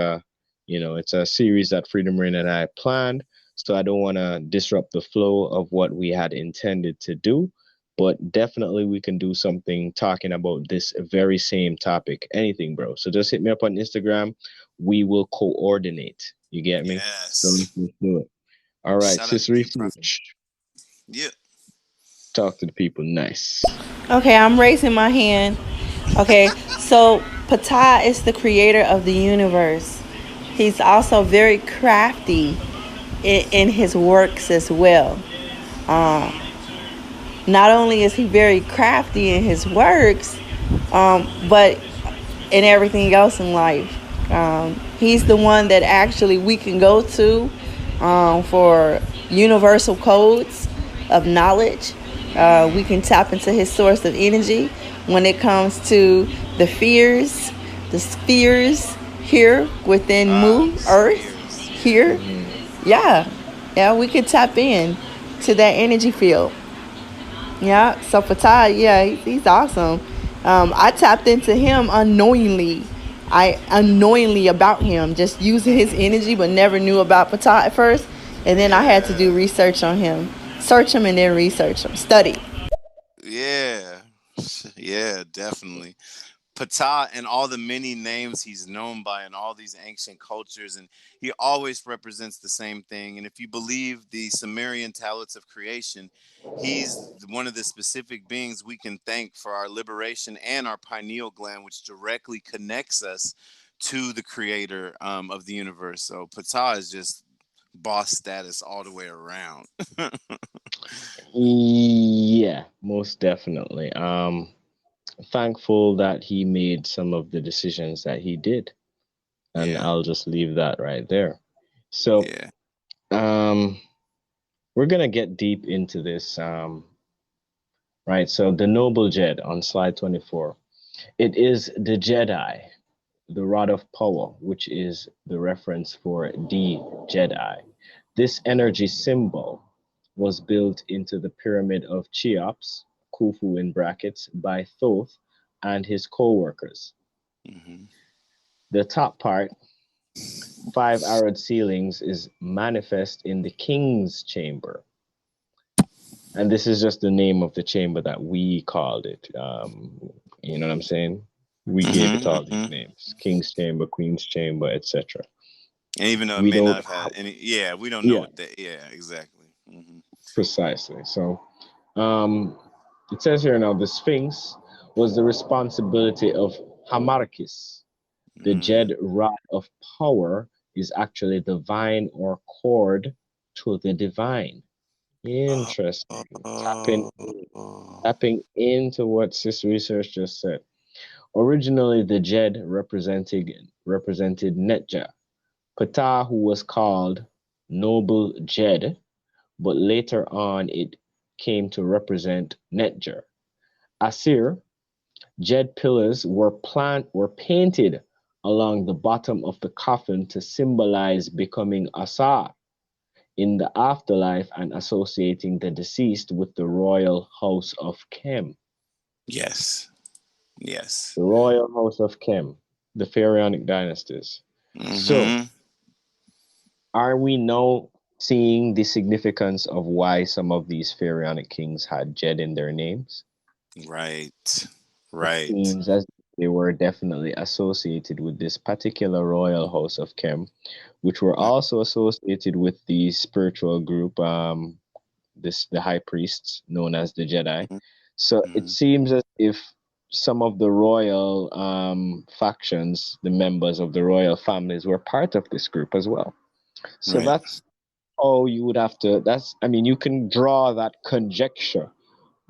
it's a series that Freedom Rain and I planned, so I don't want to disrupt the flow of what we had intended to do. But definitely we can do something talking about this very same topic. Anything, bro. So just hit me up on Instagram. We will coordinate. You get me? So Yes. let's do it. All right, Shout out sis to you, Prophet. research. Yeah. Talk to the people. Nice. Okay, I'm raising my hand. Okay, so Ptah is the creator of the universe. He's also very crafty in his works as well. Um, Not only is he very crafty in his works, but in everything else in life. He's the one that actually we can go to for universal codes of knowledge. We can tap into his source of energy when it comes to the fears, the spheres here within Mu, Earth, Spears. Yeah. here. Yeah, yeah, we can tap in to that energy field. Yeah, so Fatai, yeah, he's awesome. I tapped into him unknowingly. I unknowingly about him, just using his energy, but never knew about Fatai at first. And then I had to do Yeah. research on him, search him, and then research him, study. Yeah. Yeah, definitely. Ptah and all the many names he's known by in all these ancient cultures, and he always represents the same thing. And if you believe the Sumerian tablets of creation, he's one of the specific beings we can thank for our liberation and our pineal gland, which directly connects us to the creator of the universe. So Ptah is just boss status all the way around. Yeah, most definitely. Thankful that he made some of the decisions that he did, and Yeah. I'll just leave that right there. So, Yeah. um, we're gonna get deep into this. Right. So the noble Jed on slide 24. It is the Jedi, the rod of power, which is the reference for the Jedi. This energy symbol was built into the pyramid of Cheops, Khufu in brackets, by Thoth and his co-workers. Mm-hmm. The top part, five arrowed ceilings, is manifest in the king's chamber. And this is just the name of the chamber that we called it. You know what I'm saying? We gave it Mm-hmm. all these Mm-hmm. names: King's Chamber, Queen's Chamber, etc. And even though it We may not don't, have had any, yeah, we don't know yeah, what that. Yeah, exactly. Mm-hmm. precisely. So, um, it says here now the Sphinx was the responsibility of Hamarkis. The Mm. Jed rod of power is actually the vine or cord to the divine. Oh, Interesting. oh, oh. Tapping into what Sis Research just said. Originally, the Jed represented Netja, Ptah, who was called Noble Jed, but later on it came to represent Netjer. Asir, Jed pillars were painted along the bottom of the coffin to symbolize becoming Asar in the afterlife and associating the deceased with the royal house of Kem. Yes, yes. The royal house of Kem, the pharaonic dynasties. So, Mm-hmm. are we now seeing the significance of why some of these pharaonic kings had Jed in their names? Right, It right. seems as if they were definitely associated with this particular royal house of Kem, which were Right. also associated with the spiritual group, the high priests known as the Jedi. So it Mm-hmm. seems as if some of the royal factions, the members of the royal families, were part of this group as well. So Right. that's how you would have to. I mean, you can draw that conjecture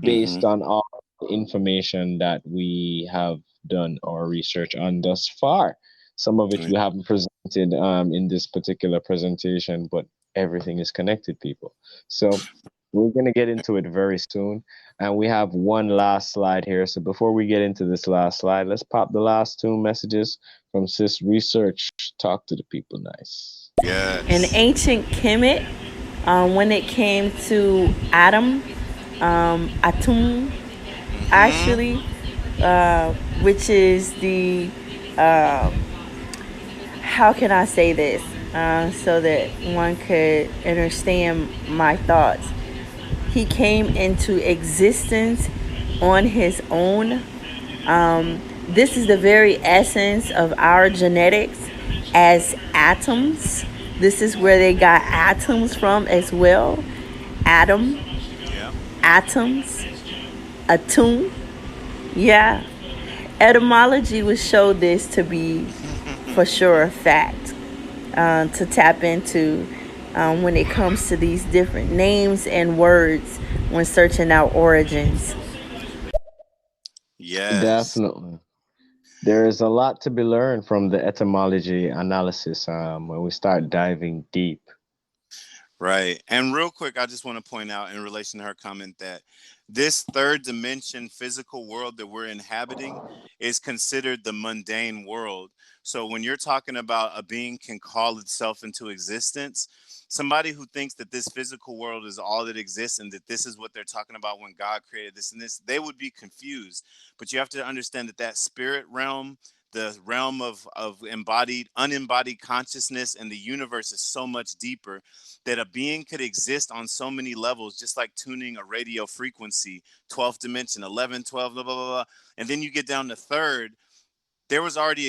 Mm-hmm. based on all the information that we have done our research on thus far. Some of it Right. we haven't presented in this particular presentation, but everything is connected, people. So we're going to get into it very soon. And we have one last slide here. So before we get into this last slide, let's pop the last two messages from Sis Research. Talk to the people nice. In Yes. ancient Kemet, when it came to Atom, Atum, Mm-hmm. actually, which is the, how can I say this so that one could understand my thoughts? He came into existence on his own. This is the very essence of our genetics as atoms. This is where they got atoms from as well. Atom, Yeah. atoms, atom. Yeah. Etymology would show this to be for sure a fact to tap into when it comes to these different names and words when searching out origins. Yes. Definitely. There is a lot to be learned from the etymology analysis when we start diving deep. Right. And real quick, I just want to point out in relation to her comment that this third dimension physical world that we're inhabiting is considered the mundane world. So when you're talking about a being can call itself into existence, somebody who thinks that this physical world is all that exists and that this is what they're talking about when God created this and this, they would be confused. But you have to understand that that spirit realm, the realm of embodied unembodied consciousness and the universe is so much deeper that a being could exist on so many levels, just like tuning a radio frequency, 12th dimension, 11, 12, blah, blah, blah, blah. And then you get down to third, there was already an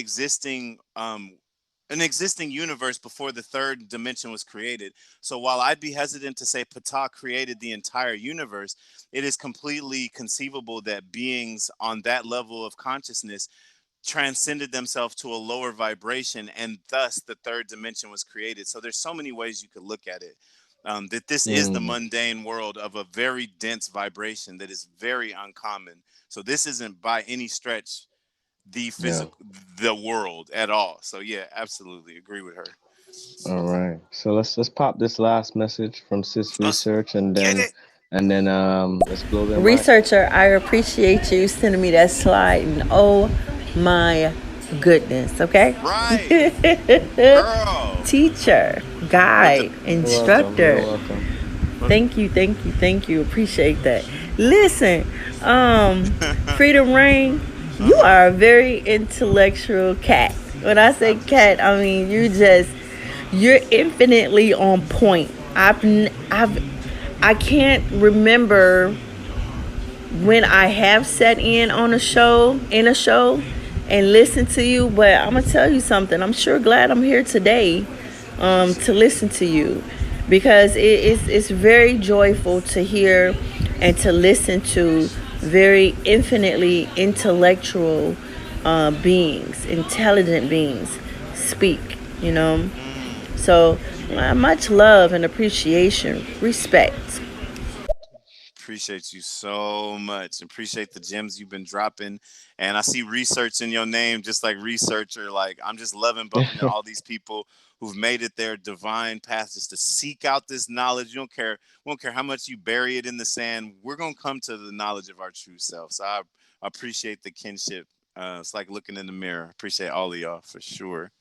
existing universe before the third dimension was created. So while I'd be hesitant to say Ptah created the entire universe, it is completely conceivable that beings on that level of consciousness transcended themselves to a lower vibration and thus the third dimension was created. So there's so many ways you could look at it, that this is the Mm, mundane world of a very dense vibration that is very uncommon. So this isn't by any stretch the yeah. physical the world at all. So yeah, absolutely agree with her. All right. So let's pop this last message from Sis Let's Research, get it. and then let's blow their mind. Researcher, I appreciate you sending me that slide. And oh my goodness, okay? Right, girl. Teacher, With the guide, You're welcome. You're instructor. welcome. Thank you, thank you, thank you. Appreciate that. Listen, Freedom Rain, you uh-huh. are a very intellectual cat. When I I say cat, appreciate I mean you're infinitely on point. I can't remember when I have sat in a show, and listened to you, but I'm gonna tell you something. I'm sure glad I'm here today, to appreciate it. listen to you, because it's very joyful to hear and to listen to very infinitely intellectual beings, intelligent beings speak. You know, so much love and appreciation, respect. Appreciate you so much. Appreciate the gems you've been dropping. And I see research in your name, just like researcher. Like I'm just loving bumping into all these people who've made it their divine path just to seek out this knowledge. You don't care, we don't care how much you bury it in the sand. We're gonna come to the knowledge of our true self. So I appreciate the kinship. It's like looking in the mirror. Appreciate all of y'all for sure.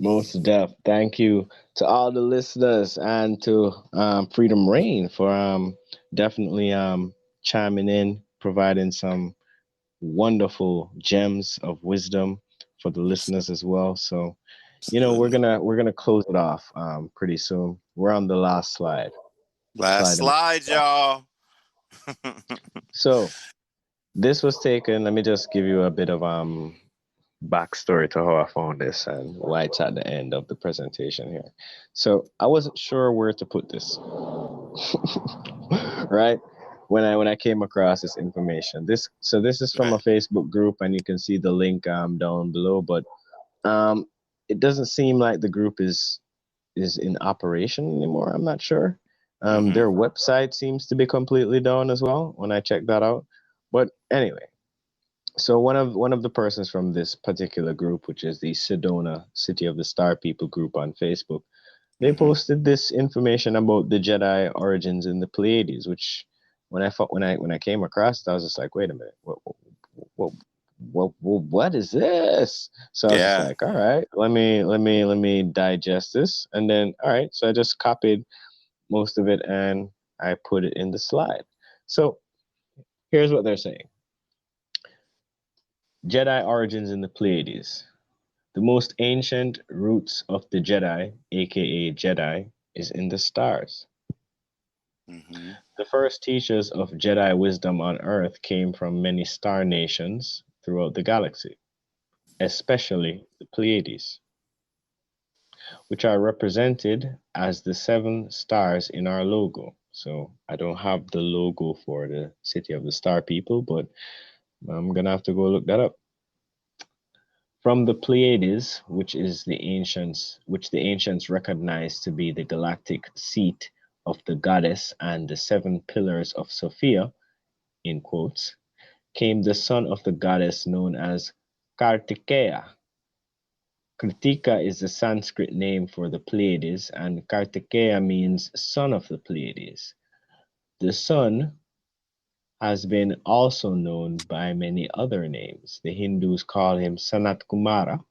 Most deaf. Thank you to all the listeners and to Freedom Rain for definitely chiming in, providing some wonderful gems of wisdom for the listeners as well. So, we're Absolutely. gonna close it off pretty soon. We're on the last slide. Last Slide number. slide, y'all. So this was taken. Let me just give you a bit of backstory to how I found this and why it's at the end of the presentation here. So I wasn't sure where to put this. Right? When I came across this information. This is from a Right. Facebook group and you can see the link down below, but um it doesn't seem like the group is in operation anymore. I'm not sure. Mm-hmm. Their website seems to be completely down as well when I checked that out. But anyway, so one of the persons from this particular group, which is the Sedona City of the Star People group on Facebook, they Mm-hmm. posted this information about the Jedi origins in the Pleiades, which when I came across it, I was just like, wait a minute, what what is this? So I was just Yeah. like, all right, let me digest this, and then all right, so I just copied most of it and I put it in the slide. So here's what they're saying: Jedi origins in the Pleiades. The most ancient roots of the Jedi, aka Jedi, is in the stars. Mm-hmm. The first teachers of Jedi wisdom on Earth came from many star nations throughout the galaxy, especially the Pleiades, which are represented as the seven stars in our logo. So I don't have the logo for the City of the Star People, but I'm gonna have to go look that up. From the Pleiades, which the ancients recognized to be the galactic seat of the goddess and the seven pillars of Sophia, in quotes, came the son of the goddess known as Kartikeya. Kritika is the Sanskrit name for the Pleiades, and Kartikeya means son of the Pleiades. The sun has been also known by many other names. The Hindus call him Sanat Kumara.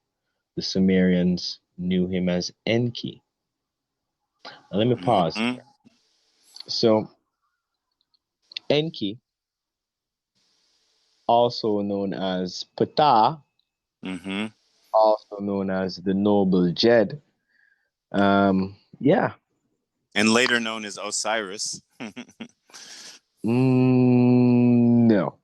The Sumerians knew him as Enki. Now, let me pause Mm-hmm. here. So, Enki, also known as Ptah, Mm-hmm. also known as the noble Jed, yeah. And later known as Osiris. No,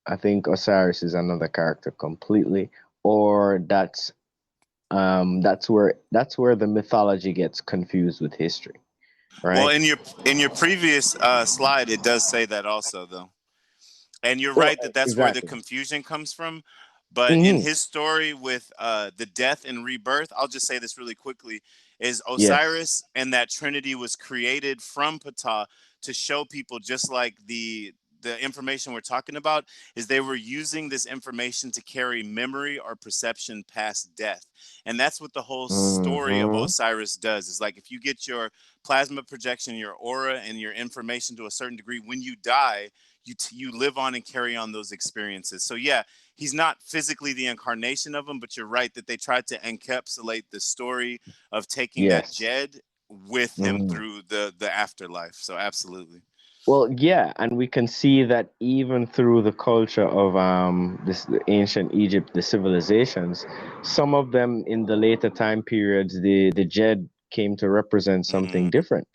I think Osiris is another character completely, or that's where the mythology gets confused with history, Well, right? in your previous slide, it does say that also, though. And you're Well, right that that's where the exactly. confusion comes from. But in Hmm. his story with the death and rebirth, I'll just say this really quickly: is Yes. Osiris and that Trinity was created from Ptah to show people, just like the information we're talking about is they were using this information to carry memory or perception past death. And that's what the whole story of Mm-hmm. Osiris does. Is like, if you get your plasma projection, your aura, and your information to a certain degree, when you die, you live on and carry on those experiences. So yeah, he's not physically the incarnation of him, but you're right that they tried to encapsulate the story of taking that Yes. Djed with him Mm-hmm. through the afterlife. So absolutely. Well, yeah, and we can see that even through the culture of this the ancient Egypt, the civilizations, some of them in the later time periods, the Jed came to represent something Mm-hmm. different,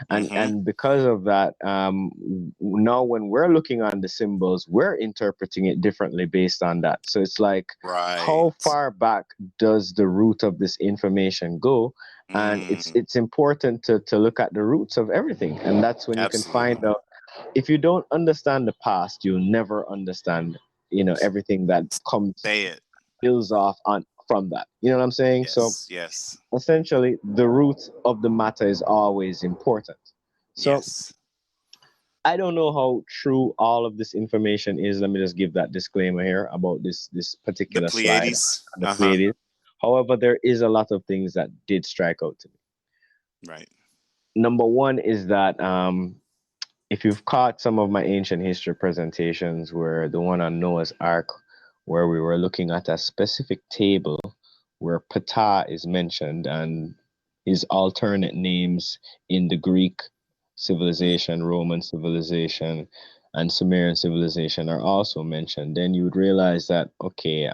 Mm-hmm. and because of that, now when we're looking on the symbols, we're interpreting it differently based on that. So it's like, how Right. far back does the root of this information go? And Mm, it's important to look at the roots of everything, and that's when you can find absolutely. out. If you don't understand the past, you'll never understand, everything that comes Say it. builds off on from that. You know what I'm saying? So Yes. Yes. essentially, the root of the matter is always important. So Yes. I don't know how true all of this information is. Let me just give that disclaimer here about this The particular slide Pleiades. on the Uh-huh. Pleiades. However, there is a lot of things that did strike out to me. Right. Number one is that if you've caught some of my ancient history presentations, where the one on Noah's Ark, where we were looking at a specific table where Ptah is mentioned and his alternate names in the Greek civilization, Roman civilization, and Sumerian civilization are also mentioned, then you would realize that, okay,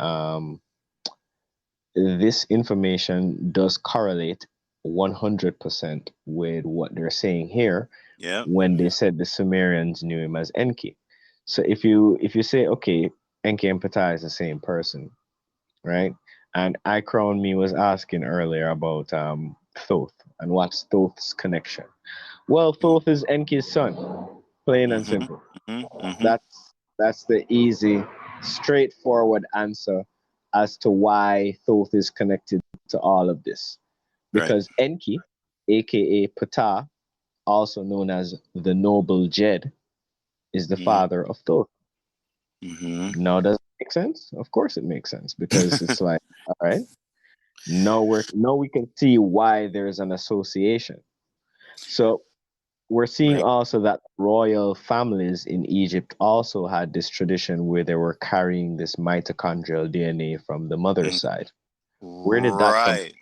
this information does correlate 100% with what they're saying here Yep. when they said the Sumerians knew him as Enki. So if you say, okay, Enki and Ptah is the same person, right? And I Crown Me was asking earlier about Thoth and what's Thoth's connection. Well, Thoth is Enki's son, plain and Mm-hmm. simple. Mm-hmm. Mm-hmm. That's the easy, straightforward answer as to why Thoth is connected to all of this. Right. Because Enki, aka Ptah, also known as the noble Jed, is the father of Thoth. Mm-hmm. Now, does it make sense? Of course, it makes sense because it's like, all right, now we can see why there's an association. So we're seeing Right. also that royal families in Egypt also had this tradition where they were carrying this mitochondrial DNA from the mother's Mm. side. Where did that come? Right.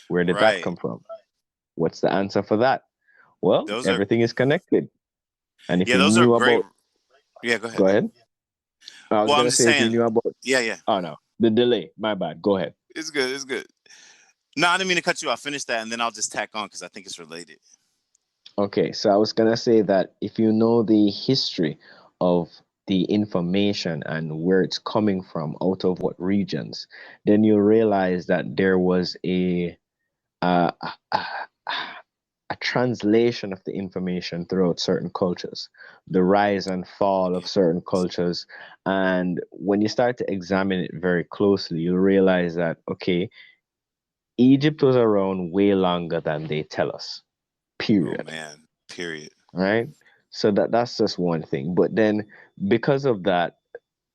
Where did that Right. come from? What's the answer for that? Well, Those are, everything is connected. And if yeah, you those are knew great. about, Yeah, go go ahead. ahead. I was Well, I'm gonna just say if you saying, knew about, yeah, yeah. oh no, the delay. My bad. Go ahead. It's good. It's good. No, I didn't mean to cut you off. Finish that, and then I'll just tack on because I think it's related. Okay, so I was gonna say that if you know the history of the information and where it's coming from, out of what regions, then you'll realize that there was a, a, a translation of the information throughout certain cultures, the rise and fall of certain cultures. And when you start to examine it very closely, you'll realize that, okay, Egypt was around way longer than they tell us, Oh period. man. Period. Right? So that's just one thing. But then because of that,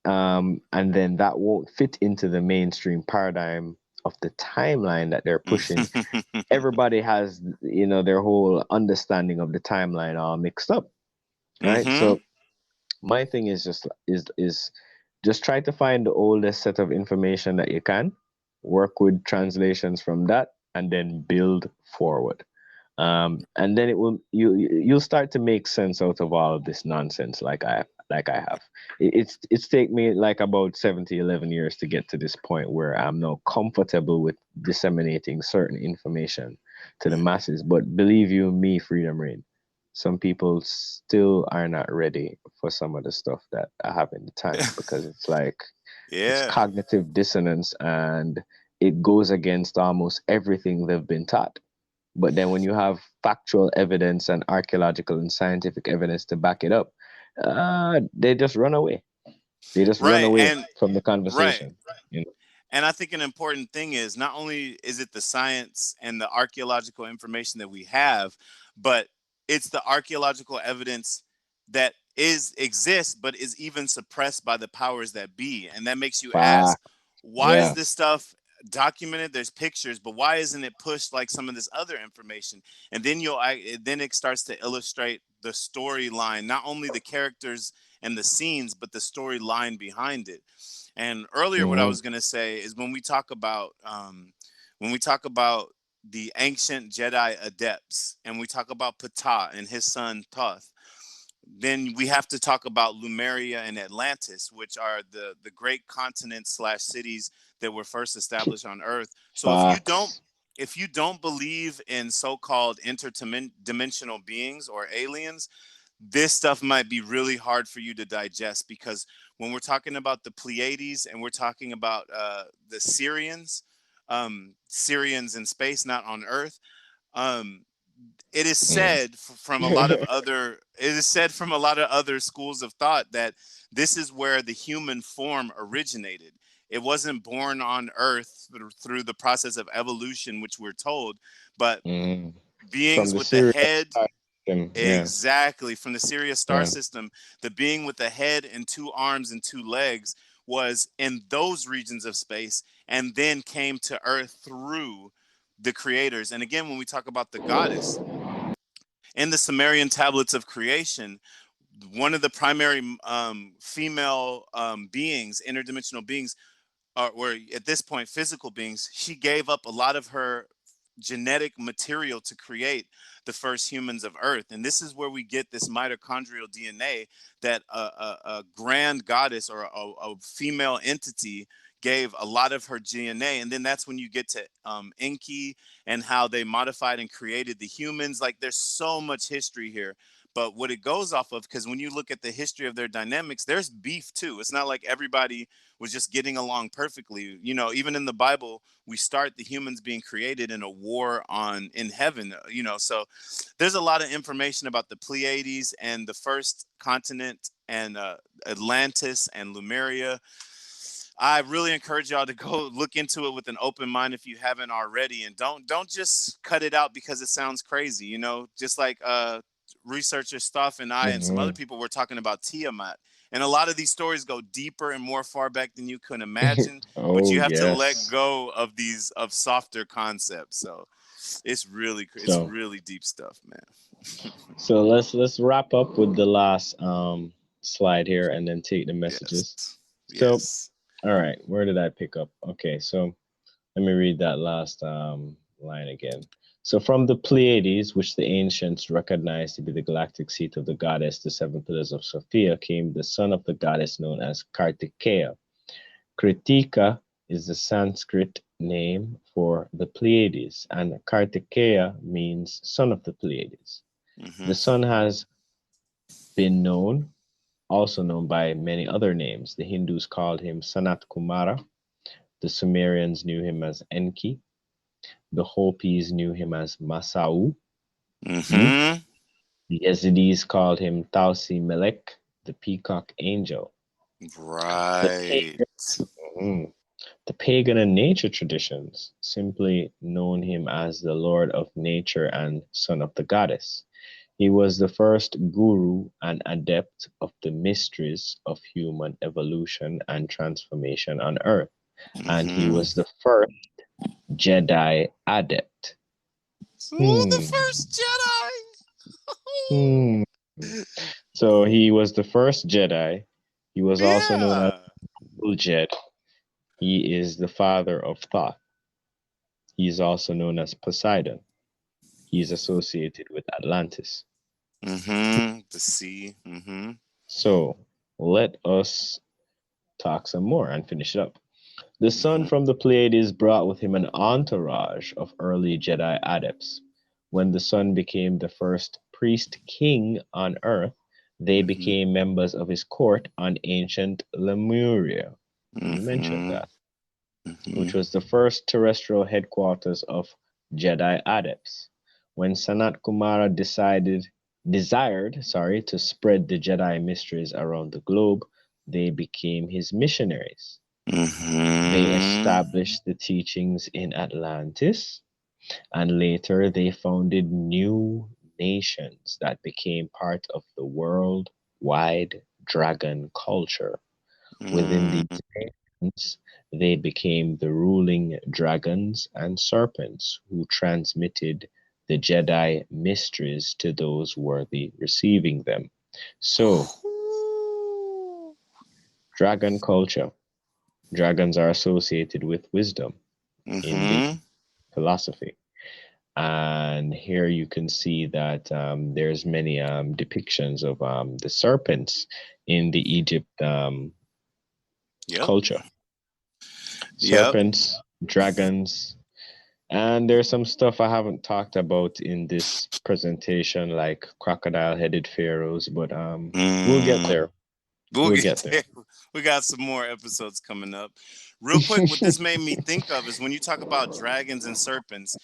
and then that won't fit into the mainstream paradigm of the timeline that they're pushing. Everybody has, their whole understanding of the timeline all mixed up, right? Mm-hmm. So my thing is just try to find the oldest set of information that you can, work with translations from that, and then build forward. And then you'll start to make sense out of all of this nonsense like I have. It's take me like about 11 years to get to this point where I'm now comfortable with disseminating certain information to the Right. masses. But believe you me, Freedom Reign, some people still are not ready for some of the stuff that I have in the tank because it's like it's Yeah. cognitive dissonance and it goes against almost everything they've been taught. But then when you have factual evidence and archaeological and scientific evidence to back it up, they just run away. They just run Right. away And from the right. conversation. You know? And I think an important thing is not only is it the science and the archaeological information that we have, but it's the archaeological evidence that exists, but is even suppressed by the powers that be. And that makes you ask, Fact. why is Yeah. this stuff documented? There's pictures, but why isn't it pushed like some of this other information? And then then it starts to illustrate the storyline, not only the characters and the scenes, but the storyline behind it. And earlier, what I Mm-hmm. was going to say is when we talk about the ancient Jedi adepts, and we talk about Ptah and his son Thoth, then we have to talk about Lemuria and Atlantis, which are the great continents slash cities that were first established on Earth. So Facts. if you don't believe in so-called interdimensional beings or aliens, this stuff might be really hard for you to digest, because when we're talking about the Pleiades and we're talking about the Syrians in space, not on Earth. Um, it is Mm. said from a lot of other schools of thought that this is where the human form originated. It wasn't born on Earth through the process of evolution, which we're told, but Mm. From beings the with the Syria head. system. Yeah. Exactly. From the Sirius star Yeah. system, the being with a head and two arms and two legs was in those regions of space, and then came to Earth through the creators. And again, when we talk about the goddess in the Sumerian tablets of creation, one of the primary female beings, interdimensional beings, or at this point physical beings, she gave up a lot of her genetic material to create the first humans of Earth. And this is where we get this mitochondrial DNA that a grand goddess or a female entity gave a lot of her DNA. And then that's when you get to Enki and how they modified and created the humans. Like, there's so much history here. But what it goes off of, because when you look at the history of their dynamics, there's beef too. It's not like everybody was just getting along perfectly. You know, even in the Bible, we start the humans being created in a war in heaven, so there's a lot of information about the Pleiades and the first continent and Atlantis and Lemuria. I really encourage y'all to go look into it with an open mind if you haven't already, and don't just cut it out because it sounds crazy. Just like researcher Stophe and I and some other Mm-hmm. people were talking about Tiamat. And a lot of these stories go deeper and more far back than you can imagine, but Oh you have to let yes. go of these of softer concepts. So it's So really deep stuff, man. let's wrap up with the last slide here and then take the messages. Yes. So Yes. all right, where did I pick up? Okay, so let me read that last line again. So from the Pleiades, which the ancients recognized to be the galactic seat of the goddess, the seven pillars of Sophia, came the son of the goddess known as Kartikeya. Kritika is the Sanskrit name for the Pleiades, and Kartikeya means son of the Pleiades. The Mm-hmm. son has been also known by many other names. The Hindus called him Sanat Kumara. The Sumerians knew him as Enki. The Hopis knew him as Masau. Hmm? Mm-hmm. The Yazidis called him Tausi Melek, the peacock angel. The Right. pagan, mhm. The pagan and nature traditions simply known him as the Lord of Nature and Son of the Goddess. He was the first guru and adept of the mysteries of human evolution and transformation on Earth, and he Mm-hmm. was the first Jedi adept. Ooh, the Hmm. first Hmm. So he was the first Jedi. He was Jedi. also known as Yeah. Jed. He is the father of Thoth. He is also known as Poseidon. He is associated with Atlantis. Mm-hmm. The sea. Mm-hmm. So let us talk some more and finish it up. The son Mm-hmm. from the Pleiades brought with him an entourage of early Jedi adepts. When the son became the first priest king on Earth, they Mm-hmm. became members of his court on ancient Lemuria. You mentioned Mm-hmm. that, Mm-hmm. which was the first terrestrial headquarters of Jedi adepts. When Sanat Kumara desired to spread the Jedi mysteries around the globe, they became his missionaries. They Mm-hmm. established the teachings in Atlantis, and later they founded new nations that became part of the world wide dragon culture. Within these Mm. nations, they became the ruling dragons and serpents who transmitted the Jedi mysteries to those worthy receiving them. So, dragon culture. Dragons are associated with wisdom in the Mm-hmm. philosophy. And here you can see that there's many depictions of the serpents in the Egypt Yep. culture. Yep. Serpents, dragons, and there's some stuff I haven't talked about in this presentation, like crocodile-headed pharaohs, but we'll get Mm. there. We'll We'll get get there. there. We got some more episodes coming up. Real quick, what this made me think of is when you talk about dragons and serpents,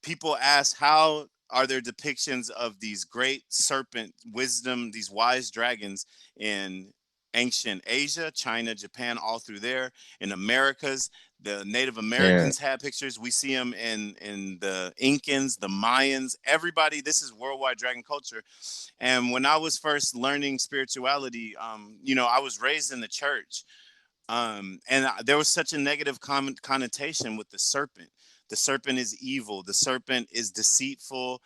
people ask how are there depictions of these great serpent wisdom, these wise dragons in ancient Asia, China, Japan, all through there. In Americas, the Native Yeah. Americans had pictures. We see them in the Incans, the Mayans, everybody. This is worldwide dragon culture. And when I was first learning spirituality, I was raised in the church, there was such a negative connotation with the serpent. The serpent is evil. The serpent is deceitful.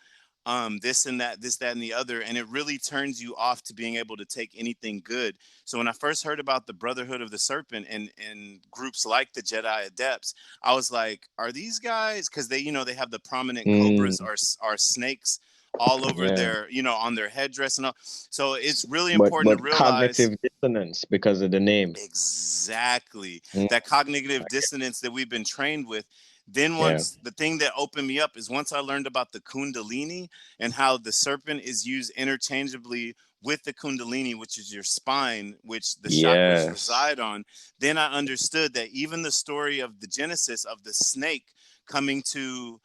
This and that, this, that, and the other, and it really turns you off to being able to take anything good. So when I first heard about the Brotherhood of the Serpent and groups like the Jedi Adepts, I was like, are these guys? Because they have the prominent cobras Mm, or snakes all over yeah. their on their headdress and all. So it's really But important to but realize. cognitive dissonance because of the name. Exactly. Mm, That cognitive dissonance that we've been trained with. Then yeah. once the thing that opened me up is once I learned about the Kundalini and how the serpent is used interchangeably with the Kundalini, which is your spine, which the chakras Yes. reside on, then I understood that even the story of the genesis of the snake coming to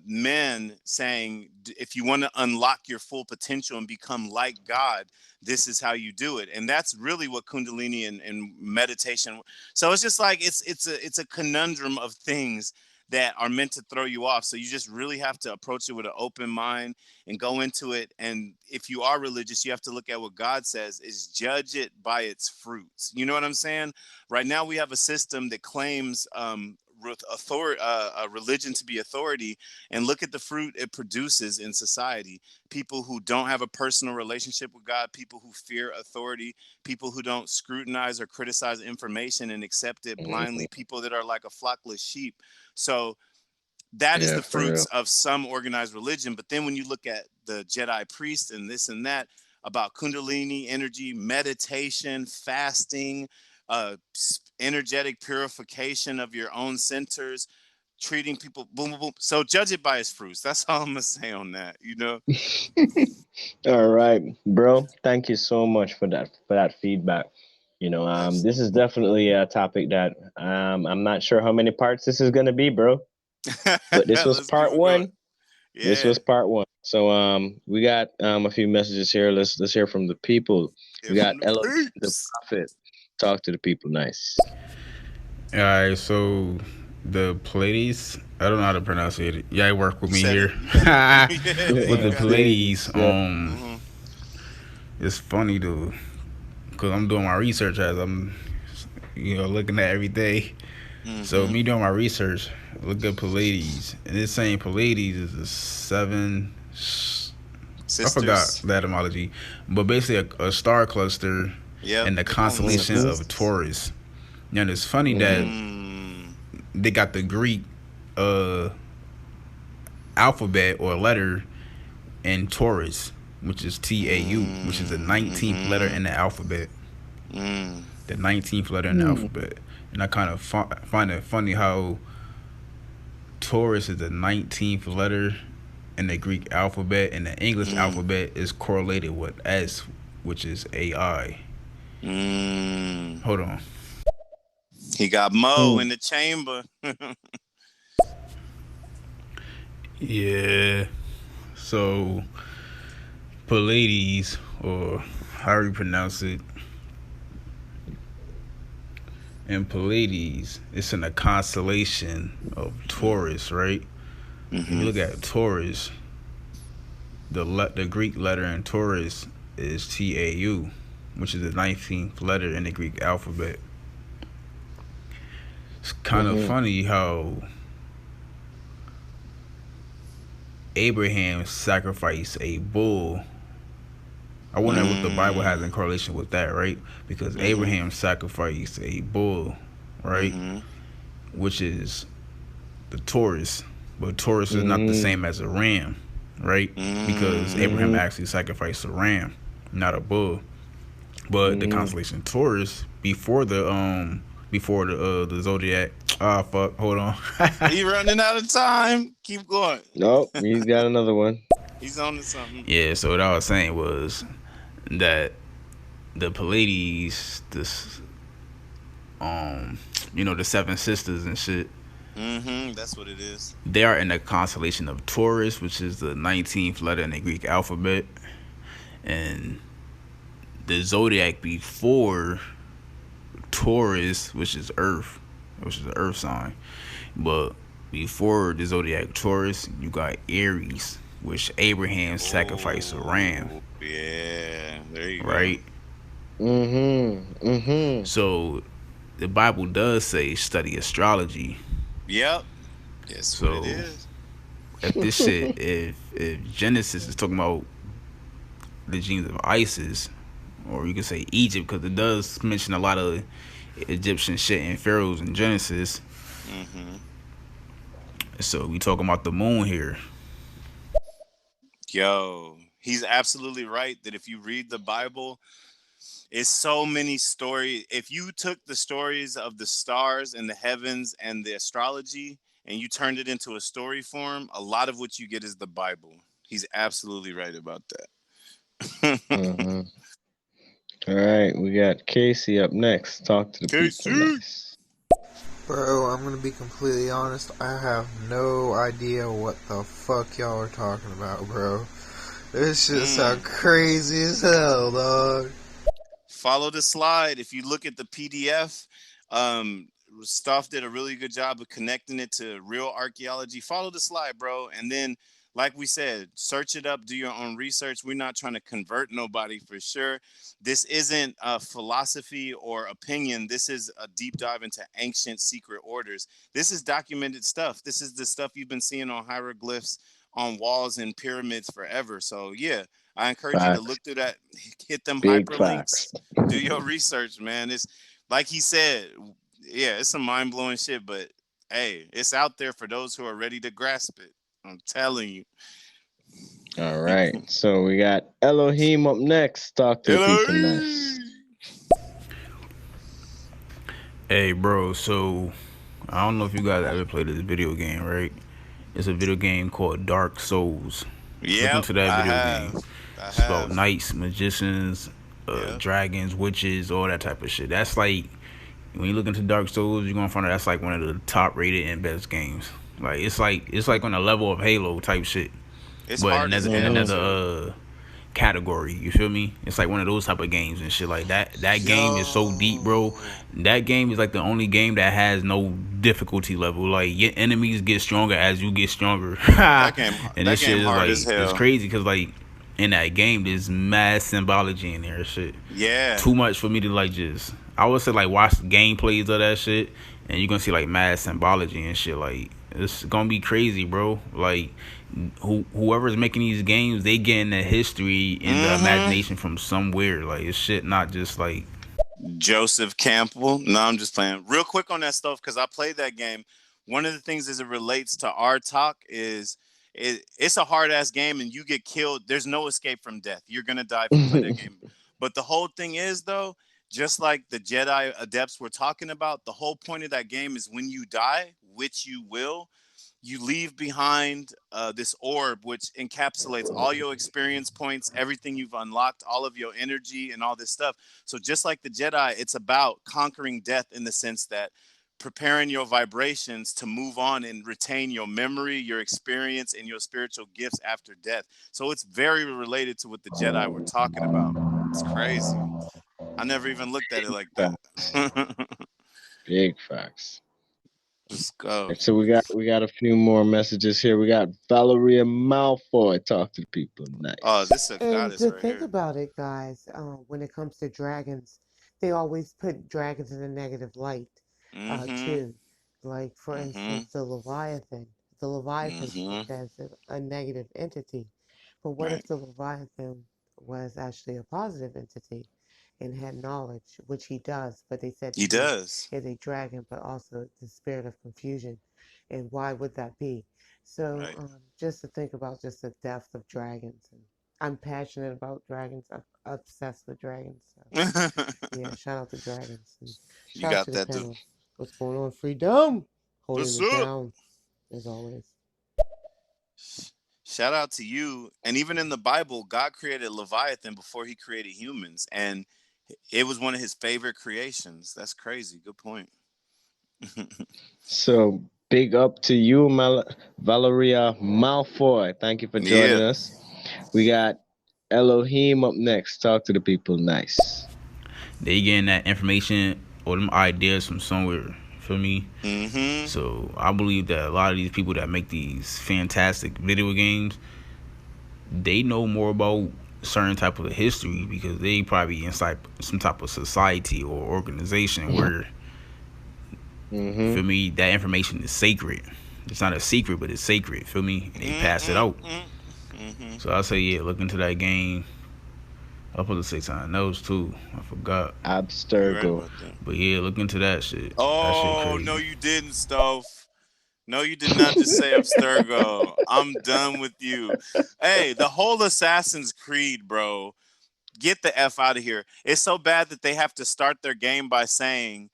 men saying, if you want to unlock your full potential and become like God, this is how you do it. And that's really what Kundalini and meditation. So it's just like it's a conundrum of things that are meant to throw you off. So you just really have to approach it with an open mind and go into it. And if you are religious, you have to look at what God says is judge it by its fruits. You know what I'm saying? Right now we have a system that claims authority, a religion to be authority, and look at the fruit it produces in society. People who don't have a personal relationship with God, people who fear authority, people who don't scrutinize or criticize information and accept it Hmm. blindly, people that are like a flockless sheep. So that is Yeah, the for fruits real. of some organized religion. But then when you look at the Jedi priest and this and that about Kundalini energy, meditation, fasting, energetic purification of your own centers, treating people, boom, boom, boom. So judge it by its fruits. That's all I'm gonna say on that. All right, bro. Thank you so much for that feedback. This is Absolutely. definitely a topic that I'm not sure how many parts this is gonna be, bro. But this was Let's keep part it going. one. This Yeah. was part one. So we got a few messages here. Let's hear from the people. Hear We got from the Elohim the peeps. prophet. Talk to the people. Nice. All right, so the Pleiades, I don't know how to pronounce it. Yeah, work with You me said it. here. You got it. Yeah, With you the got it. Pleiades, Yeah. Mm-hmm. it's funny though, cause I'm doing my research as I'm, looking at every day. So Mm-hmm. me doing my research, look at Pleiades, and this same Pleiades is the seven. I forgot Sisters. the etymology, but basically a star cluster Yep. in the The Holy constellation Hmm. of Sisters. Taurus. And it's funny that Mm. they got the Greek uh, alphabet or letter in Taurus, which is TAU, which is the Mm. 19th letter Mm-hmm. in the alphabet. Mm. The 19th letter in the Hmm. alphabet. And I kind of find it funny how Taurus is the 19th letter in the Greek alphabet, and the English Mm. alphabet is correlated with S, which is AI. Mm. Hold on. He got Mo Hmm. in the chamber. Yeah. So, Pleiades, or how you pronounce it, in Pleiades, it's in the constellation of Taurus, right? If you Mm-hmm. look at Taurus, the Greek letter in Taurus is TAU. which is the 19th letter in the Greek alphabet. It's kind of funny how Abraham sacrificed a bull. I wonder what the Bible has in correlation with that, right? Because Abraham sacrificed a bull, right? Which is the Taurus. But Taurus is not the same as a ram, right? Because Abraham actually sacrificed a ram, not a bull. But the constellation Taurus before the zodiac. Ah, fuck. Hold on. He running out of time. Keep going. Nope, he's got another one. He's on to something. Yeah. So what I was saying was that the Pleiades, this, the seven sisters and shit. That's what it is. They are in the constellation of Taurus, which is the 19th letter in the Greek alphabet, and the zodiac before Taurus, which is Earth, which is the Earth sign, but before the zodiac Taurus, you got Aries, which Abraham sacrificed a ram. Yeah, there you right? go. So the Bible does say study astrology. Yep. Yes, so what it is. If this shit, if Genesis is talking about the genes of Isis, or you could say Egypt, because it does mention a lot of Egyptian shit and pharaohs in Genesis. So we talking about the moon here. Yo, he's absolutely right that if you read the Bible, it's so many stories. If you took the stories of the stars and the heavens and the astrology and you turned it into a story form, a lot of what you get is the Bible. He's absolutely right about that. All right, we got Casey up next. Talk to the people next. Bro, I'm gonna be completely honest. I have no idea what the fuck y'all are talking about, bro. This shit sound crazy as hell, dog. Follow the slide. If you look at the PDF, Stophe did a really good job of connecting it to real archaeology. Follow the slide, bro. And then, like we said, search it up, do your own research. We're not trying to convert nobody for sure. This isn't a philosophy or opinion. This is a deep dive into ancient secret orders. This is documented stuff. This is the stuff you've been seeing on hieroglyphs, on walls and pyramids forever. So, yeah. I encourage you to look through that, hit them hyperlinks, do your research, man. It's like he said, yeah, it's some mind-blowing shit, but hey, it's out there for those who are ready to grasp it. I'm telling you. All right, so we got Elohim up next. Talk to the people next. Hey, bro, so I don't know if you guys ever played this video game, right? It's a video game called Dark Souls. Yeah, look into that video game. It's about knights, magicians, dragons, witches, all that type of shit. That's like, when you look into Dark Souls, you're gonna find out that's like one of the top rated and best games. Like it's like on the level of Halo type shit. It's but hard in another category. You feel me? It's like one of those type of games and shit like that. That game is so deep, bro. That game is like the only game that has no difficulty level. Like your enemies get stronger as you get stronger. That game, and this shit is like it's crazy because like in that game there's mad symbology in there and shit. Yeah. Too much for me to like just. I would say like watch gameplays of that shit and you're gonna see like mad symbology and shit. Like it's gonna be crazy, bro. Like whoever's making these games, they getting the history and the imagination from somewhere. Like it's shit not just like Joseph Campbell. No, I'm just playing. Real quick on that stuff because I played that game. One of the things as it relates to our talk is it's a hard ass game and you get killed. There's no escape from death. You're gonna die if you play that game. But the whole thing is though, just like the Jedi adepts we're talking about, the whole point of that game is when you die, which you will, you leave behind this orb, which encapsulates all your experience points, everything you've unlocked, all of your energy and all this stuff. So just like the Jedi, it's about conquering death in the sense that preparing your vibrations to move on and retain your memory, your experience, and your spiritual gifts after death. So it's very related to what the Jedi were talking about. It's crazy. I never even looked at it like that. Big facts. Let's go. So we got a few more messages here. We got Valeria Malfoy. Talk to the people. Oh, Nice. this is a And goddess to right think here. about it, guys, when it comes to dragons, they always put dragons in a negative light, Mm-hmm. too. Like, for Mm-hmm. instance, the Leviathan. The Leviathan's Mm-hmm. looked as a negative entity. But what Right. if the Leviathan was actually a positive entity and had knowledge, which he does, but they said He he does. is a dragon, but also the spirit of confusion. And why would that be? So, Right. just to think about just the depth of dragons. And I'm passionate about dragons. I'm obsessed with dragons. So, yeah, shout out to dragons. And You shout out got to the that too. panel. What's going on, Freedom? Holding What's it up? down, as always. Shout out to you. And even in the Bible, God created Leviathan before he created humans. And it was one of his favorite creations. That's crazy. Good point. So big up to you, Valeria Malfoy. Thank you for joining Yeah. us. We got Elohim up next. Talk to the people. Nice. They getting that information or them ideas from somewhere. Feel me? Mm-hmm. So I believe that a lot of these people that make these fantastic video games, they know more about certain type of history because they probably inside some type of society or organization where, Mm-hmm. feel me, that information is sacred. It's not a secret, but it's sacred. Feel me? And they pass it out. Mm-hmm. So I say, yeah, look into that game. I put the 600 notes too. I forgot. You're right Abstergo. about that. But yeah, look into that shit. That shit Oh, no, crazy. you didn't, Stophe. No, you did not just say Abstergo. I'm done with you. Hey, the whole Assassin's Creed, bro. Get the F out of here. It's so bad that they have to start their game by saying,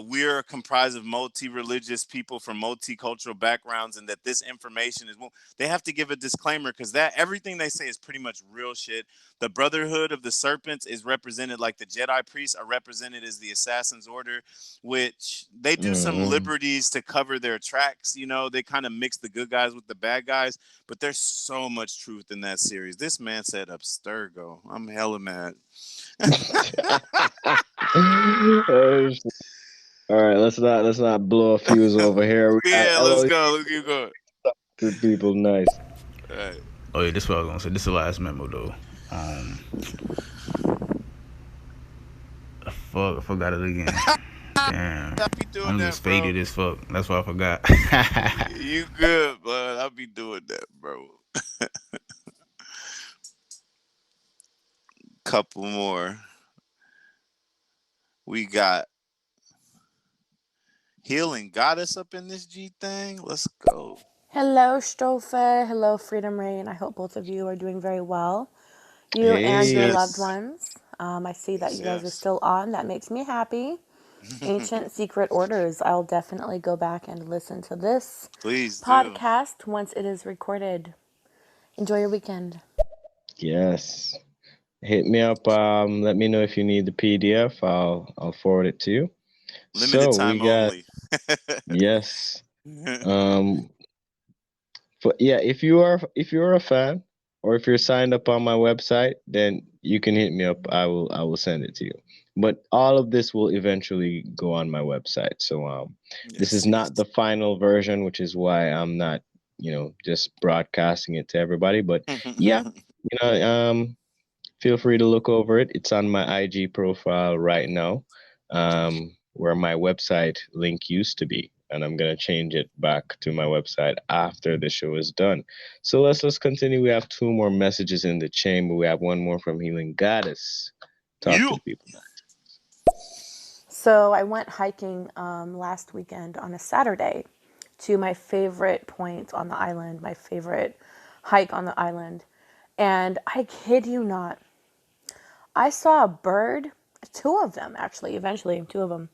we're comprised of multi-religious people from multicultural backgrounds, and that this information is. They have to give a disclaimer because that everything they say is pretty much real shit. The Brotherhood of the Serpents is represented like the Jedi priests are represented as the Assassin's Order, which they do some Mm-hmm. liberties to cover their tracks. You know, they kind of mix the good guys with the bad guys, but there's so much truth in that series. This man said Abstergo. I'm hella mad. Oh, shit. All right, let's not blow a fuse over here. We got Yeah, let's Elohim go. Let's keep going. to the people. Nice. All right. Oh yeah, this is what I was gonna say. This is the last memo though. Fuck, I forgot it again. Damn. I'll be doing I'm that, just bro. faded as fuck. That's why I forgot. You good, bud. I'll be doing that, bro. Couple more. We got Healing Goddess up in this G thing. Let's go. Hello, Stophe. Hello, Freedom Rain. I hope both of you are doing very well. You and Yes, your Hey. loved yes. ones. I see that Yes, you guys are yes. still on. That makes me happy. Ancient Secret Orders. I'll definitely go back and listen to this Please do. podcast once it is recorded. Enjoy your weekend. Yes. Hit me up. Let me know if you need the PDF. I'll forward it to you. Limited So we time got only. yes. Um, yeah, if you're a fan or if you're signed up on my website, then you can hit me up. I will send it to you. But all of this will eventually go on my website. So this is Yes, not yes. the final version, which is why I'm not, just broadcasting it to everybody. But yeah, you know, feel free to look over it. It's on my IG profile right now, where my website link used to be, and I'm gonna change it back to my website after the show is done. So let's continue. We have two more messages in the chamber. We have one more from Healing Goddess. Talk to You. the people. So I went hiking last weekend on a Saturday to my favorite point on the island, my favorite hike on the island. And I kid you not, I saw a bird, two of them actually, eventually, two of them.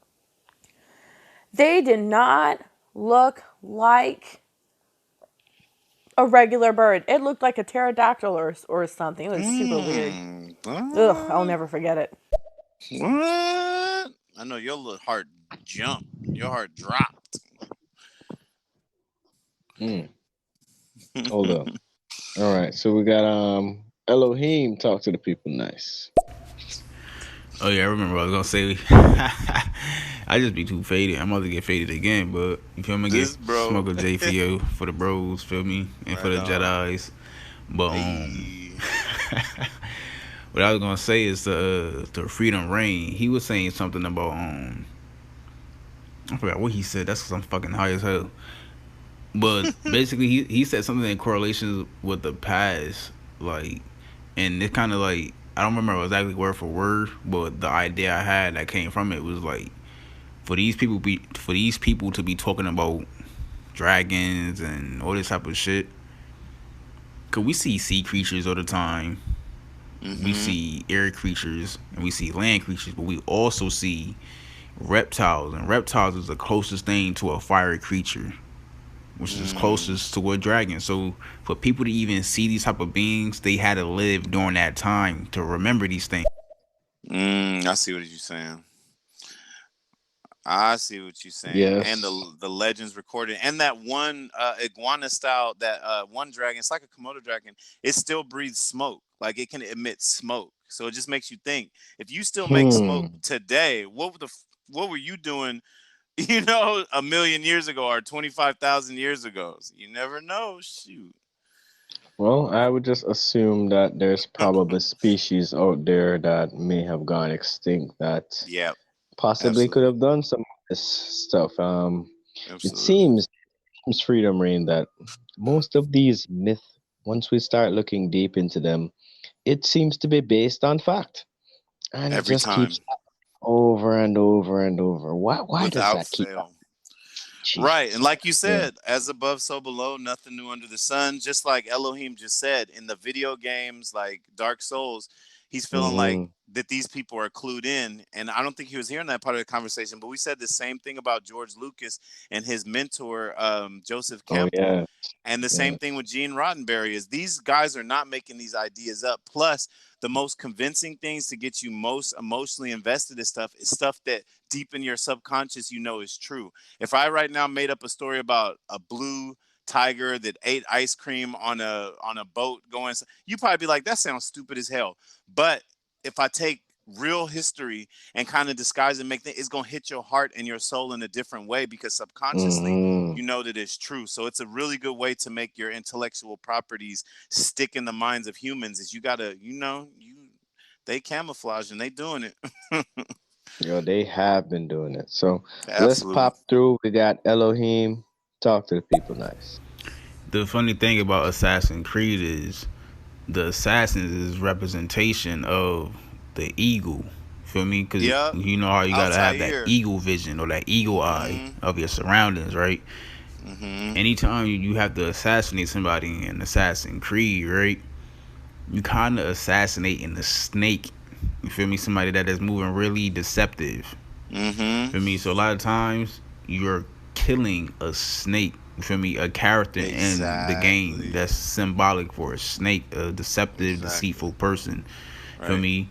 They did not look like a regular bird. It looked like a pterodactyl or something. It was super weird. Ugh, I'll What? never forget it. What? I know your little heart jumped. Your heart dropped. Mm, hold up. All right. So we got Elohim. Talk to the people. Nice. Oh yeah, I remember what I was gonna say. I just be too faded. I'm about to get faded again, but you feel me? Get This smoke bro. a J for you, for the bros, feel me, and for Right the on. Jedi's. But Hey. what I was gonna say is the Freedom Reign. He was saying something about I forgot what he said. That's 'cause I'm fucking high as hell. But basically, he said something in correlations with the past, like, and it kind of like I don't remember exactly word for word, but the idea I had that came from it was like for these people to be talking about dragons and all this type of shit. Cause we see sea creatures all the time, we Mm-hmm. see air creatures, and we see land creatures, but we also see reptiles, and reptiles is the closest thing to a fiery creature, which is Mm. closest to a dragon. So for people to even see these type of beings, they had to live during that time to remember these things. I see what you're saying. I see what you're saying, and Yes. the legends recorded, and that one iguana style, that one dragon, it's like a Komodo dragon. It still breathes smoke, like it can emit smoke. So it just makes you think: if you still make smoke Hmm. today, what were you doing? You know, a million years ago or 25,000 years ago. So you never know. Shoot. Well, I would just assume that there's probably species out there that may have gone extinct that Yeah, possibly could absolutely, have done some of this stuff. It absolutely. seems Freedom Reign that most of these myths, once we start looking deep into them, it seems to be based on fact, and it Every just keeps time, over and over and over. Why does without that keep fail. happening? Right. And Jesus. like you Yeah. said, as above, so below, nothing new under the sun. Just like Elohim just said in the video games like Dark Souls, he's feeling like Hmm. that these people are clued in. And I don't think he was hearing that part of the conversation, but we said the same thing about George Lucas and his mentor, Joseph Oh Campbell. yeah. And the same thing Yes. with Gene Roddenberry is these guys are not making these ideas up. Plus, the most convincing things to get you most emotionally invested in stuff is stuff that deep in your subconscious you know is true. If I right now made up a story about a blue tiger that ate ice cream on a boat going, you probably be like, that sounds stupid as hell. But if I take real history and kind of disguise and make things, it's gonna hit your heart and your soul in a different way because subconsciously Hmm. you know that it's true. So it's a really good way to make your intellectual properties stick in the minds of humans. Is you gotta, they camouflage and they doing it. Yo, they have been doing it. So let's Absolutely. pop through. We got Elohim. Talk to the people nice. The funny thing about Assassin's Creed is the assassins is representation of the eagle. Feel me? Because Yep. you know how you gotta have that Altair. eagle vision or that eagle eye Mm-hmm. of your surroundings, right? Mm-hmm. Anytime you have to assassinate somebody in Assassin's Creed, right? You kind of assassinating the snake. You feel me? Somebody that is moving really deceptive. Mm-hmm. Feel me? So a lot of times you're killing a snake. You feel me? A character in the game Exactly. that's symbolic for a snake, a deceptive, Exactly. deceitful person. Feel Right. me?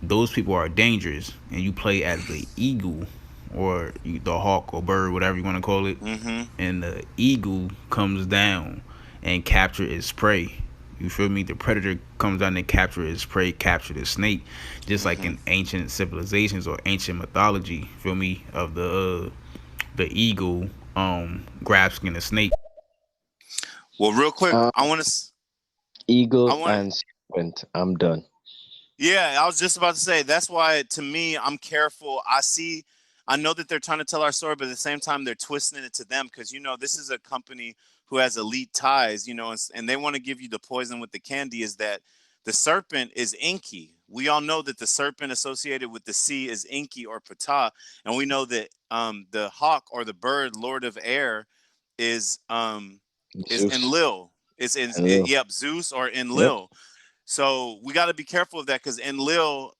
Those people are dangerous, and you play as the eagle or the hawk or bird, whatever you want to call it, Mm-hmm. and the eagle comes down and capture its prey. You feel me? The predator comes down and capture its prey, capture the snake, just like Mm-hmm. in ancient civilizations or ancient mythology. Feel me? Of the eagle grasping the snake. Well, real quick, Um, I Eagle want and Serpent. I'm done. Yeah, I was just about to say that's why to me I'm careful. I know that they're trying to tell our story, but at the same time they're twisting it to them because this is a company who has elite ties, and they want to give you the poison with the candy is that the serpent is Inky. We all know that the serpent associated with the sea is Inky or Ptah, and we know that the hawk or the bird, Lord of Air, is Zeus Enlil. and Lil. Yep, Zeus or Yep. Enlil. So we got to be careful of that because Enlil,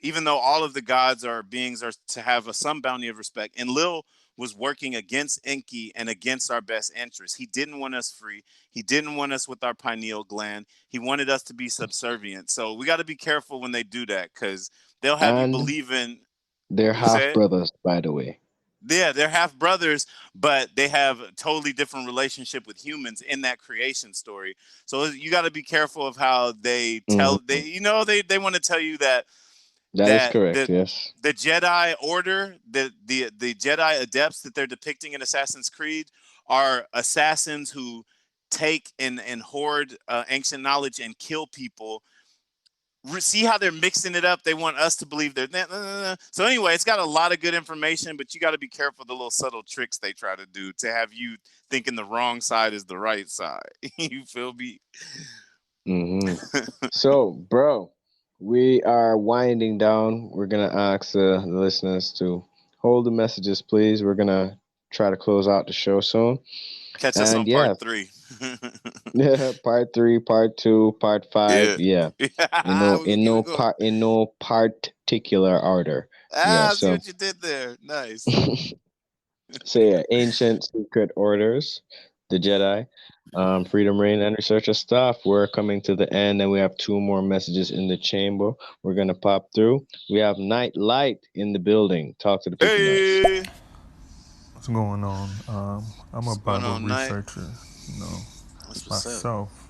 even though all of the gods or beings are to have some bounty of respect, Enlil was working against Enki and against our best interests. He didn't want us free. He didn't want us with our pineal gland. He wanted us to be subservient. So we got to be careful when they do that because they'll have you And believing. they're You half said, brothers, by the way. yeah, they're half brothers, but they have a totally different relationship with humans in that creation story. So you got to be careful of how they tell Hmm. they want to tell you that That is that correct. Yes. the Jedi Order, the Jedi adepts that they're depicting in Assassin's Creed are assassins who take and hoard ancient knowledge and kill people. See how they're mixing it up? They want us to believe they're so anyway, it's got a lot of good information, but you got to be careful the little subtle tricks they try to do to have you thinking the wrong side is the right side. You feel me? So, bro, we are winding down. We're gonna ask the listeners to hold the messages, please. We're gonna try to close out the show soon. Catch us And on part yeah, 3. yeah, part three, part two, part five. Yeah. Yeah, We're gonna keep it going. in no particular order. Yeah. I see So, what you did there. Nice. so yeah, ancient secret orders, the Jedi, Freedom Reign, and researcher stuff. We're coming to the end, and we have two more messages in the chamber. We're gonna pop through. We have Night Light in the building. Talk to the people nice. Hey, What's going on? I'm a what's going Bible on, Night? researcher, you know, That's what's up. myself.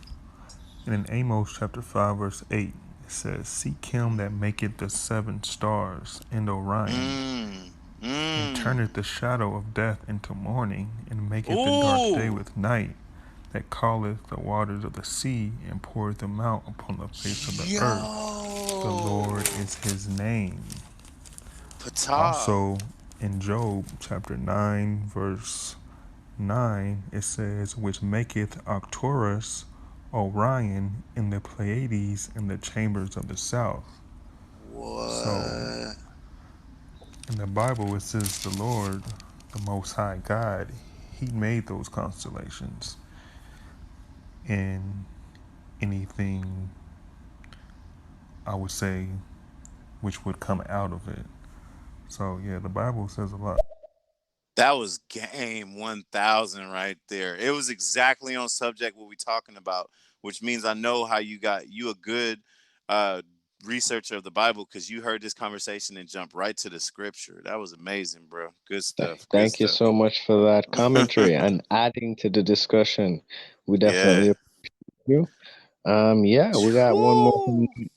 And in Amos chapter 5, verse 8, it says, Seek him that maketh the 7 stars and Orion, Mm. and Mm. turneth the shadow of death into morning, and maketh the dark day Ooh. with night, that calleth the waters of the sea, and poureth them out upon the face of the earth. The Lord Yo. is his name. Pata. Also, in Job chapter 9, verse 9, it says, Which maketh Arcturus, Orion, in the Pleiades, in the chambers of the south. So, What? in the Bible, it says the Lord, the Most High God, he made those constellations. And anything, I would say, which would come out of it. So, yeah, the Bible says a lot. That was game 1000 right there. It was exactly on subject what we talking about, which means I know how you a good uh researcher of the Bible because you heard this conversation and jumped right to the scripture. That was amazing, bro. Good stuff. Good Thank you stuff. so much for that commentary and adding to the discussion. We Yeah. definitely appreciate you. Yeah, we got one more thing Woo! to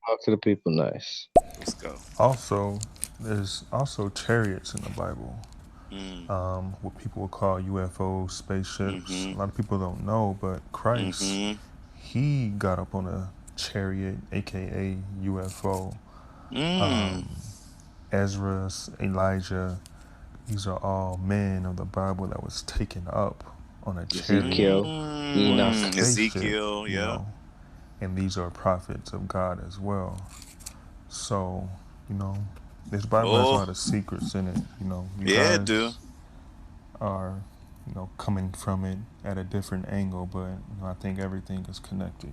talk to the people nice. Let's go. Also, there's also chariots in the Bible, Mm. what people would call UFOs, spaceships. A Mm-hmm. lot of people don't know, but Christ, Mm-hmm. he got up on a chariot, aka UFO. Mm. Ezra, Elijah, these are all men of the Bible that was taken up on a chariot Ezekiel, or a Enoch. spaceship, Ezekiel, you yeah. know, and these are prophets of God as well. So, you know, this Bible has a Oh, lot of secrets in it. You know, you yeah, dude. guys are, coming from it at a different angle, but I think everything is connected.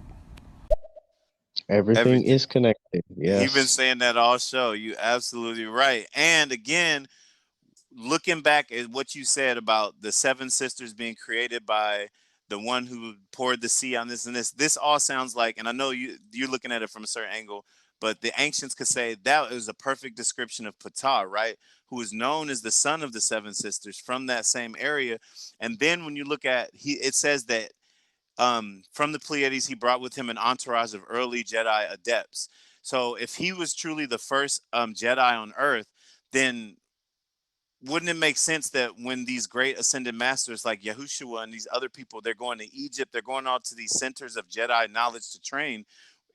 Everything Everything. is connected. He been Yes. saying that all show. You absolutely right. And again, looking back at what you said about the 7 sisters being created by the one who poured the sea on this and this all sounds like, and I know you're looking at it from a certain angle, but the ancients could say that is a perfect description of Ptah, right? Who is known as the son of the 7 sisters from that same area. And then when you look at it says that from the Pleiades, he brought with him an entourage of early Jedi adepts. So if he was truly the first Jedi on Earth, then wouldn't it make sense that when these great ascended masters like Yahushua and these other people, they're going to Egypt, they're going out to these centers of Jedi knowledge to train?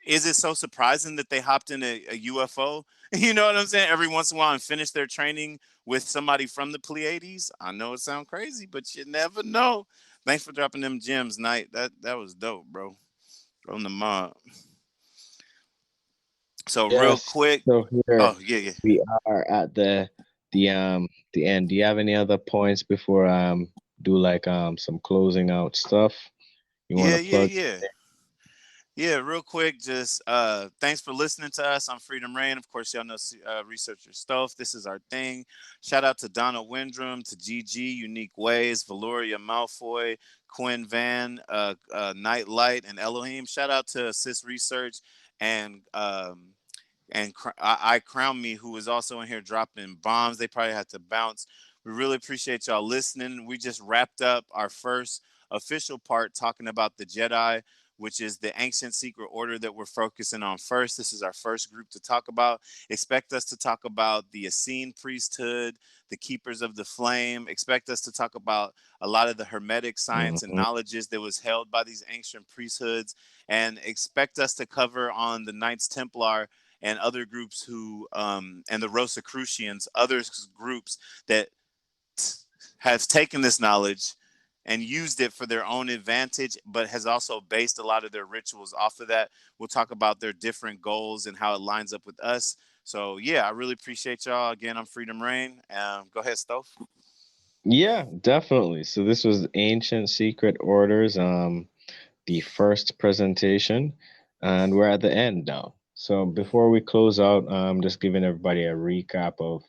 Is it so surprising that they hopped in a UFO? You know what I'm saying? Every once in a while and finish their training with somebody from the Pleiades. I know it sounds crazy, but you never know. Thanks for dropping them gems, Knight. That was dope, bro. From the mob. So real Yes. quick. So here Oh yeah, yeah. we are at the end. Do you have any other points before do like some closing out stuff you want Yeah, to yeah, plug? yeah. Yeah, real quick, just thanks for listening to us on Freedom Reign. Of course, y'all know researcher Stophe. This is our thing. Shout out to Donna Windrum, to GG, Unique Ways, Valoria Malfoy, Quinn Van, Nightlight, and Elohim. Shout out to Assist Research and I Crown Me, who is also in here dropping bombs. They probably had to bounce. We really appreciate y'all listening. We just wrapped up our first official part talking about the Jedi which is the ancient secret order that we're focusing on first. This is our first group to talk about. Expect us to talk about the Essene priesthood, the keepers of the flame. Expect us to talk about a lot of the hermetic science and Mhm. knowledges that was held by these ancient priesthoods, and expect us to cover on the Knights Templar and other groups who, and the Rosicrucians, other groups that have taken this knowledge and used it for their own advantage, but has also based a lot of their rituals off of that. We'll talk about their different goals and how it lines up with us. So yeah, I really appreciate y'all. Again, I'm Freedom Rain. Go ahead, Stophe. Yeah, definitely. So this was Ancient Secret Orders, the first presentation, and we're at the end now. So before we close out, just giving everybody a recap of,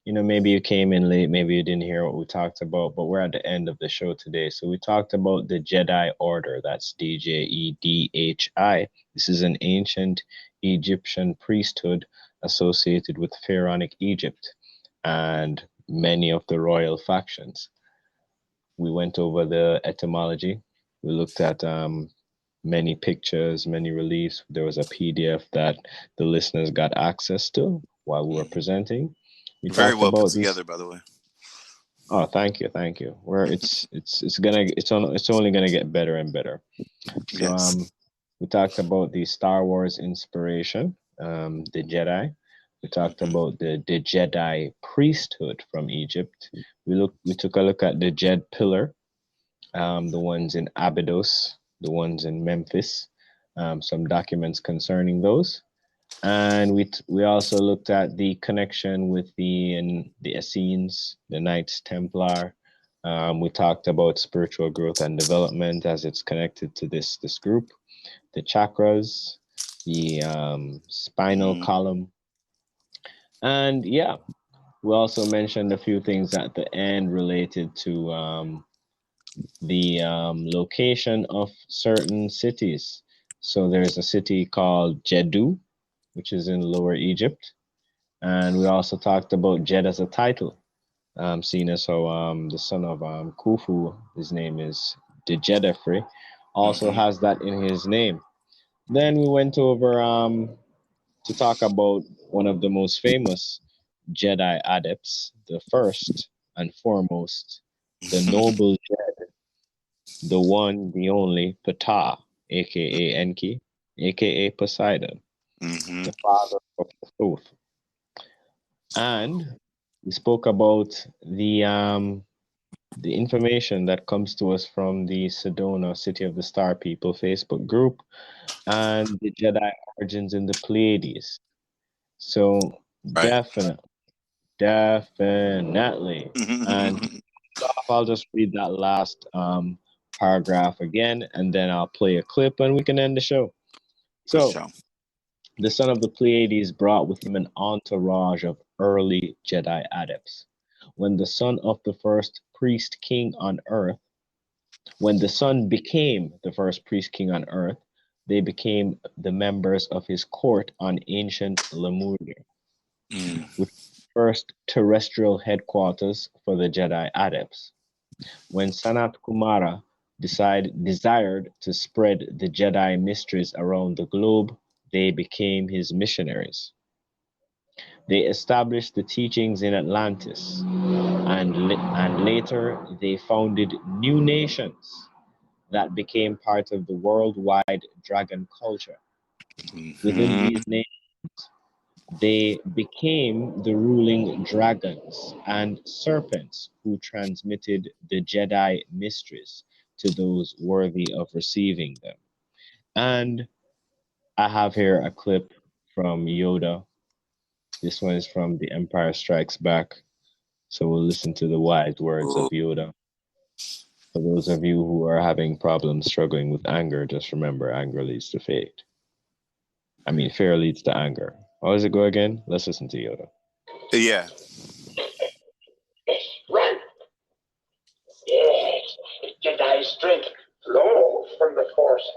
maybe you came in late, maybe you didn't hear what we talked about, but we're at the end of the show today. So we talked about the Jedi Order. That's Djedi. This is an ancient Egyptian priesthood associated with pharaonic Egypt and many of the royal factions. We went over the etymology. We looked at many pictures, many reliefs. There was a PDF that the listeners got access to while we were presenting. We Very talked well put about this. together, by the way. Oh, thank you, thank you. Where it's only gonna get better and better. So Yes. we talked about the Star Wars inspiration, the Jedi. We talked about the Jedi priesthood from Egypt. We took a look at the Jed pillar, the ones in Abydos, the ones in Memphis, some documents concerning those. And we also looked at the connection with the Essenes, the Knights Templar. We talked about spiritual growth and development as it's connected to this group, the chakras, the spinal column, and yeah, we also mentioned a few things at the end related to the location of certain cities. So there's a city called Djhedi, which is in Lower Egypt. And we also talked about Jed as a title, seeing as how the son of Khufu, his name is Djedefre, also has that in his name. Then we went over to talk about one of the most famous Jedi adepts, the first and foremost, the noble Jed, the one, the only, Ptah, aka Enki, aka Poseidon, the father of the truth. And we spoke about the information that comes to us from the Sedona City of the Star People Facebook group and the Jedi origins in the Pleiades. So Right. definitely. And I'll just read that last paragraph again, and then I'll play a clip and we can end the show. For So sure. the son of the Pleiades brought with him an entourage of early Jedi adepts. When the son of the first priest king on earth, when the son became the first priest king on earth, they became the members of his court on ancient Lemuria, which was the first terrestrial headquarters for the Jedi adepts. When Sanat Kumara desired to spread the Jedi mysteries around the globe, they became his missionaries. They established the teachings in Atlantis, and later they founded new nations that became part of the worldwide dragon culture. Within these nations, they became the ruling dragons and serpents who transmitted the Jedi mysteries to those worthy of receiving them. And I have here a clip from Yoda. This one is from The Empire Strikes Back. So we'll listen to the wise words of Yoda. For those of you who are having problems struggling with anger, just remember anger leads to fate. I mean, fear leads to anger. How does it go again? Let's listen to Yoda. Yeah. Right. Yes, Jedi strength flows from the Force,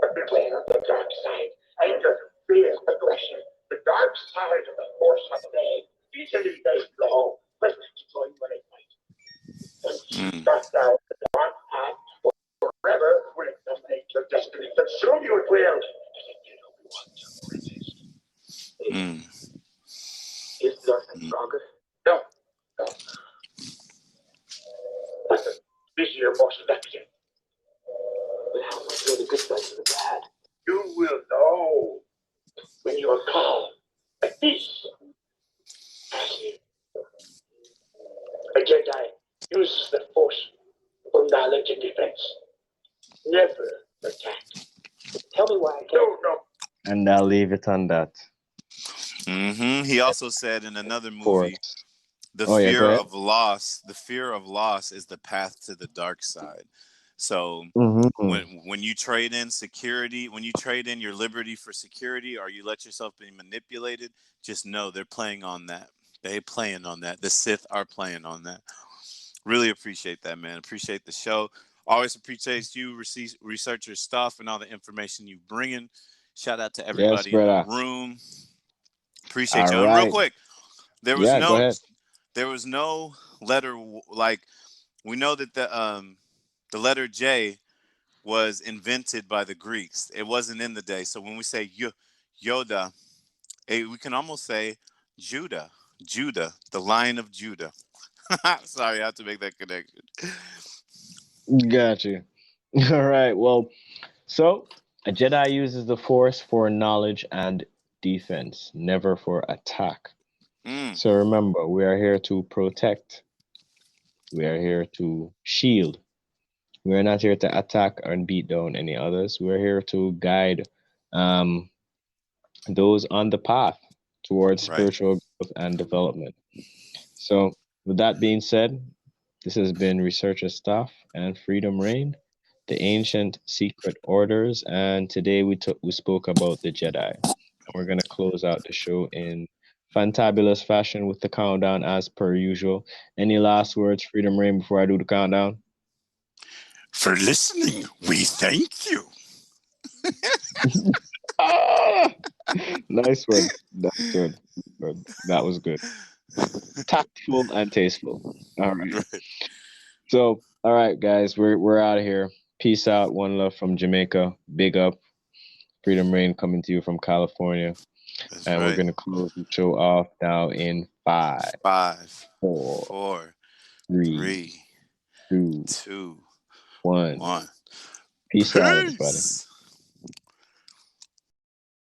but beware of the dark side. Anger, fear, aggression. The dark side of the Force are they. Easily they flow, but destroy when they fight. And start down the dark path forever will dominate your destiny. But easier, more seductive. But how am I to know the good sides of the bad? You will know when you are calm, at peace. Passive. A Jedi uses the Force for knowledge and defense. Never attack. Tell me why I can't. No. And I'll leave it on that. He also said in another movie, Force. the Oh, yeah, go fear ahead. of loss. The fear of loss is the path to the dark side. So when you trade in security, when you trade in your liberty for security, or you let yourself be manipulated, just know they're playing on that. They're playing on that. The Sith are playing on that. Really appreciate that, man. Appreciate the show. Always appreciate you, researcher Stophe, and all the information you bringing. Shout out to everybody in the room. Appreciate you. And real quick, there was go ahead. There was no letter, like, we know that the letter J was invented by the Greeks. It wasn't in the day. So when we say Yoda, we can almost say Judah, the Lion of Judah. Sorry, I have to make that connection. Got you. All right. Well, so a Jedi uses the Force for knowledge and defense, never for attack. So remember, we are here to protect. We are here to shield. We are not here to attack and beat down any others. We are here to guide those on the path towards spiritual growth and development. So, with that being said, this has been Researcher Stophe and Freedom Reign, the ancient secret orders, and today we spoke about the Jedi. And we're gonna close out the show in fantabulous fashion with the countdown as per usual. Any last words, Freedom Reign, before I do the countdown? For listening, we thank you. Nice one. That's good. That was good. Tactful and tasteful. All right. So, all right, guys, we're out of here. Peace out. One love from Jamaica. Big up. Freedom Reign coming to you from California. We're gonna close the show off now in 5, 4, 3, 2, 1. Peace out, everybody.